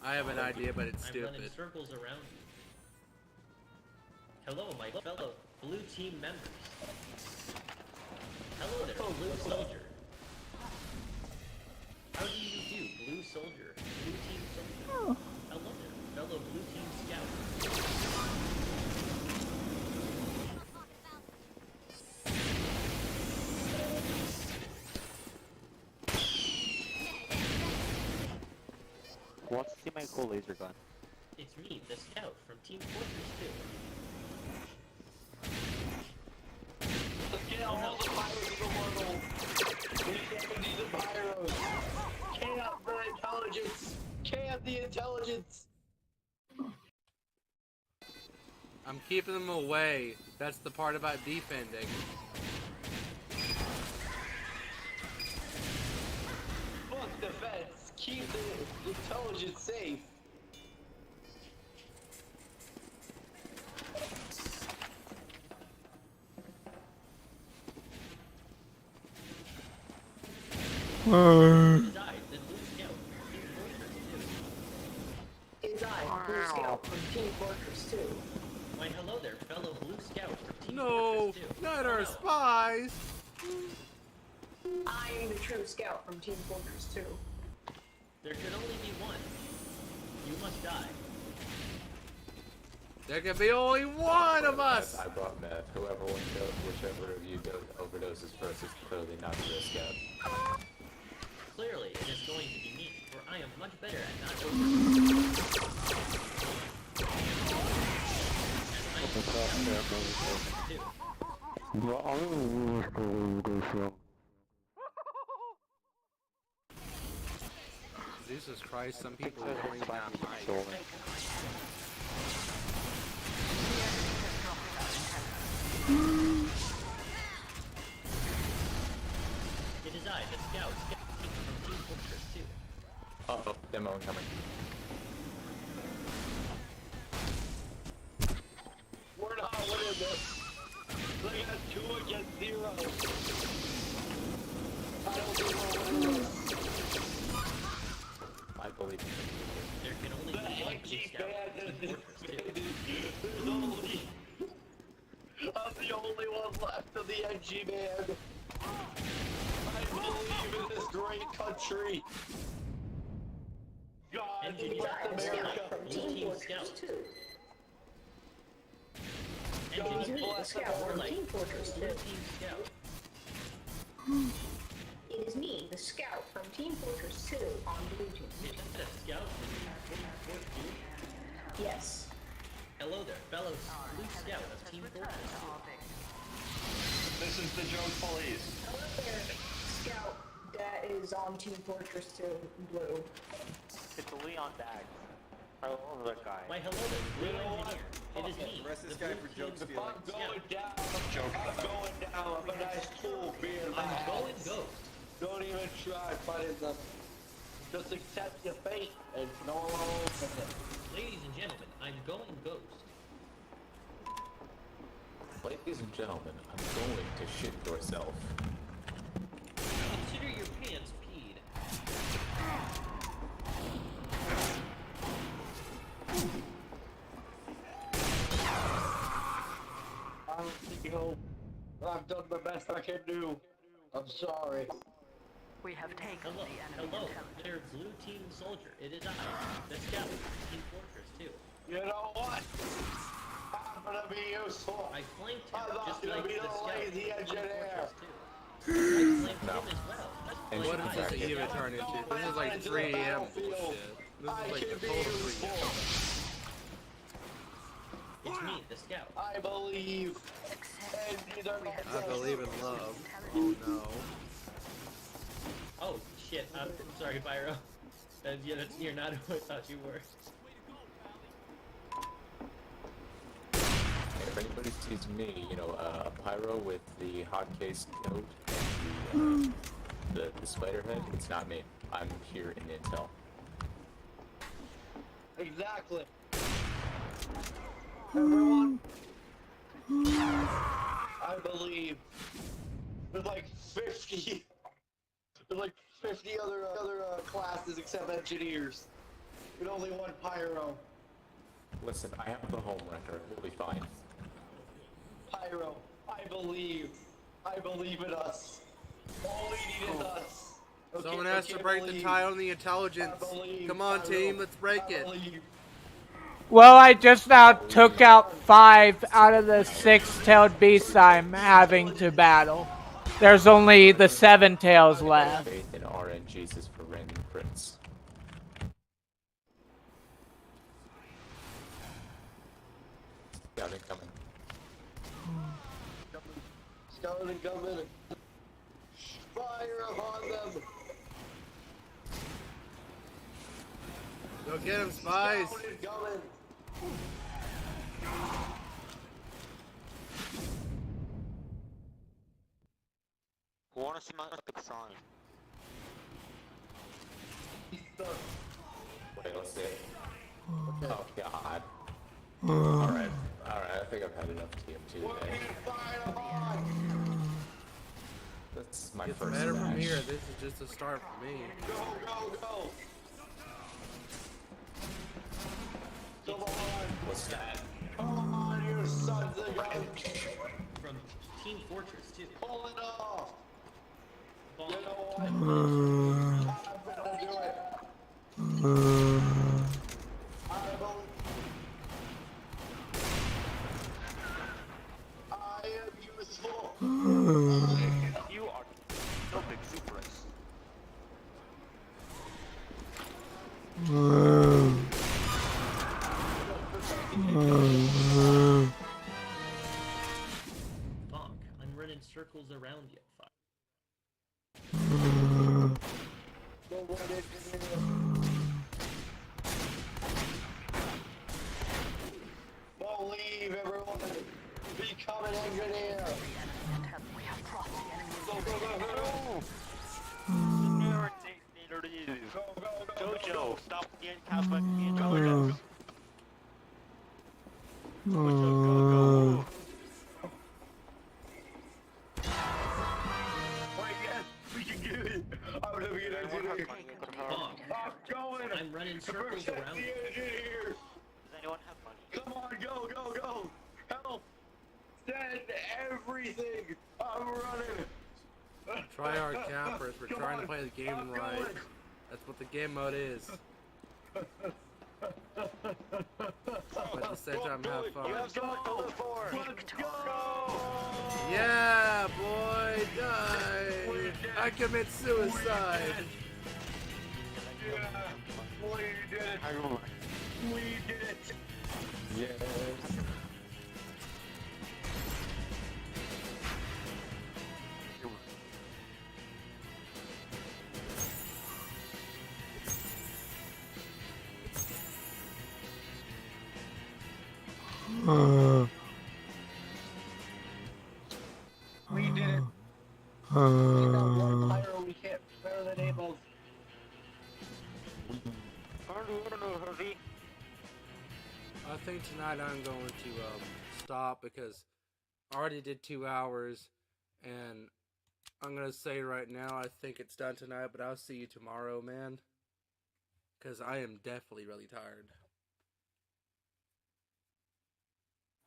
I have an idea, but it's I'm running stupid. circles around you. Hello, my fellow blue team members. Hello there, blue soldier. How do you do, blue soldier? Blue team soldier. Hello there, fellow blue team scout. What's the cool laser gun? It's me, the scout from Team Fortress 2. Let's get all the pirates in the world. We need the pirates. Camp the intelligence. Camp the intelligence. I'm keeping them away. That's the part about defending. Fuck defense. Keep the intelligence safe. Why, hello there, fellow blue scout from Team Team No, Fortress 2. not our No. spies. I'm the true scout from Team Fortress 2. There can only be one. You must die. There can be only one of us. I brought meth. Whichever of you overdoses first is clearly not the real scout. Clearly, it is going to be me, for I am much better at not overdosing. Jesus Christ, some people are going down high. It is I, the scout, from Team Fortress 2. Uh-oh, demo incoming. We're not winning this. Look at 2 against 0. I don't think we're winning this. I believe in you. There can only be one Blue Scout from Team Fortress 2. I'm the only one left of the NG band. I believe in this great country. God bless America. Blue Team Scout. God bless America. Team Fortress 2. Blue Team Scout. It is me, the scout from Team Fortress 2 on Blue Team. Is that a scout from Team Fortress 2? Yes. Hello there, fellow Blue Scout of Team Fortress 2. This is the joke police. Hello there, scout that is on Team Fortress 2 Blue. It's Leon Bag. Oh, other guy. Why hello there, Blue Engineer. It is me, Rest this the guy Blue for Team jokes Scout. feeling. I'm going down. I'm going down. I'm a nice cool beer in my I'm going hands. ghost. Don't even try fighting them. Just accept your fate and no one with it. Ladies and gentlemen, I'm going ghost. Ladies and gentlemen, I'm going to shit yourself. Consider your pants peed. I don't think hope. I've done the best I can do. I'm sorry. We have taken Hello, the enemy hello, intelligence. there, Blue Team Soldier. It is I, the Scout, Team Fortress 2. You know what? I'm gonna be useful. I flanked him I'm not just gonna like be the the Scout, lazy Team engineer. Fortress 2. I flanked No. him as well. Just And What like does I this did. even turn into? This is like 3 a.m. bullshit. This I is like can the be total 3 useful. a.m. It's me, the Scout. I believe. And these are not I believe in love. Oh no. Oh, shit, I'm sorry, Pyro. You're not who I thought you were. If anybody sees me, Pyro with the hot case coat and the spider head, it's not me. I'm here in Intel. Exactly. Everyone, I believe there's like 50. There's like 50 other classes except engineers. With only one pyro. Listen, I have the home wrecker. We'll be fine. Pyro, I believe. I believe in us. All we need is us. Okay, Someone has to break the believe. tie on the intelligence. I believe, Come on, Pyro. team, let's break I it. believe. Well, I just now took out 5 out of the 6-tailed beasts I'm having to battle. There's only the 7 tails left. Faith in RNGs is for random crits. Scout incoming. Scouting coming. Fire upon them. Go get him, spies. Scouting coming. Who wanna see my epic sign? Wait, let's see. Oh god. Alright, I think I've had enough TM2 today. That's my It's first better from match. here. This is just a start for me. Go, go, go. Come on. What's that? Come on, you sons of guns. Team Fortress 2. Pull it off. Bonk. You know what? I'm gonna do it. I am useful. You are so exuberant. Bonk. I'm running circles around you. Fuck. Believe everyone. Become an engineer. We have crossed the enemy Go, go, go, go, go. Jojo, stop the encapsulation. Go, go, go. Wait, yes, we can get it. I'm gonna be an engineer. Bonk. I'm going. I'm running circles around you. Engineer. Does anyone have money? Come on, go, go, go. Help. Send everything. I'm running. Try our campers. We're Come trying on, to play the game I'm right. going. That's what the game mode is. But at the same time, have fun. You have something to live for. Let's go. Yeah, boy, die. I commit suicide. Yeah, we did it. We did it. Yes. We did it. We got one pyro we can't remember the name of. I think tonight I'm going to stop because I already did 2 hours, and I'm gonna say right now I think it's done tonight. But I'll see you tomorrow, man, because I am definitely really tired.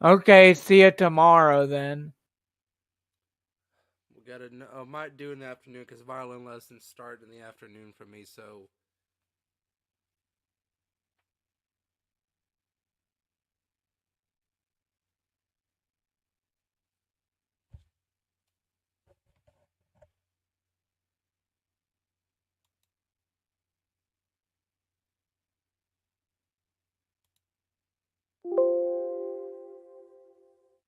Okay, see you tomorrow then. We gotta. I might do in the afternoon because violin lessons start in the afternoon for me. So